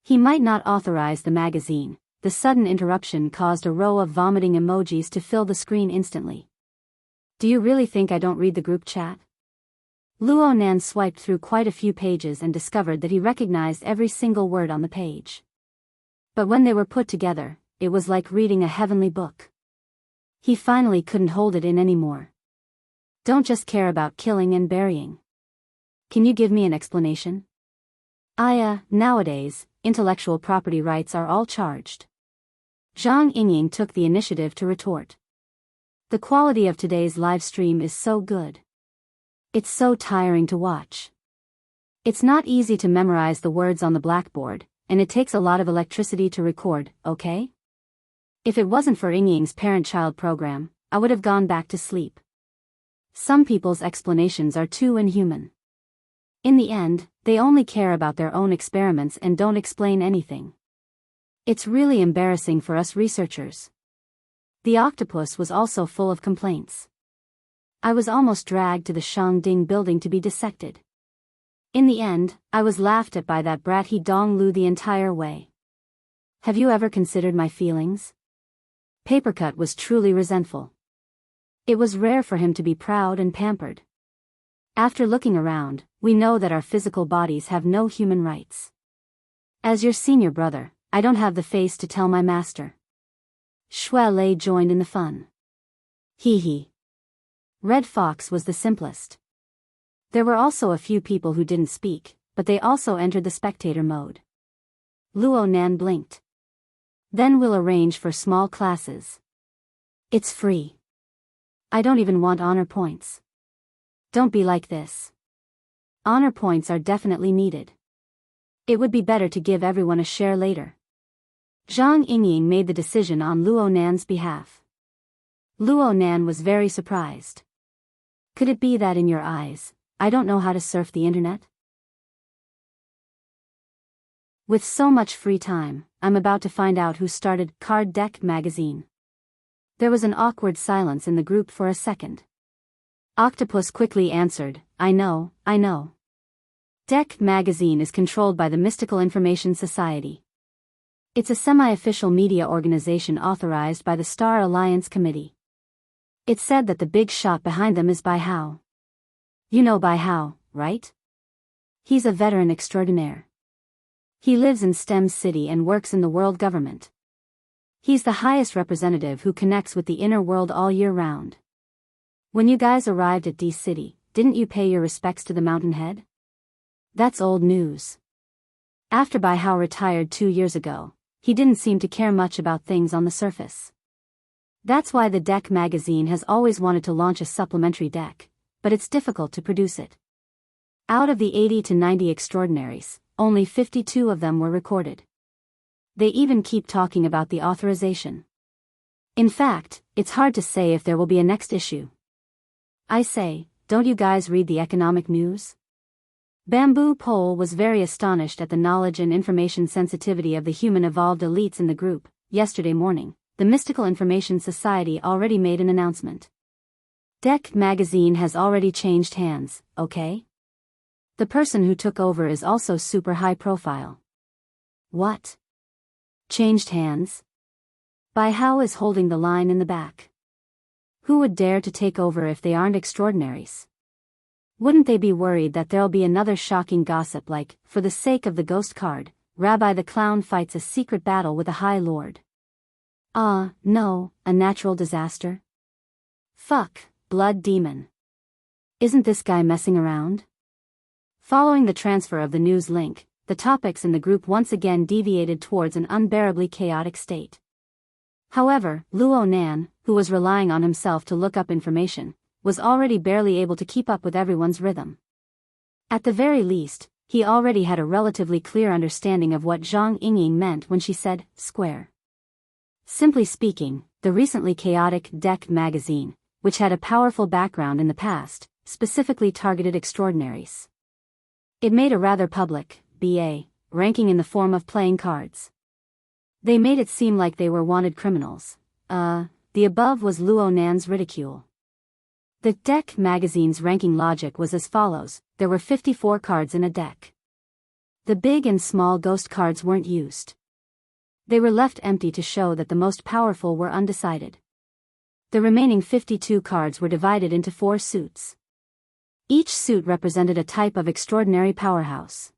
He might not authorize the magazine. The sudden interruption caused a row of vomiting emojis to fill the screen instantly. Do you really think I don't read the group chat? Luo Nan swiped through quite a few pages and discovered that he recognized every single word on the page. But when they were put together, it was like reading a heavenly book. He finally couldn't hold it in anymore. Don't just care about killing and burying. Can you give me an explanation? Nowadays, intellectual property rights are all charged. Zhang Yingying took the initiative to retort. The quality of today's live stream is so good. It's so tiring to watch. It's not easy to memorize the words on the blackboard, and it takes a lot of electricity to record, okay? If it wasn't for Yingying's parent-child program, I would have gone back to sleep. Some people's explanations are too inhuman. In the end, they only care about their own experiments and don't explain anything. It's really embarrassing for us researchers. The octopus was also full of complaints. I was almost dragged to the Shangding building to be dissected. In the end, I was laughed at by that brat He Dong Lu the entire way. Have you ever considered my feelings? Papercut was truly resentful. It was rare for him to be proud and pampered. After looking around, we know that our physical bodies have no human rights. As your senior brother, I don't have the face to tell my master. Shui Lei joined in the fun. Hee. Red Fox was the simplest. There were also a few people who didn't speak, but they also entered the spectator mode. Luo Nan blinked. Then we'll arrange for small classes. It's free. I don't even want honor points. Don't be like this. Honor points are definitely needed. It would be better to give everyone a share later. Zhang Yingying made the decision on Luo Nan's behalf. Luo Nan was very surprised. Could it be that in your eyes, I don't know how to surf the internet? With so much free time, I'm about to find out who started Card Deck magazine. There was an awkward silence in the group for a second. Octopus quickly answered, I know. Deck magazine is controlled by the Mystical Information Society. It's a semi-official media organization authorized by the Star Alliance Committee. It said that the big shot behind them is Bai Hao. You know Bai Hao, right? He's a veteran extraordinaire. He lives in STEM City and works in the world government. He's the highest representative who connects with the inner world all year round. When you guys arrived at D City, didn't you pay your respects to the mountain head? That's old news. After Bai Hao retired 2 years ago, he didn't seem to care much about things on the surface. That's why the Deck magazine has always wanted to launch a supplementary deck, but it's difficult to produce it. Out of the 80 to 90 extraordinaries, only 52 of them were recorded. They even keep talking about the authorization. In fact, it's hard to say if there will be a next issue. I say, don't you guys read the economic news? Bamboo Pole was very astonished at the knowledge and information sensitivity of the human evolved elites in the group. Yesterday morning, the Mystical Information Society already made an announcement. Deck magazine has already changed hands, okay? The person who took over is also super high profile. What? Changed hands? Bai Hao is holding the line in the back. Who would dare to take over if they aren't extraordinaries? Wouldn't they be worried that there'll be another shocking gossip like, for the sake of the ghost card, Rabbi the Clown fights a secret battle with a High Lord? No, a natural disaster? Fuck, blood demon. Isn't this guy messing around? Following the transfer of the news link, the topics in the group once again deviated towards an unbearably chaotic state. However, Luo Nan, who was relying on himself to look up information, was already barely able to keep up with everyone's rhythm. At the very least, he already had a relatively clear understanding of what Zhang Yingying meant when she said, square. Simply speaking, the recently chaotic Deck magazine, which had a powerful background in the past, specifically targeted extraordinaries. It made a rather public, BA, ranking in the form of playing cards. They made it seem like they were wanted criminals. The above was Luo Nan's ridicule. The Deck magazine's ranking logic was as follows: there were 54 cards in a deck. The big and small ghost cards weren't used. They were left empty to show that the most powerful were undecided. The remaining 52 cards were divided into 4 suits. Each suit represented a type of extraordinary powerhouse.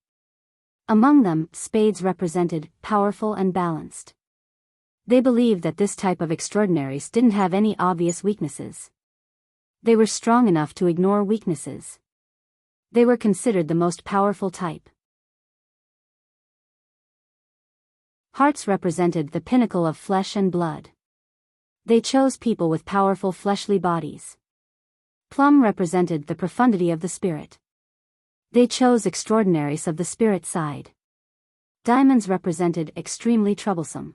Among them, spades represented powerful and balanced. They believed that this type of extraordinaries didn't have any obvious weaknesses. They were strong enough to ignore weaknesses. They were considered the most powerful type. Hearts represented the pinnacle of flesh and blood. They chose people with powerful fleshly bodies. Plum represented the profundity of the spirit. They chose extraordinaries of the spirit side. Diamonds represented extremely troublesome.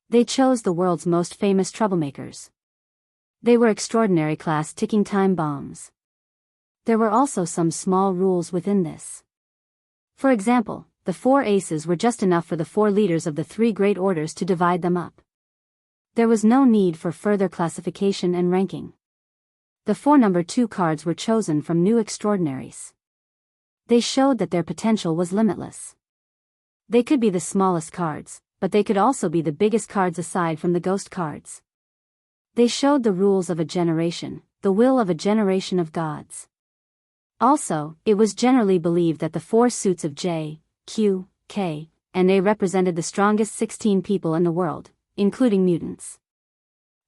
They chose the world's most famous troublemakers. They were extraordinary class ticking time bombs. There were also some small rules within this. For example, the 4 aces were just enough for the 4 leaders of the 3 great orders to divide them up. There was no need for further classification and ranking. The 4 number 2 cards were chosen from new extraordinaries. They showed that their potential was limitless. They could be the smallest cards, but they could also be the biggest cards aside from the ghost cards. They showed the rules of a generation, the will of a generation of gods. Also, it was generally believed that the 4 suits of J, Q, K, and A represented the strongest 16 people in the world, including mutants.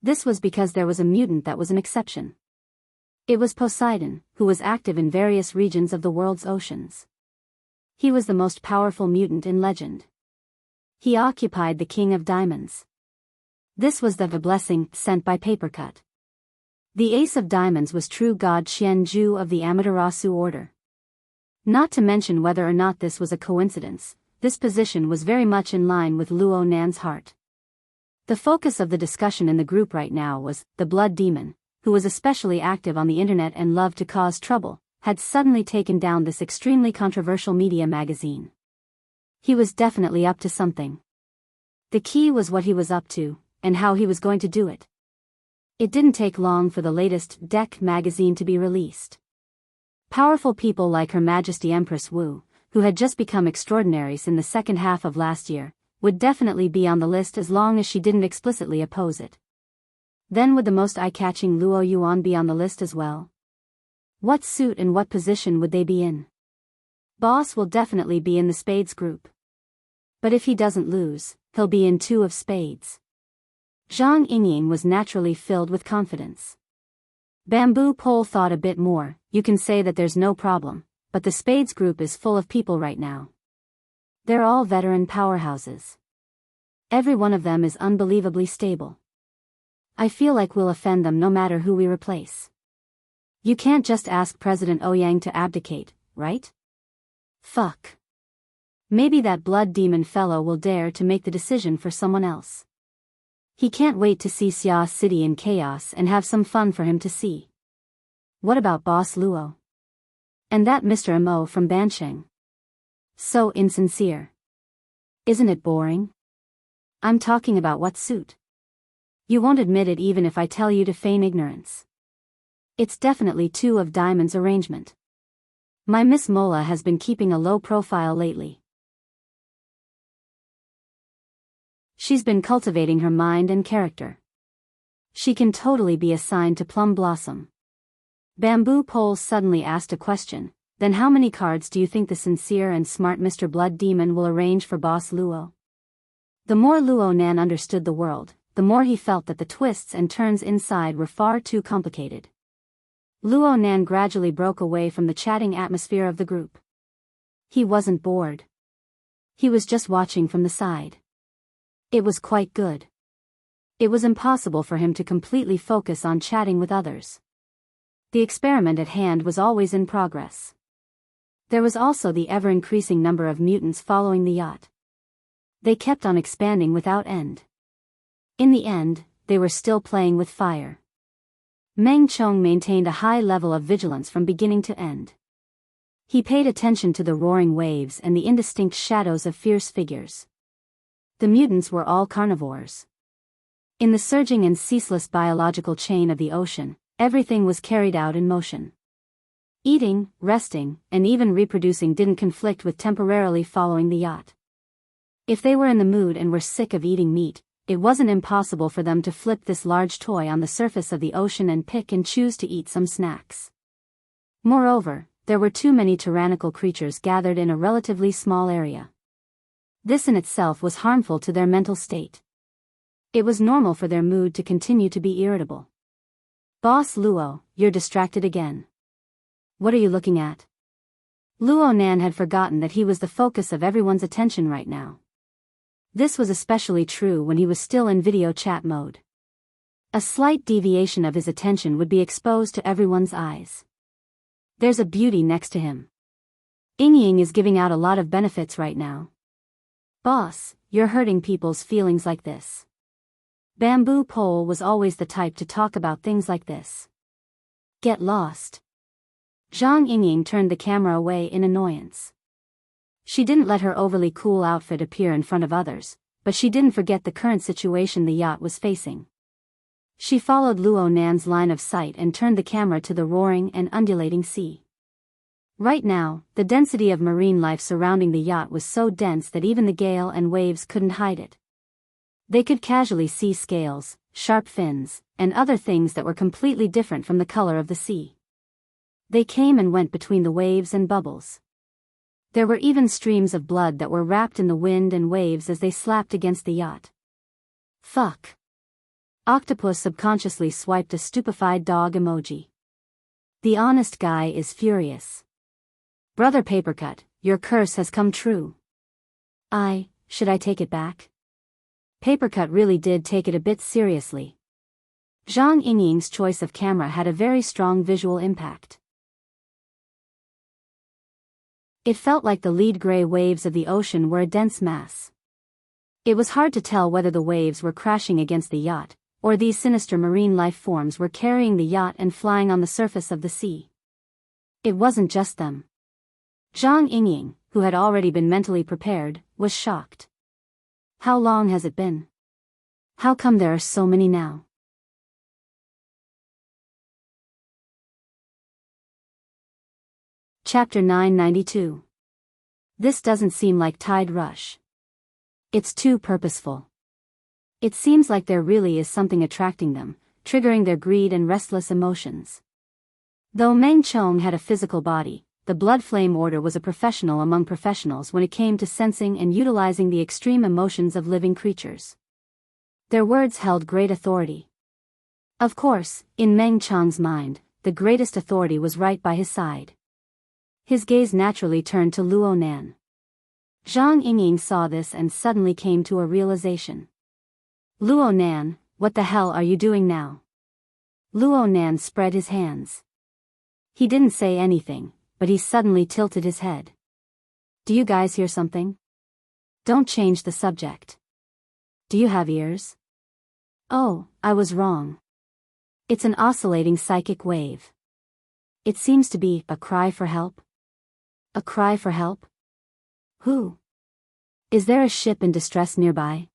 This was because there was a mutant that was an exception. It was Poseidon, who was active in various regions of the world's oceans. He was the most powerful mutant in legend. He occupied the King of Diamonds. This was the blessing sent by Papercut. The Ace of Diamonds was true god Qianju of the Amaterasu order. Not to mention whether or not this was a coincidence, this position was very much in line with Luo Nan's heart. The focus of the discussion in the group right now was the Blood Demon, who was especially active on the internet and loved to cause trouble, had suddenly taken down this extremely controversial media magazine. He was definitely up to something. The key was what he was up to, and how he was going to do it. It didn't take long for the latest Deck magazine to be released. Powerful people like Her Majesty Empress Wu, who had just become extraordinaries in the second half of last year, would definitely be on the list as long as she didn't explicitly oppose it. Then would the most eye-catching Luo Yuan be on the list as well? What suit and what position would they be in? Boss will definitely be in the spades group. But if he doesn't lose, he'll be in 2 of spades. Zhang Yingying was naturally filled with confidence. Bamboo Pole thought a bit more. You can say that there's no problem, but the spades group is full of people right now. They're all veteran powerhouses. Every one of them is unbelievably stable. I feel like we'll offend them no matter who we replace. You can't just ask President Ouyang to abdicate, right? Fuck. Maybe that blood demon fellow will dare to make the decision for someone else. He can't wait to see Xia City in chaos and have some fun for him to see. What about Boss Luo? And that Mr. Mo from Bansheng? So insincere. Isn't it boring? I'm talking about what suit? You won't admit it even if I tell you to feign ignorance. It's definitely 2 of diamonds arrangement. My Miss Mola has been keeping a low profile lately. She's been cultivating her mind and character. She can totally be assigned to Plum Blossom. Bamboo Pole suddenly asked a question. Then how many cards do you think the sincere and smart Mr. Blood Demon will arrange for Boss Luo? The more Luo Nan understood the world, the more he felt that the twists and turns inside were far too complicated. Luo Nan gradually broke away from the chatting atmosphere of the group. He wasn't bored. He was just watching from the side. It was quite good. It was impossible for him to completely focus on chatting with others. The experiment at hand was always in progress. There was also the ever-increasing number of mutants following the yacht. They kept on expanding without end. In the end, they were still playing with fire. Meng Chong maintained a high level of vigilance from beginning to end. He paid attention to the roaring waves and the indistinct shadows of fierce figures. The mutants were all carnivores. In the surging and ceaseless biological chain of the ocean, everything was carried out in motion. Eating, resting, and even reproducing didn't conflict with temporarily following the yacht. If they were in the mood and were sick of eating meat, it wasn't impossible for them to flip this large toy on the surface of the ocean and pick and choose to eat some snacks. Moreover, there were too many tyrannical creatures gathered in a relatively small area. This in itself was harmful to their mental state. It was normal for their mood to continue to be irritable. Boss Luo, you're distracted again. What are you looking at? Luo Nan had forgotten that he was the focus of everyone's attention right now. This was especially true when he was still in video chat mode. A slight deviation of his attention would be exposed to everyone's eyes. There's a beauty next to him. Yingying is giving out a lot of benefits right now. Boss, you're hurting people's feelings like this. Bamboo Pole was always the type to talk about things like this. Get lost. Zhang Yingying turned the camera away in annoyance. She didn't let her overly cool outfit appear in front of others, but she didn't forget the current situation the yacht was facing. She followed Luo Nan's line of sight and turned the camera to the roaring and undulating sea. Right now, the density of marine life surrounding the yacht was so dense that even the gale and waves couldn't hide it. They could casually see scales, sharp fins, and other things that were completely different from the color of the sea. They came and went between the waves and bubbles. There were even streams of blood that were wrapped in the wind and waves as they slapped against the yacht. Fuck. Octopus subconsciously swiped a stupefied dog emoji. The honest guy is furious. Brother Papercut, your curse has come true. Should I take it back? Papercut really did take it a bit seriously. Zhang Yingying's choice of camera had a very strong visual impact. It felt like the lead gray waves of the ocean were a dense mass. It was hard to tell whether the waves were crashing against the yacht, or these sinister marine life forms were carrying the yacht and flying on the surface of the sea. It wasn't just them. Zhang Yingying, who had already been mentally prepared, was shocked. How long has it been? How come there are so many now? Chapter 992. This doesn't seem like Tide Rush. It's too purposeful. It seems like there really is something attracting them, triggering their greed and restless emotions. Though Meng Chong had a physical body, the Blood Flame Order was a professional among professionals when it came to sensing and utilizing the extreme emotions of living creatures. Their words held great authority. Of course, in Meng Chong's mind, the greatest authority was right by his side. His gaze naturally turned to Luo Nan. Zhang Yingying saw this and suddenly came to a realization. Luo Nan, what the hell are you doing now? Luo Nan spread his hands. He didn't say anything, but he suddenly tilted his head. Do you guys hear something? Don't change the subject. Do you have ears? Oh, I was wrong. It's an oscillating psychic wave. It seems to be a cry for help. A cry for help? Who? Is there a ship in distress nearby?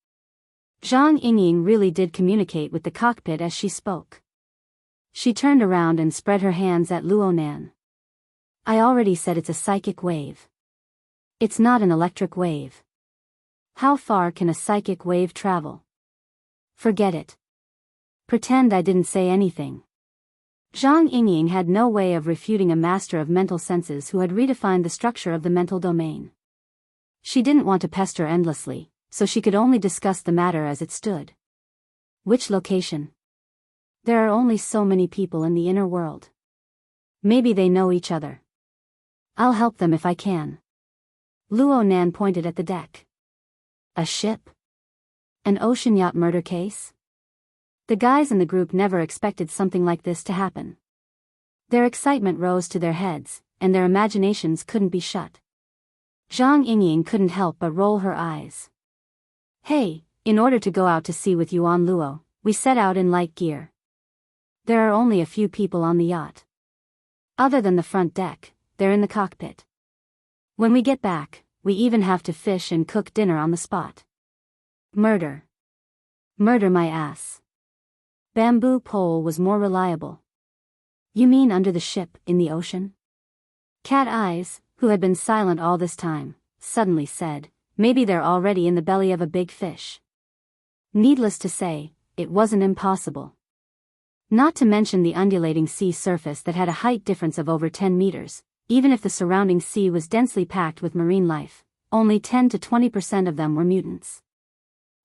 Zhang Yingying really did communicate with the cockpit as she spoke. She turned around and spread her hands at Luo Nan. I already said it's a psychic wave. It's not an electric wave. How far can a psychic wave travel? Forget it. Pretend I didn't say anything. Zhang Yingying had no way of refuting a master of mental senses who had redefined the structure of the mental domain. She didn't want to pester endlessly, so she could only discuss the matter as it stood. Which location? There are only so many people in the inner world. Maybe they know each other. I'll help them if I can. Luo Nan pointed at the deck. A ship? An ocean yacht murder case? The guys in the group never expected something like this to happen. Their excitement rose to their heads, and their imaginations couldn't be shut. Zhang Yingying couldn't help but roll her eyes. Hey, in order to go out to sea with Yuan Luo, we set out in light gear. There are only a few people on the yacht. Other than the front deck, they're in the cockpit. When we get back, we even have to fish and cook dinner on the spot. Murder. Murder my ass. Bamboo pole was more reliable. You mean under the ship, in the ocean? Cat Eyes, who had been silent all this time, suddenly said, maybe they're already in the belly of a big fish. Needless to say, it wasn't impossible. Not to mention the undulating sea surface that had a height difference of over 10 meters, even if the surrounding sea was densely packed with marine life, only 10 to 20% of them were mutants.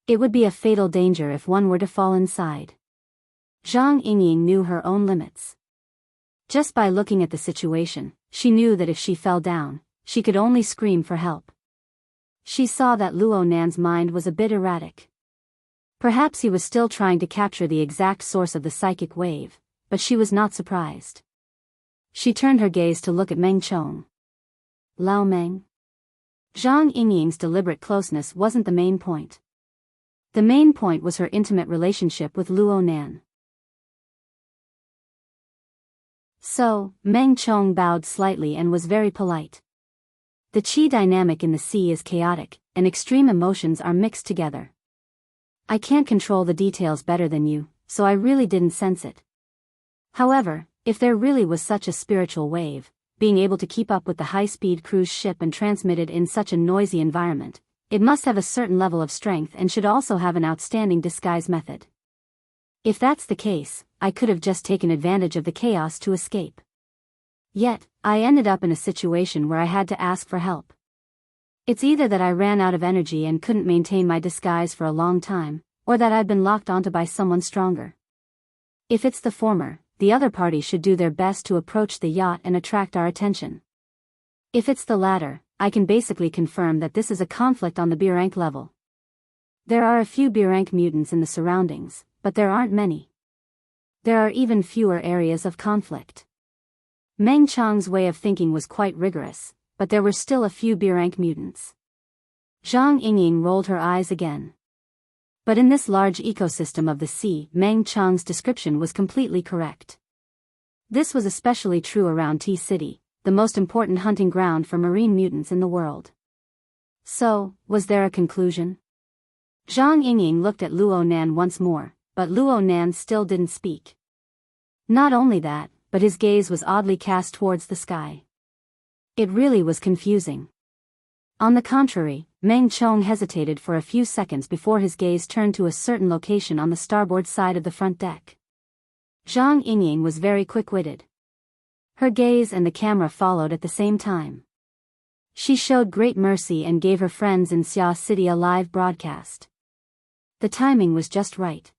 It would be a fatal danger if one were to fall inside. Zhang Yingying knew her own limits. Just by looking at the situation, she knew that if she fell down, she could only scream for help. She saw that Luo Nan's mind was a bit erratic. Perhaps he was still trying to capture the exact source of the psychic wave, but she was not surprised. She turned her gaze to look at Meng Chong. Lao Meng? Zhang Yingying's deliberate closeness wasn't the main point. The main point was her intimate relationship with Luo Nan. So, Meng Chong bowed slightly and was very polite. The qi dynamic in the sea is chaotic, and extreme emotions are mixed together. I can't control the details better than you, so I really didn't sense it. However, if there really was such a spiritual wave, being able to keep up with the high-speed cruise ship and transmit it in such a noisy environment, it must have a certain level of strength and should also have an outstanding disguise method. If that's the case, I could have just taken advantage of the chaos to escape. Yet, I ended up in a situation where I had to ask for help. It's either that I ran out of energy and couldn't maintain my disguise for a long time, or that I'd been locked onto by someone stronger. If it's the former, the other party should do their best to approach the yacht and attract our attention. If it's the latter, I can basically confirm that this is a conflict on the B rank level. There are a few B rank mutants in the surroundings, but there aren't many. There are even fewer areas of conflict. Meng Chong's way of thinking was quite rigorous, but there were still a few B rank mutants. Zhang Yingying rolled her eyes again. But in this large ecosystem of the sea, Meng Chong's description was completely correct. This was especially true around T-City, the most important hunting ground for marine mutants in the world. So, was there a conclusion? Zhang Yingying looked at Luo Nan once more, but Luo Nan still didn't speak. Not only that, but his gaze was oddly cast towards the sky. It really was confusing. On the contrary, Meng Chong hesitated for a few seconds before his gaze turned to a certain location on the starboard side of the front deck. Zhang Yingying was very quick-witted. Her gaze and the camera followed at the same time. She showed great mercy and gave her friends in Xia City a live broadcast. The timing was just right.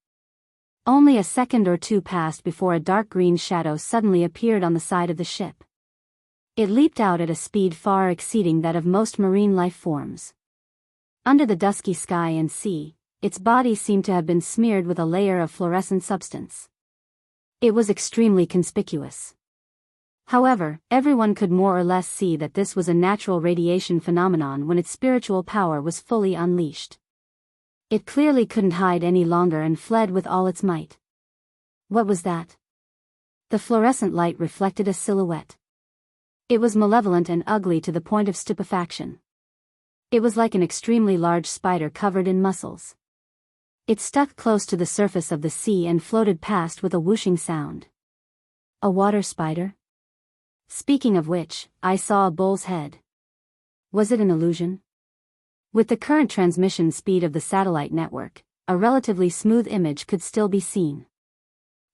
Only a second or two passed before a dark green shadow suddenly appeared on the side of the ship. It leaped out at a speed far exceeding that of most marine life forms. Under the dusky sky and sea, its body seemed to have been smeared with a layer of fluorescent substance. It was extremely conspicuous. However, everyone could more or less see that this was a natural radiation phenomenon when its spiritual power was fully unleashed. It clearly couldn't hide any longer and fled with all its might. What was that? The fluorescent light reflected a silhouette. It was malevolent and ugly to the point of stupefaction. It was like an extremely large spider covered in muscles. It stuck close to the surface of the sea and floated past with a whooshing sound. A water spider? Speaking of which, I saw a bull's head. Was it an illusion? With the current transmission speed of the satellite network, a relatively smooth image could still be seen.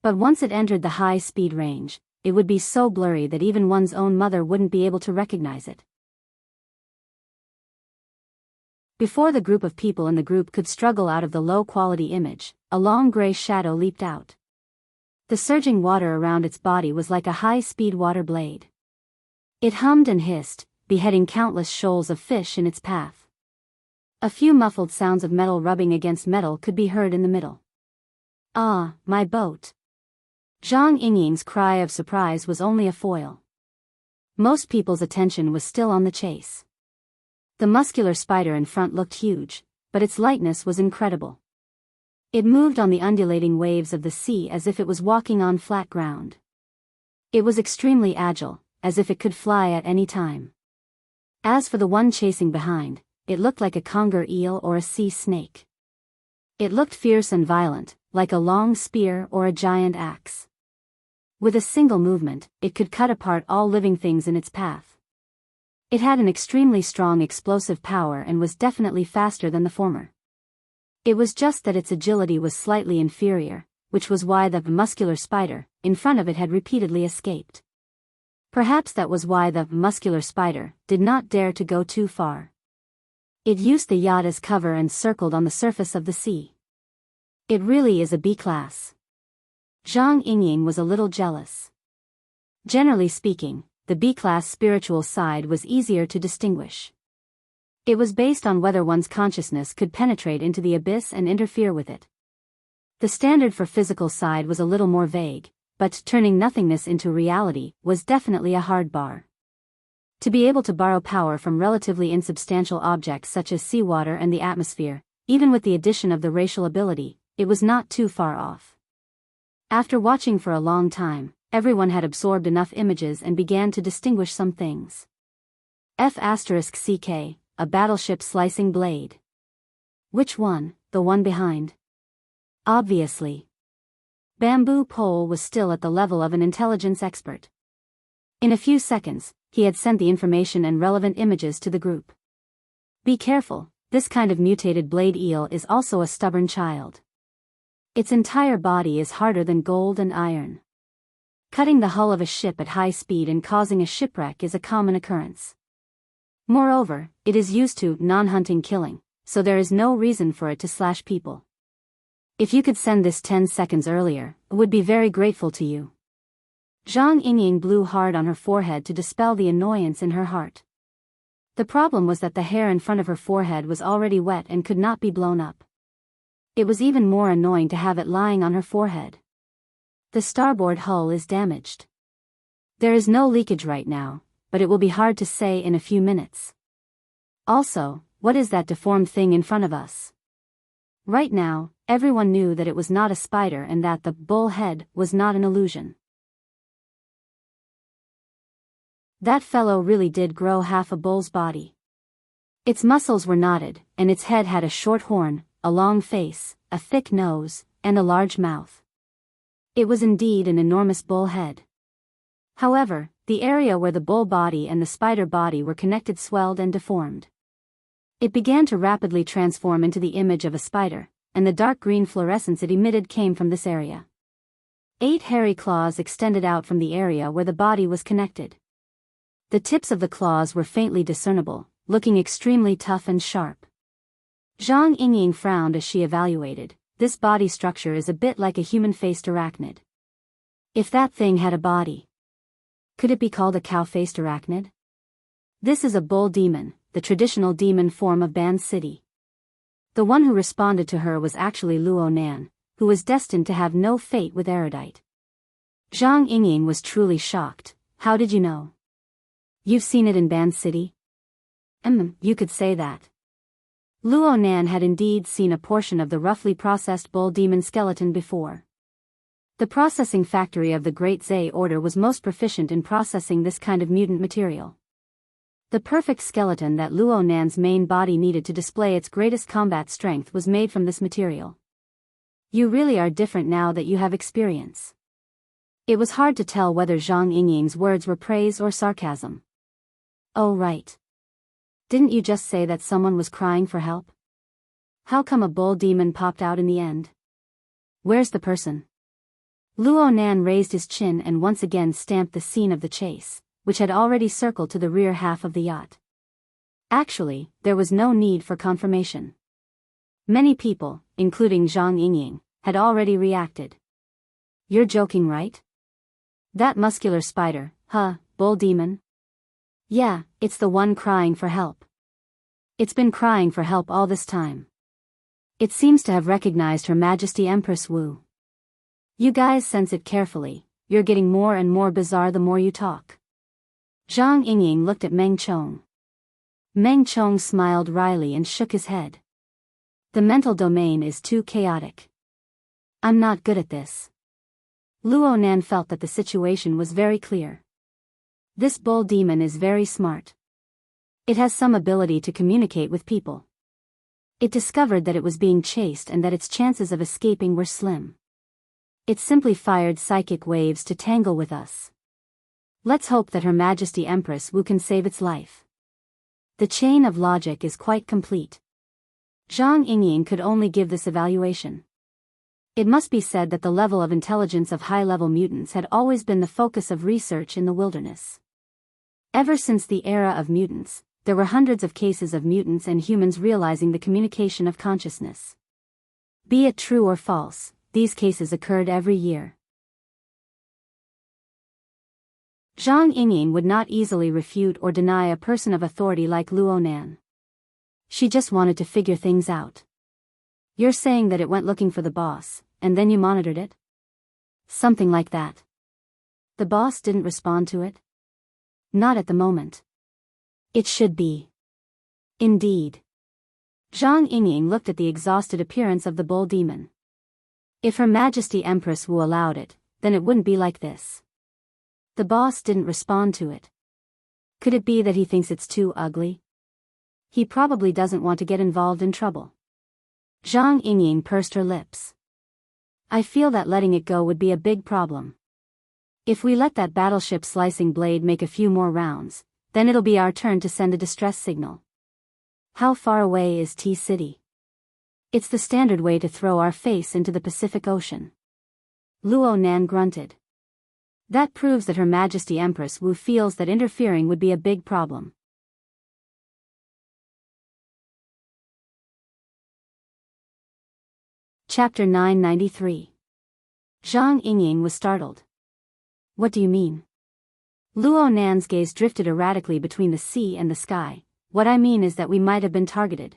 But once it entered the high-speed range, it would be so blurry that even one's own mother wouldn't be able to recognize it. Before the group of people in the group could struggle out of the low-quality image, a long gray shadow leaped out. The surging water around its body was like a high-speed water blade. It hummed and hissed, beheading countless shoals of fish in its path. A few muffled sounds of metal rubbing against metal could be heard in the middle. "Ah, my boat!" Zhang Yingying's cry of surprise was only a foil. Most people's attention was still on the chase. The muscular spider in front looked huge, but its lightness was incredible. It moved on the undulating waves of the sea as if it was walking on flat ground. It was extremely agile, as if it could fly at any time. As for the one chasing behind, it looked like a conger eel or a sea snake. It looked fierce and violent, like a long spear or a giant axe. With a single movement, it could cut apart all living things in its path. It had an extremely strong explosive power and was definitely faster than the former. It was just that its agility was slightly inferior, which was why the muscular spider in front of it had repeatedly escaped. Perhaps that was why the muscular spider did not dare to go too far. It used the yacht as cover and circled on the surface of the sea. It really is a B-class. Zhang Yingying was a little jealous. Generally speaking, the B-class spiritual side was easier to distinguish. It was based on whether one's consciousness could penetrate into the abyss and interfere with it. The standard for physical side was a little more vague, but turning nothingness into reality was definitely a hard bar. To be able to borrow power from relatively insubstantial objects such as seawater and the atmosphere, even with the addition of the racial ability, it was not too far off. After watching for a long time, everyone had absorbed enough images and began to distinguish some things. F***CK, a battleship slicing blade. Which one, the one behind? Obviously. Bamboo Pole was still at the level of an intelligence expert. In a few seconds, he had sent the information and relevant images to the group. Be careful, this kind of mutated blade eel is also a stubborn child. Its entire body is harder than gold and iron. Cutting the hull of a ship at high speed and causing a shipwreck is a common occurrence. Moreover, it is used to non-hunting killing, so there is no reason for it to slash people. If you could send this 10 seconds earlier, I would be very grateful to you. Zhang Yingying blew hard on her forehead to dispel the annoyance in her heart. The problem was that the hair in front of her forehead was already wet and could not be blown up. It was even more annoying to have it lying on her forehead. The starboard hull is damaged. There is no leakage right now, but it will be hard to say in a few minutes. Also, what is that deformed thing in front of us? Right now, everyone knew that it was not a spider and that the bull head was not an illusion. That fellow really did grow half a bull's body. Its muscles were knotted, and its head had a short horn, a long face, a thick nose, and a large mouth. It was indeed an enormous bull head. However, the area where the bull body and the spider body were connected swelled and deformed. It began to rapidly transform into the image of a spider, and the dark green fluorescence it emitted came from this area. 8 hairy claws extended out from the area where the body was connected. The tips of the claws were faintly discernible, looking extremely tough and sharp. Zhang Yingying frowned as she evaluated. This body structure is a bit like a human-faced arachnid. If that thing had a body, could it be called a cow-faced arachnid? This is a bull demon, the traditional demon form of Ban City. The one who responded to her was actually Luo Nan, who was destined to have no fate with Erudite. Zhang Yingying was truly shocked. How did you know? You've seen it in Ban City? You could say that. Luo Nan had indeed seen a portion of the roughly processed bull demon skeleton before. The processing factory of the Great Zay Order was most proficient in processing this kind of mutant material. The perfect skeleton that Luo Nan's main body needed to display its greatest combat strength was made from this material. You really are different now that you have experience. It was hard to tell whether Zhang Yingying's words were praise or sarcasm. Oh right. Didn't you just say that someone was crying for help? How come a bull demon popped out in the end? Where's the person? Luo Nan raised his chin and once again stamped the scene of the chase, which had already circled to the rear half of the yacht. Actually, there was no need for confirmation. Many people, including Zhang Yingying, had already reacted. You're joking, right? That muscular spider, bull demon? Yeah, it's the one crying for help. It's been crying for help all this time. It seems to have recognized Her Majesty Empress Wu. You guys sense it carefully, you're getting more and more bizarre the more you talk. Zhang Yingying looked at Meng Chong. Meng Chong smiled wryly and shook his head. The mental domain is too chaotic. I'm not good at this. Luo Nan felt that the situation was very clear. This bull demon is very smart. It has some ability to communicate with people. It discovered that it was being chased and that its chances of escaping were slim. It simply fired psychic waves to tangle with us. Let's hope that Her Majesty Empress Wu can save its life. The chain of logic is quite complete. Zhang Yingying could only give this evaluation. It must be said that the level of intelligence of high-level mutants had always been the focus of research in the wilderness. Ever since the era of mutants, there were hundreds of cases of mutants and humans realizing the communication of consciousness. Be it true or false, these cases occurred every year. Zhang Yingying would not easily refute or deny a person of authority like Luo Nan. She just wanted to figure things out. You're saying that it went looking for the boss, and then you monitored it? Something like that. The boss didn't respond to it? Not at the moment. It should be. Indeed. Zhang Yingying looked at the exhausted appearance of the bull demon. If Her Majesty Empress Wu allowed it, then it wouldn't be like this. The boss didn't respond to it. Could it be that he thinks it's too ugly? He probably doesn't want to get involved in trouble. Zhang Yingying pursed her lips. I feel that letting it go would be a big problem. If we let that battleship slicing blade make a few more rounds, then it'll be our turn to send a distress signal. How far away is T-City? It's the standard way to throw our face into the Pacific Ocean. Luo Nan grunted. That proves that Her Majesty Empress Wu feels that interfering would be a big problem. Chapter 993. Zhang Yingying was startled. What do you mean? Luo Nan's gaze drifted erratically between the sea and the sky. What I mean is that we might have been targeted.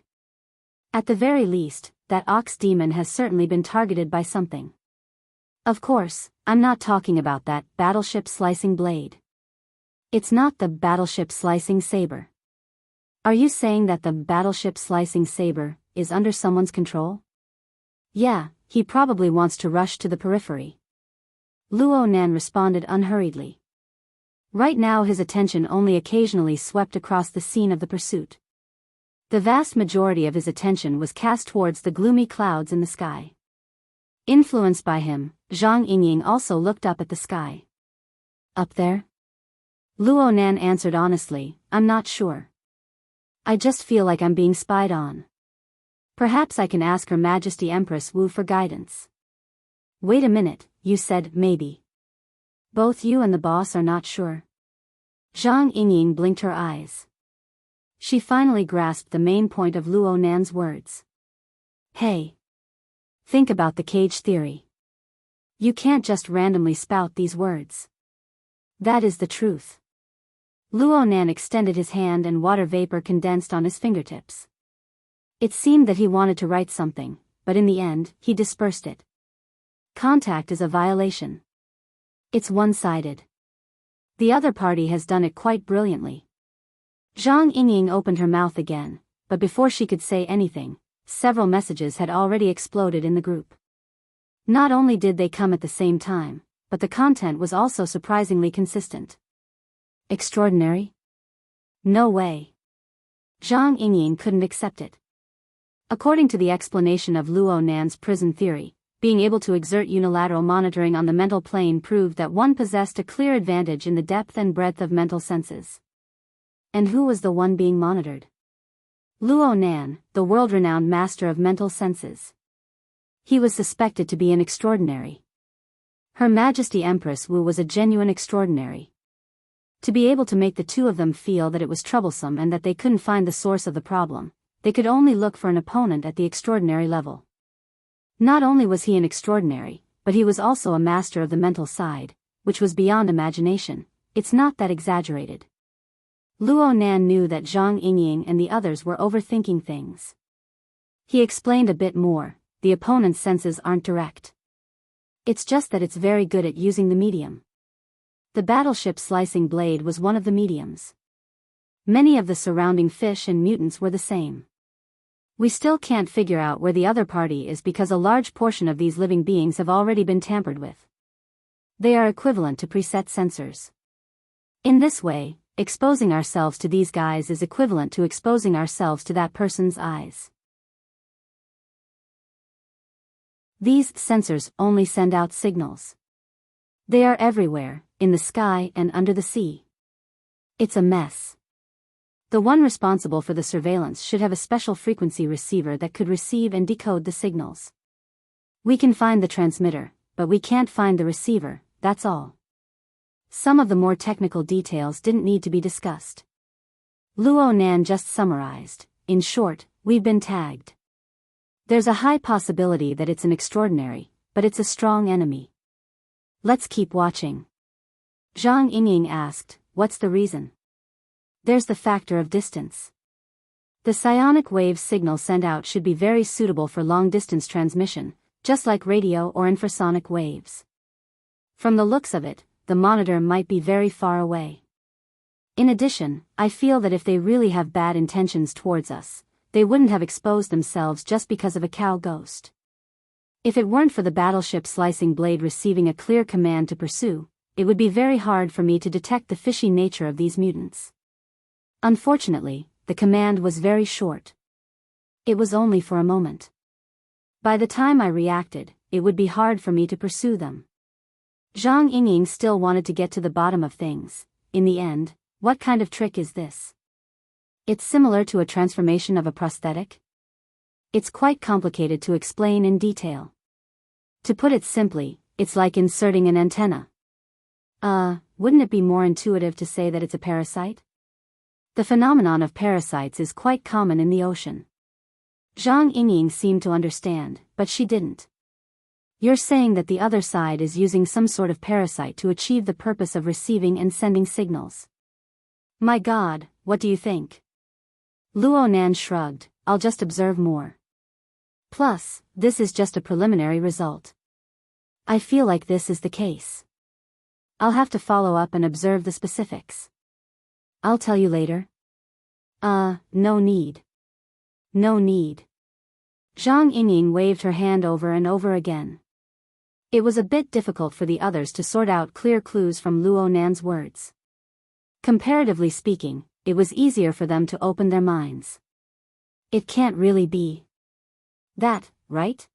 At the very least, that ox demon has certainly been targeted by something. Of course, I'm not talking about that battleship slicing blade. It's not the battleship slicing saber. Are you saying that the battleship slicing saber is under someone's control? Yeah, he probably wants to rush to the periphery. Luo Nan responded unhurriedly. Right now his attention only occasionally swept across the scene of the pursuit. The vast majority of his attention was cast towards the gloomy clouds in the sky. Influenced by him, Zhang Yingying also looked up at the sky. Up there? Luo Nan answered honestly, I'm not sure. I just feel like I'm being spied on. Perhaps I can ask Her Majesty Empress Wu for guidance. Wait a minute, you said maybe. Both you and the boss are not sure? Zhang Yingying blinked her eyes. She finally grasped the main point of Luo Nan's words. Hey. Think about the cage theory. You can't just randomly spout these words. That is the truth. Luo Nan extended his hand and water vapor condensed on his fingertips. It seemed that he wanted to write something, but in the end, he dispersed it. Contact is a violation. It's one-sided. The other party has done it quite brilliantly. Zhang Yingying opened her mouth again, but before she could say anything, several messages had already exploded in the group. Not only did they come at the same time, but the content was also surprisingly consistent. Extraordinary? No way. Zhang Yingying couldn't accept it. According to the explanation of Luo Nan's prison theory, being able to exert unilateral monitoring on the mental plane proved that one possessed a clear advantage in the depth and breadth of mental senses. And who was the one being monitored? Luo Nan, the world-renowned master of mental senses. He was suspected to be an extraordinary. Her Majesty Empress Wu was a genuine extraordinary. To be able to make the two of them feel that it was troublesome and that they couldn't find the source of the problem, they could only look for an opponent at the extraordinary level. Not only was he an extraordinary, but he was also a master of the mental side, which was beyond imagination. It's not that exaggerated. Luo Nan knew that Zhang Yingying and the others were overthinking things. He explained a bit more, the opponent's senses aren't direct. It's just that it's very good at using the medium. The battleship slicing blade was one of the mediums. Many of the surrounding fish and mutants were the same. We still can't figure out where the other party is because a large portion of these living beings have already been tampered with. They are equivalent to preset sensors. In this way, exposing ourselves to these guys is equivalent to exposing ourselves to that person's eyes. These sensors only send out signals. They are everywhere, in the sky and under the sea. It's a mess. The one responsible for the surveillance should have a special frequency receiver that could receive and decode the signals. We can find the transmitter, but we can't find the receiver, that's all. Some of the more technical details didn't need to be discussed. Luo Nan just summarized, in short, we've been tagged. There's a high possibility that it's an extraordinary, but it's a strong enemy. Let's keep watching. Zhang Yingying asked, what's the reason? There's the factor of distance. The psionic wave signal sent out should be very suitable for long-distance transmission, just like radio or infrasonic waves. From the looks of it, the monitor might be very far away. In addition, I feel that if they really have bad intentions towards us, they wouldn't have exposed themselves just because of a cow ghost. If it weren't for the battleship slicing blade receiving a clear command to pursue, it would be very hard for me to detect the fishy nature of these mutants. Unfortunately, the command was very short. It was only for a moment. By the time I reacted, it would be hard for me to pursue them. Zhang Yingying still wanted to get to the bottom of things. In the end, what kind of trick is this? It's similar to a transformation of a prosthetic? It's quite complicated to explain in detail. To put it simply, it's like inserting an antenna. Wouldn't it be more intuitive to say that it's a parasite? The phenomenon of parasites is quite common in the ocean. Zhang Yingying seemed to understand, but she didn't. You're saying that the other side is using some sort of parasite to achieve the purpose of receiving and sending signals. My God, what do you think? Luo Nan shrugged, I'll just observe more. Plus, this is just a preliminary result. I feel like this is the case. I'll have to follow up and observe the specifics. I'll tell you later. No need. No need. Zhang Yingying waved her hand over and over again. It was a bit difficult for the others to sort out clear clues from Luo Nan's words. Comparatively speaking, it was easier for them to open their minds. It can't really be that, right?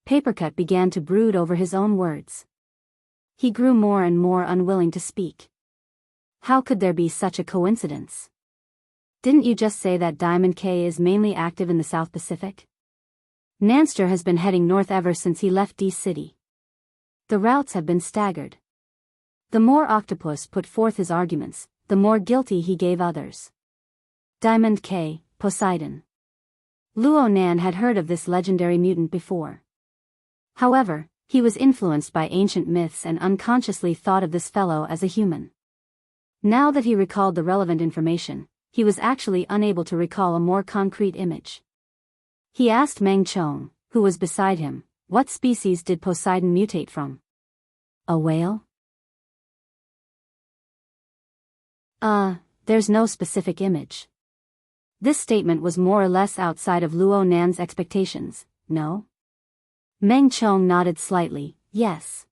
Papercut began to brood over his own words. He grew more and more unwilling to speak. How could there be such a coincidence? Didn't you just say that Diamond K is mainly active in the South Pacific? Nanster has been heading north ever since he left D-City. The routes have been staggered. The more Octopus put forth his arguments, the more guilty he gave others. Diamond K, Poseidon. Luo Nan had heard of this legendary mutant before. However, he was influenced by ancient myths and unconsciously thought of this fellow as a human. Now that he recalled the relevant information, he was actually unable to recall a more concrete image. He asked Meng Chong, who was beside him, what species did Poseidon mutate from? A whale? There's no specific image. This statement was more or less outside of Luo Nan's expectations, no? Meng Chong nodded slightly, yes.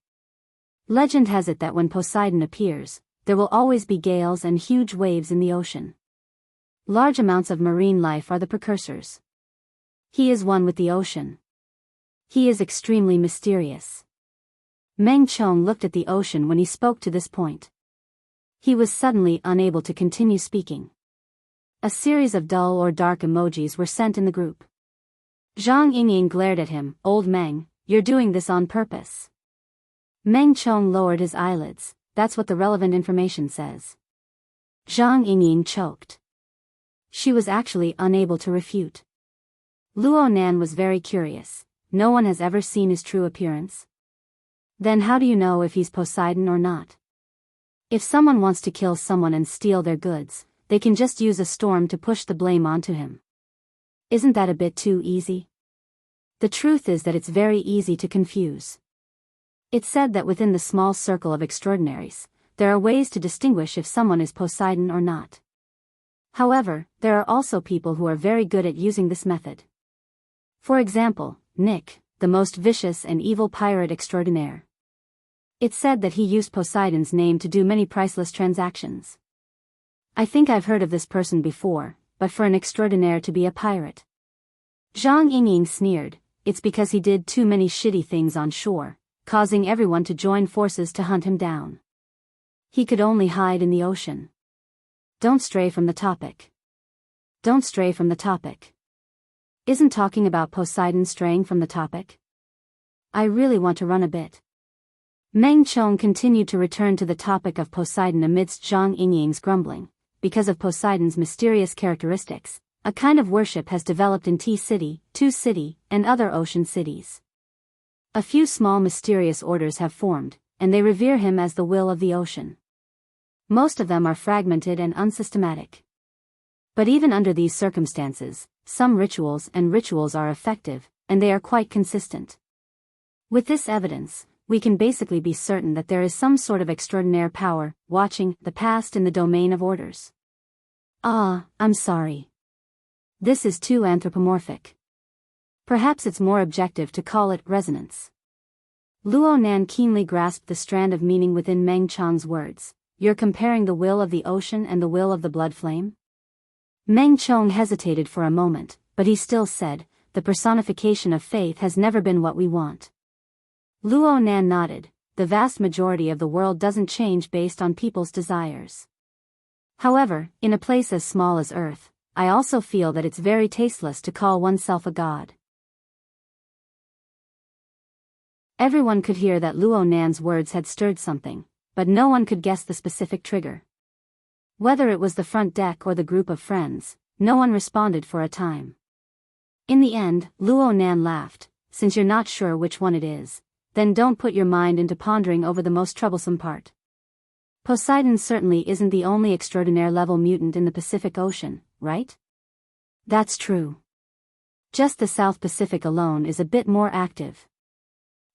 Legend has it that when Poseidon appears, there will always be gales and huge waves in the ocean. Large amounts of marine life are the precursors. He is one with the ocean. He is extremely mysterious. Meng Chong looked at the ocean when he spoke to this point. He was suddenly unable to continue speaking. A series of dull or dark emojis were sent in the group. Zhang Yingying glared at him. Old Meng, you're doing this on purpose. Meng Chong lowered his eyelids. That's what the relevant information says. Zhang Yingying choked. She was actually unable to refute. Luo Nan was very curious. No one has ever seen his true appearance. Then how do you know if he's Poseidon or not? If someone wants to kill someone and steal their goods, they can just use a storm to push the blame onto him. Isn't that a bit too easy? The truth is that it's very easy to confuse. It's said that within the small circle of extraordinaries, there are ways to distinguish if someone is Poseidon or not. However, there are also people who are very good at using this method. For example, Nick, the most vicious and evil pirate extraordinaire. It's said that he used Poseidon's name to do many priceless transactions. I think I've heard of this person before, but for an extraordinaire to be a pirate. Zhang Yingying sneered, it's because he did too many shitty things on shore, causing everyone to join forces to hunt him down. He could only hide in the ocean. Don't stray from the topic. Don't stray from the topic. Isn't talking about Poseidon straying from the topic? I really want to run a bit. Meng Chong continued to return to the topic of Poseidon amidst Zhang Yingying's grumbling. Because of Poseidon's mysterious characteristics, a kind of worship has developed in T-City, Two-City, and other ocean cities. A few small mysterious orders have formed, and they revere him as the will of the ocean. Most of them are fragmented and unsystematic. But even under these circumstances, some rituals are effective, and they are quite consistent. With this evidence, we can basically be certain that there is some sort of extraordinary power, watching the past in the domain of orders. I'm sorry. This is too anthropomorphic. Perhaps it's more objective to call it resonance. Luo Nan keenly grasped the strand of meaning within Meng Chong's words. You're comparing the will of the ocean and the will of the blood flame? Meng Chong hesitated for a moment, but he still said, the personification of faith has never been what we want. Luo Nan nodded. The vast majority of the world doesn't change based on people's desires. However, in a place as small as Earth, I also feel that it's very tasteless to call oneself a god. Everyone could hear that Luo Nan's words had stirred something, but no one could guess the specific trigger. Whether it was the front deck or the group of friends, no one responded for a time. In the end, Luo Nan laughed. Since you're not sure which one it is, then don't put your mind into pondering over the most troublesome part. Poseidon certainly isn't the only extraordinaire level mutant in the Pacific Ocean, right? That's true. Just the South Pacific alone is a bit more active.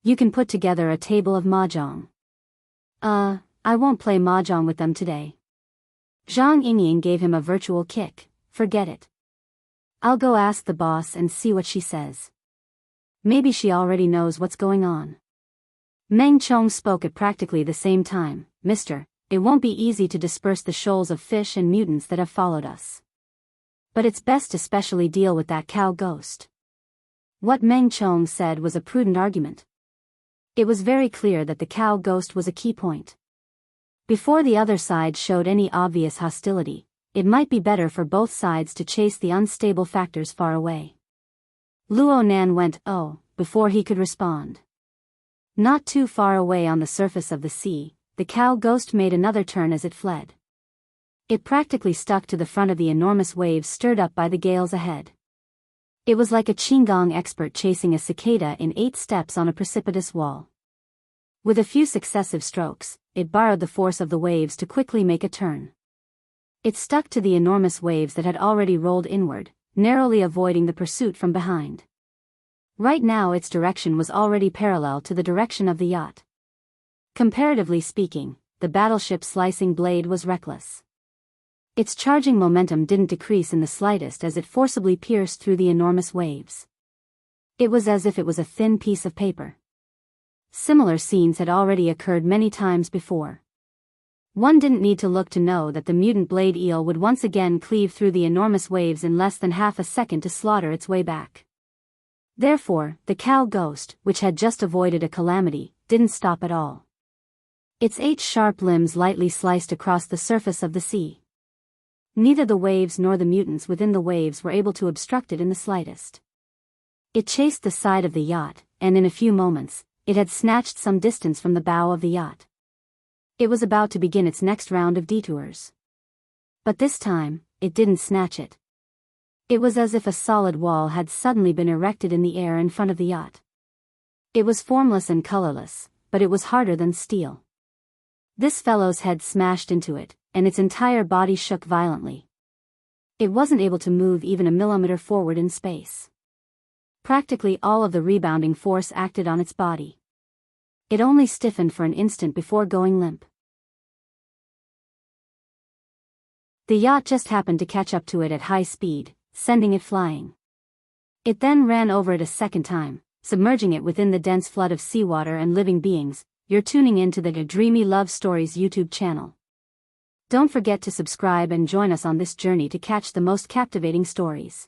You can put together a table of mahjong. I won't play mahjong with them today. Zhang Yingying gave him a virtual kick. Forget it. I'll go ask the boss and see what she says. Maybe she already knows what's going on. Meng Chong spoke at practically the same time. Mister, it won't be easy to disperse the shoals of fish and mutants that have followed us. But it's best to specially deal with that cow ghost. What Meng Chong said was a prudent argument. It was very clear that the cow ghost was a key point. Before the other side showed any obvious hostility, it might be better for both sides to chase the unstable factors far away. Luo Nan went, "Oh," before he could respond. Not too far away on the surface of the sea, the cow ghost made another turn as it fled. It practically stuck to the front of the enormous waves stirred up by the gales ahead. It was like a Qigong expert chasing a cicada in 8 steps on a precipitous wall. With a few successive strokes, it borrowed the force of the waves to quickly make a turn. It stuck to the enormous waves that had already rolled inward, narrowly avoiding the pursuit from behind. Right now its direction was already parallel to the direction of the yacht. Comparatively speaking, the battleship's slicing blade was reckless. Its charging momentum didn't decrease in the slightest as it forcibly pierced through the enormous waves. It was as if it was a thin piece of paper. Similar scenes had already occurred many times before. One didn't need to look to know that the mutant blade eel would once again cleave through the enormous waves in less than half a second to slaughter its way back. Therefore, the cow ghost, which had just avoided a calamity, didn't stop at all. Its 8 sharp limbs lightly sliced across the surface of the sea. Neither the waves nor the mutants within the waves were able to obstruct it in the slightest. It chased the side of the yacht, and in a few moments, it had snatched some distance from the bow of the yacht. It was about to begin its next round of detours. But this time, it didn't snatch it. It was as if a solid wall had suddenly been erected in the air in front of the yacht. It was formless and colorless, but it was harder than steel. This fellow's head smashed into it, and its entire body shook violently. It wasn't able to move even a millimeter forward in space. Practically all of the rebounding force acted on its body. It only stiffened for an instant before going limp. The yacht just happened to catch up to it at high speed, sending it flying. It then ran over it a second time, submerging it within the dense flood of seawater and living beings. You're tuning into the Dreamy Love Stories YouTube channel. Don't forget to subscribe and join us on this journey to catch the most captivating stories.